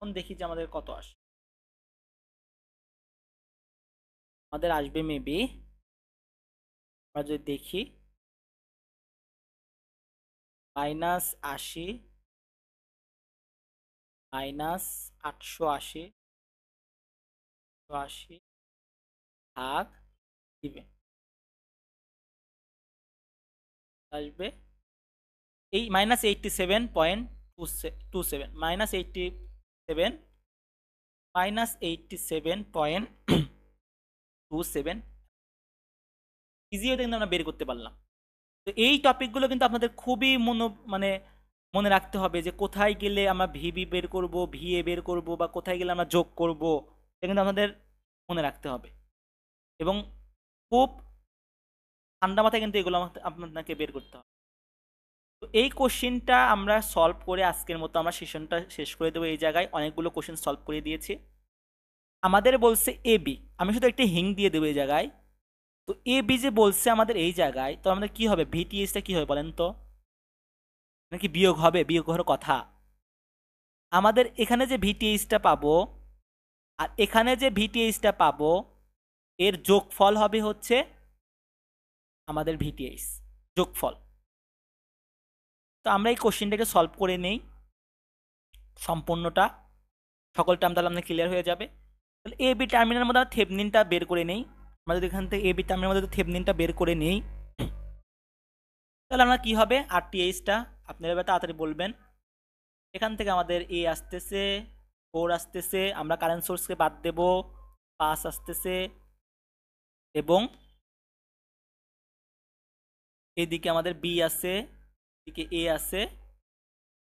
এখন দেখি যে আমাদের কত আসে। আমাদের আসবে মেবি, আমরা যদি দেখি, -80 -880 80 ভাগ দিবে, আসবে এই -87.27 -87.27 ইজি হতে কিন্তু আমরা বের করতে পারলাম। তো এই টপিকগুলো কিন্তু আপনাদের খুবই মানে মনে রাখতে হবে যে কোথায় গেলে আমরা ভিবি বের করব, ভিএ বের করব, বা কোথায় গেলে আমরা যোগ করব, এটা কিন্তু আমাদের মনে রাখতে হবে। এবং খুব ঠান্ডা মাথায় কিন্তু এগুলো আপনাকে বের করতে হবে। তো এই কোশ্চেনটা আমরা সলভ করে আজকের মতো আমরা সেশনটা শেষ করে দেবো। এই জায়গায় অনেকগুলো কোশ্চেন সলভ করে দিয়েছি। আমাদের বলছে এ বি, আমি শুধু একটা হিং দিয়ে দেবো এই জায়গায়। তো এ বি যে বলছে আমাদের এই জায়গায়, তো আমাদের কি হবে, ভিটিএসটা কি হবে বলেন তো, নাকি বিয়োগ হবে? বিয়োগ হওয়ার কথা। আমাদের এখানে যে ভিটিএইচটা পাবো আর এখানে যে ভিটিএইচটা পাবো, এর যোগফল হবে হচ্ছে আমাদের ভিটিএইচ, যোগফল। তো আমরা এই কোশ্চেনটাকে সলভ করে নেই সম্পূর্ণটা, সকল টার্ম তাহলে আমাদের ক্লিয়ার হয়ে যাবে। তাহলে এ বি টার্মিনালের মধ্যে আমরা থেভনিনটা বের করে নেই। আমরা যদি এখান থেকে এ বি টার্মিনালের মধ্যে থেভনিনটা বের করে নেই, তাহলে আমরা কি হবে, আরটিএইচটা আপনারা এবার তাড়াতাড়ি বলবেন। এখান থেকে আমাদের এ আসতেছে, 4 আসতেছে, আমরা কারেন্ট সোর্সকে বাদ দেব, 5 আসতেছে, এবং এইদিকে আমাদের বি আছে, এদিকে এ আছে,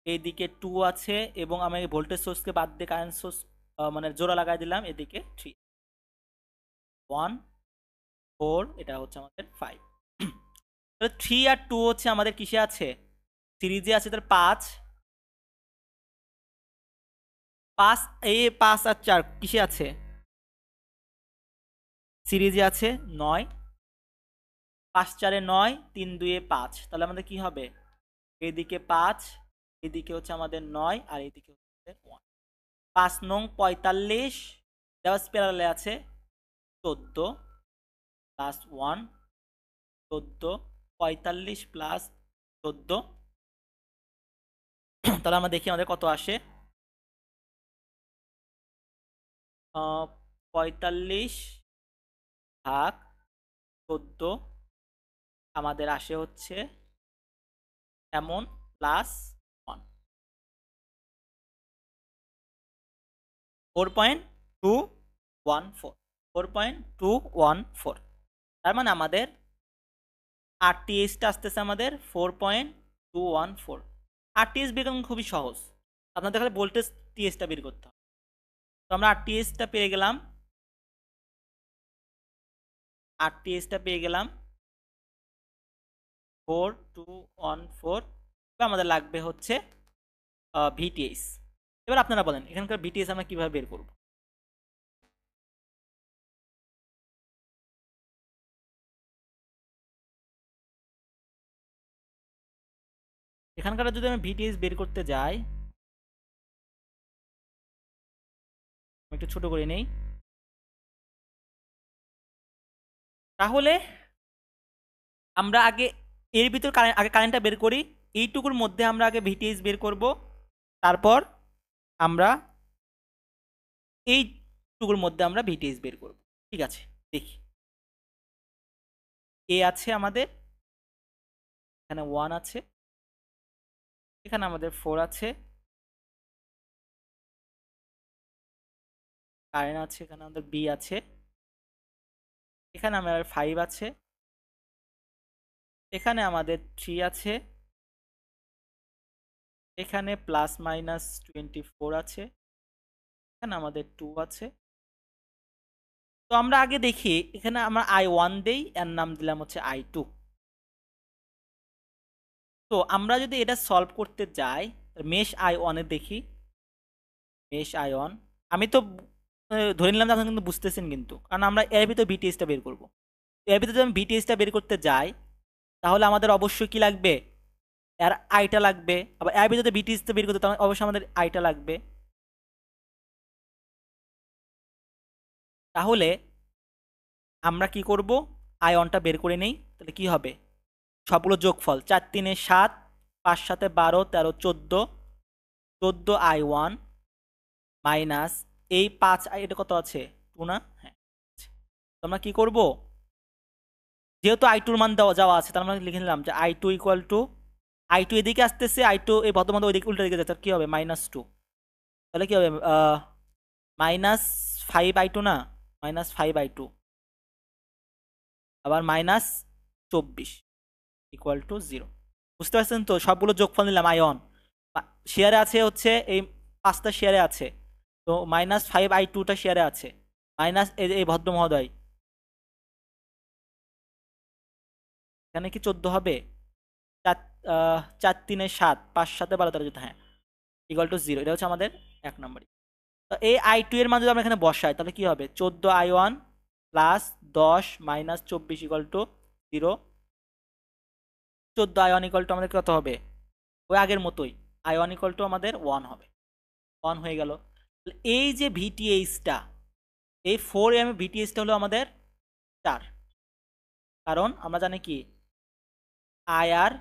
এইদিকে 2 আছে, এবং আমি ভোল্টেজ সোর্সকে বাদ দিয়ে কারেন্ট সোর্স মানে জোড়া লাগাই দিলাম, এদিকে 3, 1 4, এটা হচ্ছে আমাদের 5। তাহলে 3 আর 2 হচ্ছে আমাদের কিসে আছে, সিরিজে আছে। তাহলে 5 5 5 আর 4 কিসে আছে, সিরিজে আছে। 9, 5 4 9, 3 2 5, তাহলে আমাদের কি হবে, এদিকে 5, এদিকে হচ্ছে আমাদের 9, আর এদিকে হচ্ছে 1। 5 নং 45 দেওয়া স্পেরালে আছে 14 প্লাস 1, 14, 45 প্লাস 14, তাহলে আমরা দেখি আমাদের কত আসে। 45 ভাগ 14 আমাদের আসে হচ্ছে এমন, প্লাস 1, 4.214, 4.214। তার মানে আমাদের আরটিএসটা আসতেছে আমাদের 4.214। আরটিএস বের করা খুবই সহজ, আপনাদের খালি ভোল্টেজ টিএসটা বের করতে হবে। তো আমরা আরটিএসটা পেয়ে গেলাম, আরটিএসটা পেয়ে গেলাম 4214। আমাদের লাগবে হচ্ছে ভিটিএস। এবার আপনারা বলেন এখানকার ভিটিএস আমরা কিভাবে বের করব। এখানকার যদি আমি ভিটিএস বের করতে যাই, আমি একটু ছোট করে নেই, তাহলে আমরা আগে এর ভিতর আগে কারেন্টটা বের করি, এইটুকুর মধ্যে আমরা আগে ভিটিএস বের করব, তারপর আমরা এইটুকুর মধ্যে আমরা ভিটিএস বের করব। ঠিক আছে, দেখি। এ আছে আমাদের এখানে, 1 আছে, এখানে আমাদের 4 আছে, কারেন্ট আছে, এখানে আমাদের বি আছে, এখানে আমাদের 5 আছে, এখানে আমাদের 3 আছে, এখানে +-24 আছে, এখানে আমাদের 2 আছে। তো আমরা আগে দেখি, এখানে আমরা I1 দেই, এর নাম দিলাম হচ্ছে I2। তো আমরা যদি এটা সলভ করতে যাই, মেশ I1 এ দেখি, মেশ I1, আমি তো ধরে নিলাম যে আপনারা কিন্তু বুঝতেছেন, কিন্তু কারণ আমরা এর ভিতর ভিটিএসটা বের করব। এর ভিতরে যদি আমি ভিটিএসটা বের করতে যাই, তাহলে আমাদের অবশ্যই কি লাগবে, এর আইটা লাগবে। আবার এর ভিতরে ভিটিএসটা বের করতে অবশ্যই আমাদের আইটা লাগবে। তাহলে আমরা কি করব, আয়নটা বের করে নেই। তাহলে কি হবে, সবগুলো যোগফল 4 3 7, 5 7 12 13 14, 14 I1 মাইনাস এই 5, এটা কত আছে 2 না, হ্যাঁ। তো আমরা কি করব, যেহেতু I2 এর মান দেওয়া যাওয়া আছে, তার মানে লিখে নিলাম যে I2 ইকুয়াল টু, I2 এদিকে আসতেছে, I2 এই বর্তমান ওইদিকে উল্টা দিকে যাচ্ছে, কি হবে -2। তাহলে কি হবে, -5I2 না, -5I2 আবার -24 ইকুয়াল টু 0। বুঝতে পারছেন তো, সবগুলো যোগফল নিলাম আয়ন, শেয়ারে আছে হচ্ছে এই 5টা শেয়ারে আছে, তো -5I2টা শেয়ারে আছে, মাইনাস এই ভদ্র মহোদয়, এখানে কি 14 হবে, 4 4 3 7, 5 7 12 13 14, হ্যাঁ, ইকুয়াল টু 0। এটা হচ্ছে আমাদের 1 নম্বর। তো এই I2 এর মান যদি আমরা এখানে বসাই, তাহলে কি হবে, 14I1 plus 10 minus 24 equal to 0। 14I1 equal to আমাদের কত হবে, ওই আগের মতোই, I1 ইকুয়াল টু আমাদের 1 হবে, 1 হয়ে গেল। এই যে VTH-টা, এই 4m VTH-টা হলো আমাদের 4, কারণ আমরা জানি কি IR,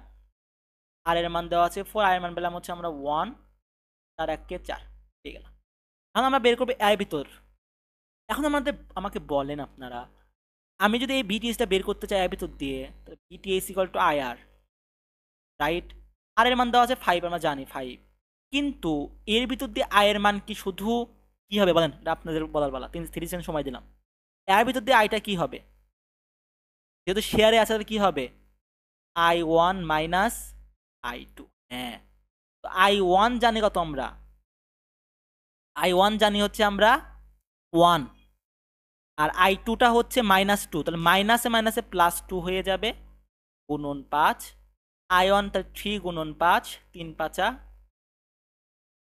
আর এর মান দেওয়া আছে 4, এর মান পেলাম হচ্ছে আমরা 1, 4 1 কে 4 পেয়ে গেলাম। এখন আমরা বের করবো এর ভিতর। এখন আমাকে বলেন আপনারা, আমি যদি এই VTH-টা বের করতে চাই এর ভিতর দিয়ে, তাহলে VTH equal to IR, right. R এর মান দেওয়া আছে 5, আমরা জানি 5, কিন্তু এর ভিতর দিয়ে I এর মান কি শুধু কি হবে বলেন, এটা আপনাদের বলার বেলা, 3 সেকেন্ড সময় দিলাম। এর ভিতর দিয়ে আইটা কি হবে, যেহেতু শেয়ারে আছে তাহলে কি হবে, I1 মাইনাস I2, হ্যাঁ। তো I1 জানি কত আমরা, I1 জানি হচ্ছে আমরা 1, আর I2টা হচ্ছে -2, তাহলে মাইনাসে মাইনাসে +2 হয়ে যাবে, গুণন 5, I1 তার 3 গুণন 5, 3 5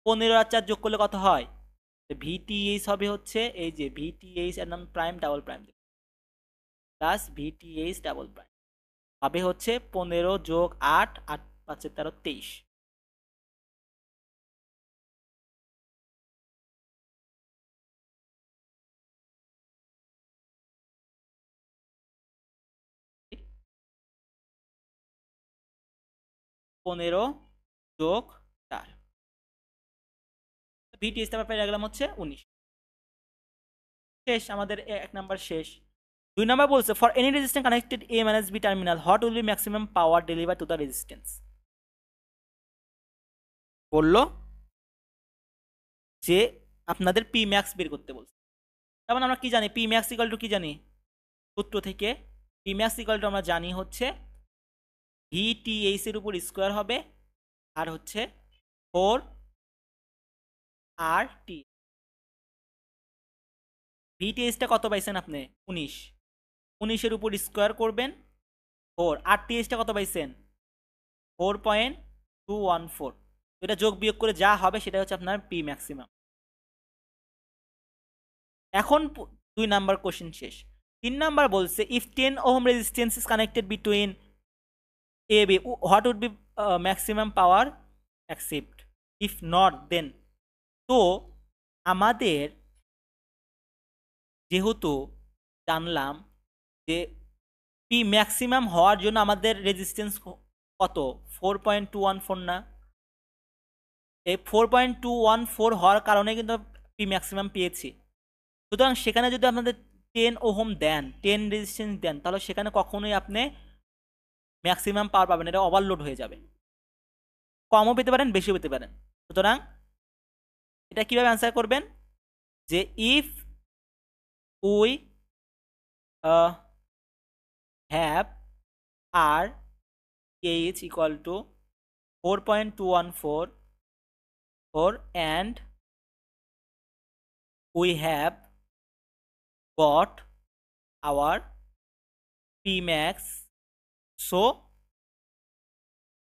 15 আর 4 যোগ করলে কত হয়, VTH হবে হচ্ছে এই যে VTH এর নাম prime double prime plus VTH double prime হবে হচ্ছে 15 যোগ 8, 8 5 13 23। 15 যোগ 4, VTH টা পেয়ে গেলাম হচ্ছে 19। শেষ, আমাদের 1 নাম্বার শেষ। 2 নাম্বার বলছে for any resistance connected A minus B terminal what will be maximum power deliver to the resistance. বললো যে আপনাদের পি ম্যাক্স বের করতে বলছে। তার আমরা কি জানি, পি ম্যাক্স ইকুয়াল টু কি জানি, সূত্র থেকে পি ম্যাক্স ইকুয়াল টু আমরা জানি হচ্ছে VTH এর উপর স্কোয়ার হবে, আর হচ্ছে 4RT। VTH-টা কত পাইছেন আপনি, 19, 19-এর উপর স্কোয়ার করবেন 4, RTH-টা কত পাইছেন 4.214, এটা যোগ বিয়োগ করে যা হবে সেটা হচ্ছে আপনার পি ম্যাক্সিমাম। এখন 2 নাম্বার কোশ্চেন শেষ। 3 নাম্বার বলছে if 10 ohm resistance is connected between A B what would be maximum power accept, if not then. তো আমাদের যেহেতু জানলাম যে পি ম্যাক্সিমাম হওয়ার জন্য আমাদের রেজিস্ট্যান্স কত, 4.214 না, এই 4.214 হওয়ার কারণে কিন্তু পি ম্যাক্সিমাম পেয়েছি। সুতরাং সেখানে যদি আপনাদের 10 ওহম দেন, 10 রেজিস্ট্যান্স দেন, তাহলে সেখানে কখনোই আপনি ম্যাক্সিমাম পাওয়ার পাবেন, এটা ওভারলোড হয়ে যাবে। কমও পেতে পারেন, বেশিও পেতে পারেন। সুতরাং এটা কিভাবে অ্যান্সার করবেন, যে if we have R H equal to 4.214 and we have got our Pmax, so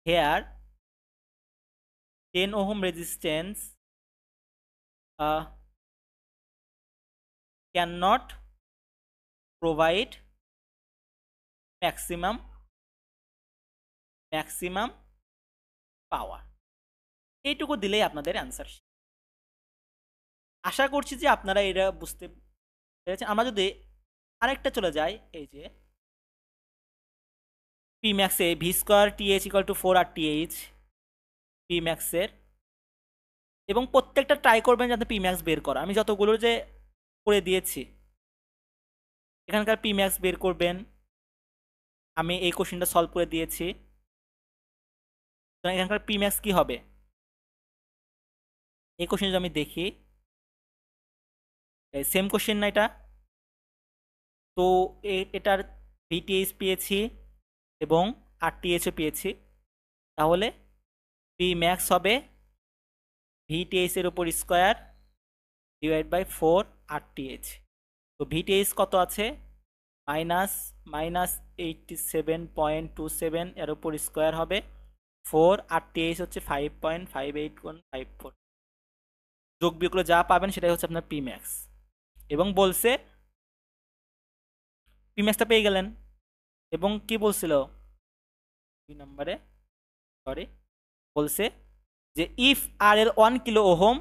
here 10 ohm resistance cannot provide maximum পাওয়ার। এইটুকু দিলেই আপনাদের অ্যান্সার। আশা করছি যে আপনারা এটা বুঝতে ঠিক আছে, আমরা যদি আরেকটা চলে যাই, এই যে পি ম্যাক্সে V square T H equal to 4 R T H P ম্যাক্সের, এবং প্রত্যেকটা ট্রাই করবেন যাতে পি ম্যাক্স বের করা। আমি যতগুলো যে করে দিয়েছি এখানকার পি ম্যাক্স বের করবেন, আমি এই কোশ্চেনটা সলভ করে দিয়েছি। এখানকার পি ম্যাক্স কি হবে এই কোশ্চেন যদি আমি দেখি, সেম কোশ্চেন না এটা, তো এটার ভিটিএইচ পেয়েছি এবং আরটিএইচও পেয়েছি, তাহলে পি ম্যাক্স হবে ভিটিএইচ এর উপর স্কোয়ার ডিভাইড বাই 4 আরটিএইচ। তো ভিটিএইচ কত আছে, মাইনাস মাইনাস 87.27 এর উপর স্কোয়ার হবে 4, আরটিএইচ হচ্ছে 5.58154। যোগ বিয়োগ করে যা পাবেন সেটাই হচ্ছে আপনার পি ম্যাক্স। এবং বলছে পি ম্যাক্সটা পেয়ে গেলেন, এবং কি বলছিল 2 নম্বরে, সরি, বলছে যে ইফ আর এর 1 kilo ohm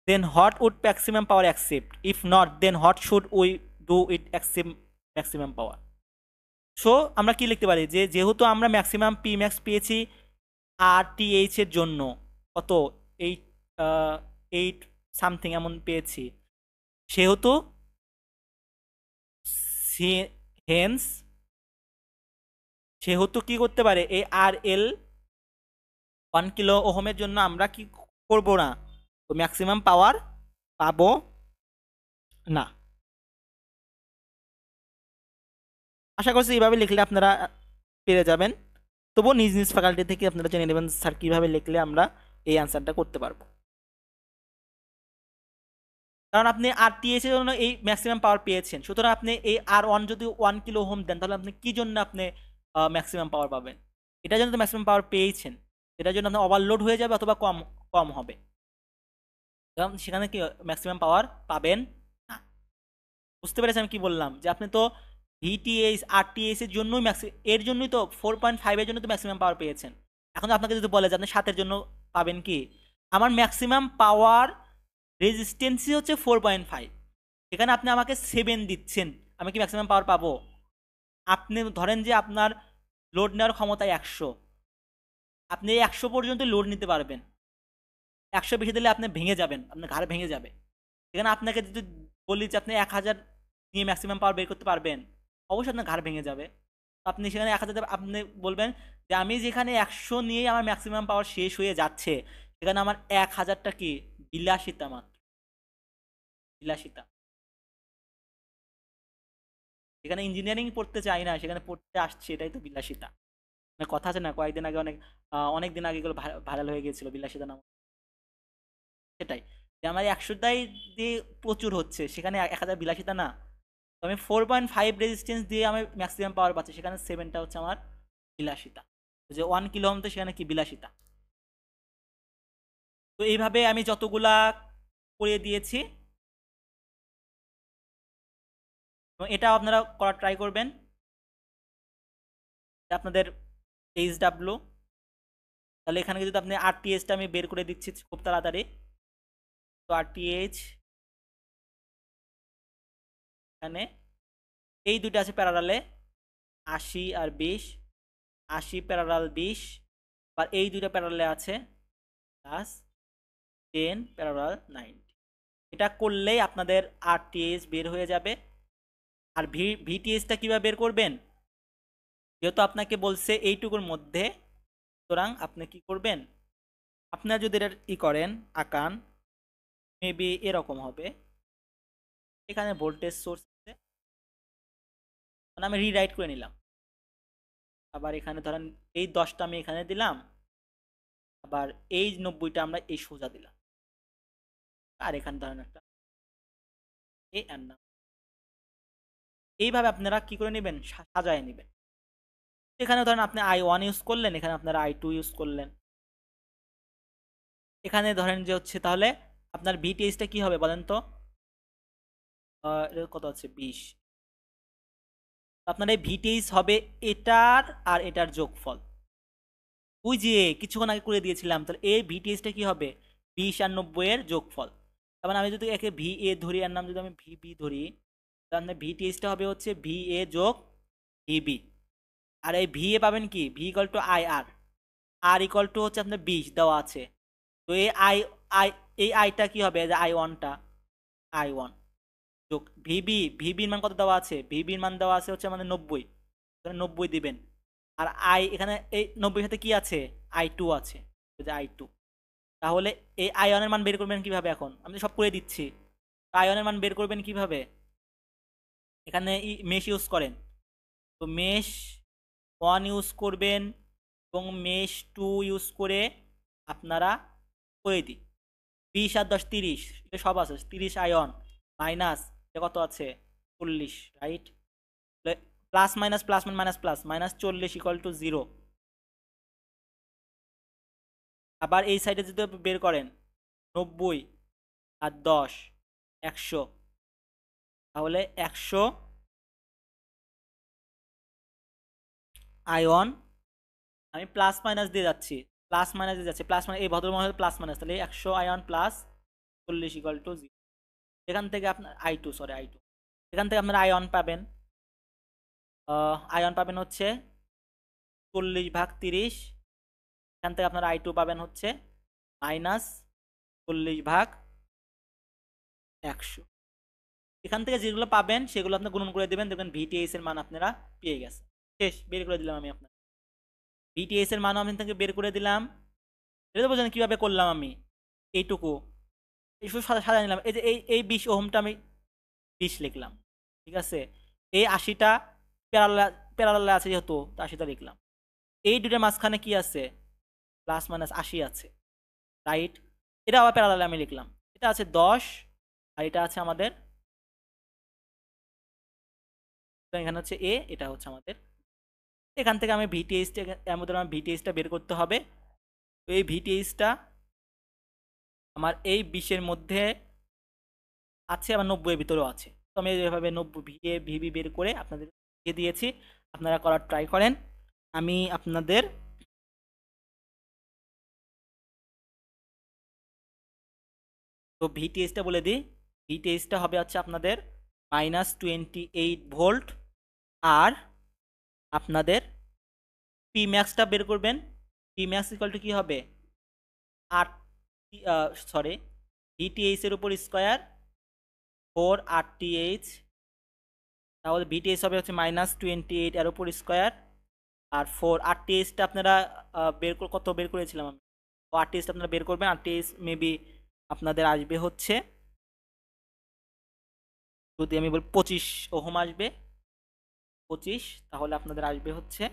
then what would maximum power accept, if not then what should we do it accept maximum power। So আমরা কি লিখতে পারি, যে যেহেতু আমরা ম্যাক্সিমাম পি ম্যাক্স পেয়েছি আর টি এইচ এর জন্য কত 8 সামথিং এমন পেয়েছি, সেহেতু হেন্স সেহেতু কি করতে পারে, এই আর এল 1 কিলো ওহমের জন্য আমরা কি করব না, তো ম্যাক্সিমাম পাওয়ার পাবো না। আশা করছি এইভাবে লিখলে আপনারা পেরে যাবেন। তবুও নিজ নিজ ফ্যাকাল্টি থেকে আপনারা জেনে নেবেন স্যার কীভাবে লিখলে আমরা এই অ্যান্সারটা করতে পারবো। কারণ আপনি আরটিএস এর জন্য এই ম্যাক্সিমাম পাওয়ার পেয়েছেন, সুতরাং আপনি এই আর ওয়ান যদি 1 কিলো ওহম দেন, তাহলে আপনি কি জন্য আপনি ম্যাক্সিমাম পাওয়ার পাবেন, এটার জন্য তো ম্যাক্সিমাম পাওয়ার পেয়েছেন, এটার জন্য আপনার ওভারলোড হয়ে যাবে অথবা কম কম হবে, কারণ সেখানে কি ম্যাক্সিমাম পাওয়ার পাবেন না। বুঝতে পেরেছেন আমি কি বললাম, যে আপনি তো ভিটিএইচ আরটিএইচ এর জন্যই এর জন্যই তো 4.5 এর জন্য তো ম্যাক্সিমাম পাওয়ার পেয়েছেন। এখন আপনাকে যদি বলে যে আপনি 7 এর জন্য পাবেন কি, আমার ম্যাক্সিমাম পাওয়ার রেজিস্ট্যান্সই হচ্ছে 4.5, এখানে আপনি আমাকে 7 দিচ্ছেন, আমি কি ম্যাক্সিমাম পাওয়ার পাবো? আপনি ধরেন যে আপনার লোড নেওয়ার ক্ষমতা 100, আপনি 100 পর্যন্ত লোড নিতে পারবেন, 100 বেশি দিলে আপনি ভেঙে যাবেন, আপনার ঘাড় ভেঙে যাবে। এখানে আপনাকে যদি বলি যে আপনি 1000 নিয়ে ম্যাক্সিমাম পাওয়ার বের করতে পারবেন, অবশ্যই আপনার ঘাড় ভেঙে যাবে। আপনি সেখানে 1000 আপনি বলবেন যে আমি যেখানে 100 নিয়েই আমার ম্যাক্সিমাম পাওয়ার শেষ হয়ে যাচ্ছে, সেখানে আমার 1000টা কি বিলাসিতা মাত্র, বিলাসিতা। যেখানে ইঞ্জিনিয়ারিং পড়তে চাই না সেখানে পড়তে আসছে, এটাই তো বিলাসিতা। মানে কথা আছে না, কয়েকদিন আগে অনেক দিন আগে এগুলো ভাইরাল হয়ে গিয়েছিল বিলাসিতা নাম, সেটাই, যে আমার 100টাই দিয়ে প্রচুর হচ্ছে, সেখানে 1000 বিলাসিতা না। তো আমি 4.5 রেজিস্ট্যান্স দিয়ে আমি ম্যাক্সিমাম পাওয়ার পাচ্ছি, সেখানে 7টা হচ্ছে আমার বিলাসিতা। যে 1 কিলো ওহম তো সেখানে কি বিলাসিতা। তো এইভাবে আমি যতগুলা করে দিয়েছি, এবং এটাও আপনারা করার ট্রাই করবেন। আপনাদের এইচডাব্লিউ, তাহলে এখানে যদি আপনি আরটিএইচটা আমি বের করে দিচ্ছি খুব তাড়াতাড়ি। তো আরটিএইচ এখানে এই দুটো আছে প্যারালালে, 80 আর 20, 80 প্যারালাল 20, আর এই দুটো প্যারালালে আছে প্লাস 10 প্যারালাল 90। এটা করলেই আপনাদের আরটিএইচ বের হয়ে যাবে। আর ভিটিএইচটা কীভাবে বের করবেন, যেহেতু আপনাকে বলছে এইটুকুর মধ্যে, সুতরাং আপনি কি করবেন, আপনারা যদি এটা করেন আঁকান, মেবি এরকম হবে। এখানে ভোল্টেজ সোর্স আছে, মানে আমি রিরাইট করে নিলাম। আবার এখানে ধরেন এই 10টা আমি এখানে দিলাম, আবার এই 90টা আমরা এই সোজা দিলাম, আর এখানে ধরেন একটা এই আর না, এইভাবে আপনারা কি করে নেবেন, সাজায় নেবেন। এখানে ধরেন আপনি I1 ইউজ করলেন, এখানে আপনারা I2 ইউজ করলেন। এখানে ধরেন যে হচ্ছে, তাহলে আপনার ভিটিএইচটা কি হবে বলেন তো, কত আছে 20, আপনার এই ভিটিএইচ হবে এটার আর এটার যোগফল। ওই যে কিছুক্ষণ আগে করে দিয়েছিলাম, তাহলে এই ভিটিএইচটা কি হবে 20 আর 90 এর যোগফল। তার মানে আমি যদি একে ভি এ ধরি আর নাম যদি আমি ভি বি ধরি, তাহলে ভিটিএইচটা হবে হচ্ছে ভি এ যোগ ভি বি। আর এই ভি এ পাবেন কি, V equal to I R, R equal to হচ্ছে আপনার 20 দেওয়া আছে। তো এই আই আই এই আইটা কি হবে, যে আই ওয়ানটা, আই ওয়ান যোগ ভিবি, ভিবির মান কত দেওয়া আছে, ভিবির মান দেওয়া আছে হচ্ছে আমাদের 90, এখানে 90 দিবেন। আর আই এখানে এই 90 সাথে কি আছে, আই টু আছে, আই টু। তাহলে এই আয়নের মান বের করবেন কিভাবে, এখন আমি সব করে দিচ্ছি। আয়নের মান বের করবেন কিভাবে, এখানে মেশ ইউজ করেন, তো মেশ 1 ইউজ করবেন এবং মেশ 2 ইউজ করে আপনারা করে দিই। 20 আর 10 30, এটা সব আছে, 30 আয়ন মাইনাস এটা কত আছে 40, right. Plus minus plus minus plus minus 40 equal to 0। আবার এই সাইডে যদি বের করেন 90 আর 10 100, তাহলে 100 আয়ন, আমি প্লাস মাইনাস দিয়ে যাচ্ছি, প্লাস মাইনাস দিয়ে যাচ্ছি, প্লাস মাইনাস এই ভদ্রমহল প্লাস মাইনাস, তাহলে 100 আয়ন প্লাস 40 ইকুয়াল টু 0। এখান থেকে আপনার I two, sorry I two, এখান থেকে আপনার আয়ন পাবেন, আয়ন পাবেন হচ্ছে 40/30, এখান থেকে আপনার আই টু পাবেন হচ্ছে মাইনাস 40/100। এখান থেকে যেগুলো পাবেন সেগুলো আপনি গুণন করে দেবেন, দেখবেন ভিটিএস এর মান আপনারা পেয়ে গেছে। শেষ, বের করে দিলাম আমি আপনার ভিটিএস এর মান আমি থেকে বের করে দিলাম। এটা তো বোঝেন কীভাবে করলাম আমি, এইটুকু এই শুধু সাদা নিলাম, এই যে এই 20 ওহমটা আমি 20 লিখলাম, ঠিক আছে। এই 80টা প্যারালালে আছে যেহেতু, তো 80টা লিখলাম। এই দুটোর মাঝখানে কি আছে, প্লাস মাইনাস 80 আছে, রাইট। এটা আবার প্যারালালে আমি লিখলাম, এটা আছে 10 আর এটা আছে আমাদের, এখানে হচ্ছে এ, এটা হচ্ছে আমাদের। এখান থেকে আমি ভিটিএইচটা, এর মধ্যে আমার ভিটিএইচটা বের করতে হবে। তো এই ভিটিএইচটা আমার এই 20-এর মধ্যে আছে, আবার 90-এর ভিতরেও আছে। তো আমি এভাবে 90 ভিএ ভিবি বের করে আপনাদের দিয়ে দিয়েছি, আপনারা করার ট্রাই করেন। আমি আপনাদের তো ভিটিএইচটা বলে দিই, ভিটিএইচটা হবে হচ্ছে আপনাদের -28 ভোল্ট। আর আপনাদের পি ম্যাক্সটা বের করবেন, পি ম্যাক্স ইকুয়াল টু কী হবে, 8 সরি ভিটিএইচ এর উপর স্কোয়ার 4 RTH, তাহলে ভিটিএইচ হবে হচ্ছে -28 এর উপর স্কোয়ার আর 4 RTHটা আপনারা কত বের করেছিলাম আমি, তো RTH আপনারা বের করবেন। RTH মেবি আপনাদের আসবে হচ্ছে, যদি আমি বলি 25 ওহম আসবে, 25, তাহলে আপনাদের আসবে হচ্ছে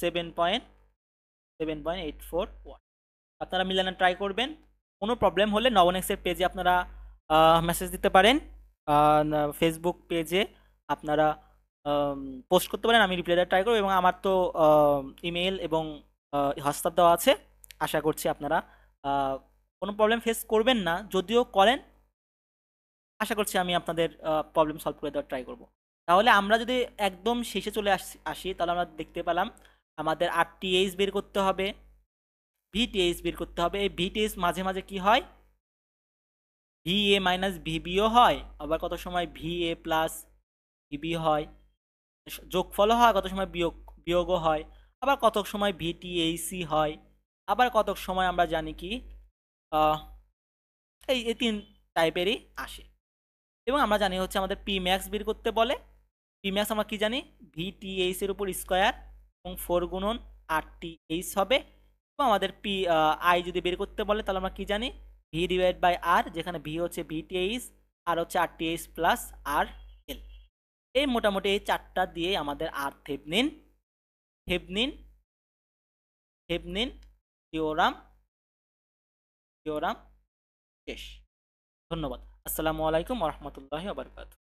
7.84 ওয়াট। আপনারা মিলানো ট্রাই করবেন। কোনো প্রবলেম হলে নবনেক্সের পেজে আপনারা মেসেজ দিতে পারেন, ফেসবুক পেজে আপনারা পোস্ট করতে পারেন, আমি রিপ্লাই দেওয়ার ট্রাই করব। এবং আমার তো ইমেল এবং হোয়াটসঅ্যাপ দেওয়া আছে, আশা করছি আপনারা কোনো প্রবলেম ফেস করবেন না। যদিও করেন, আশা করছি আমি আপনাদের প্রবলেম সলভ করে দেওয়ার ট্রাই করব। তাহলে আমরা যদি একদম শেষে চলে আসি, তাহলে আমরা দেখতে পেলাম আমাদের RTH বের করতে হবে, ভিটিএইচ বের করতে হবে। এই ভিটিএইচ মাঝে মাঝে কি হয়, ভিএ মাইনাস ভিবিও হয়, আবার কত সময় ভিএ প্লাস ভিবি হয়, যোগফলও হয়, কত সময় বিয়োগও হয়, আবার কত সময় ভিটিএইচি হয়, আবার কত সময় আমরা জানি কি এই 3 টাইপেরই আসে। এবং আমরা জানি হচ্ছে আমাদের পি ম্যাক্স বের করতে বলে, পি ম্যাক্স আমরা কি জানি, ভিটিএইচ এর উপর স্কোয়ার এবং 4 গুণন RTH হবে। এবং আমাদের আই যদি বের করতে বলে, তাহলে আমরা কি জানি, ভি ডিভাইড বাই আর, যেখানে ভি হচ্ছে ভিটিএইচ আর হচ্ছে RTH প্লাস আর এল। এই মোটামুটি এই 4টা দিয়ে আমাদের আর থেভনিন থেভনিন থেভনিন থিওরাম শেষ। ধন্যবাদ। আসসালামু আলাইকুম ওয়া রাহমাতুল্লাহি ওয়া বারাকাতুহু।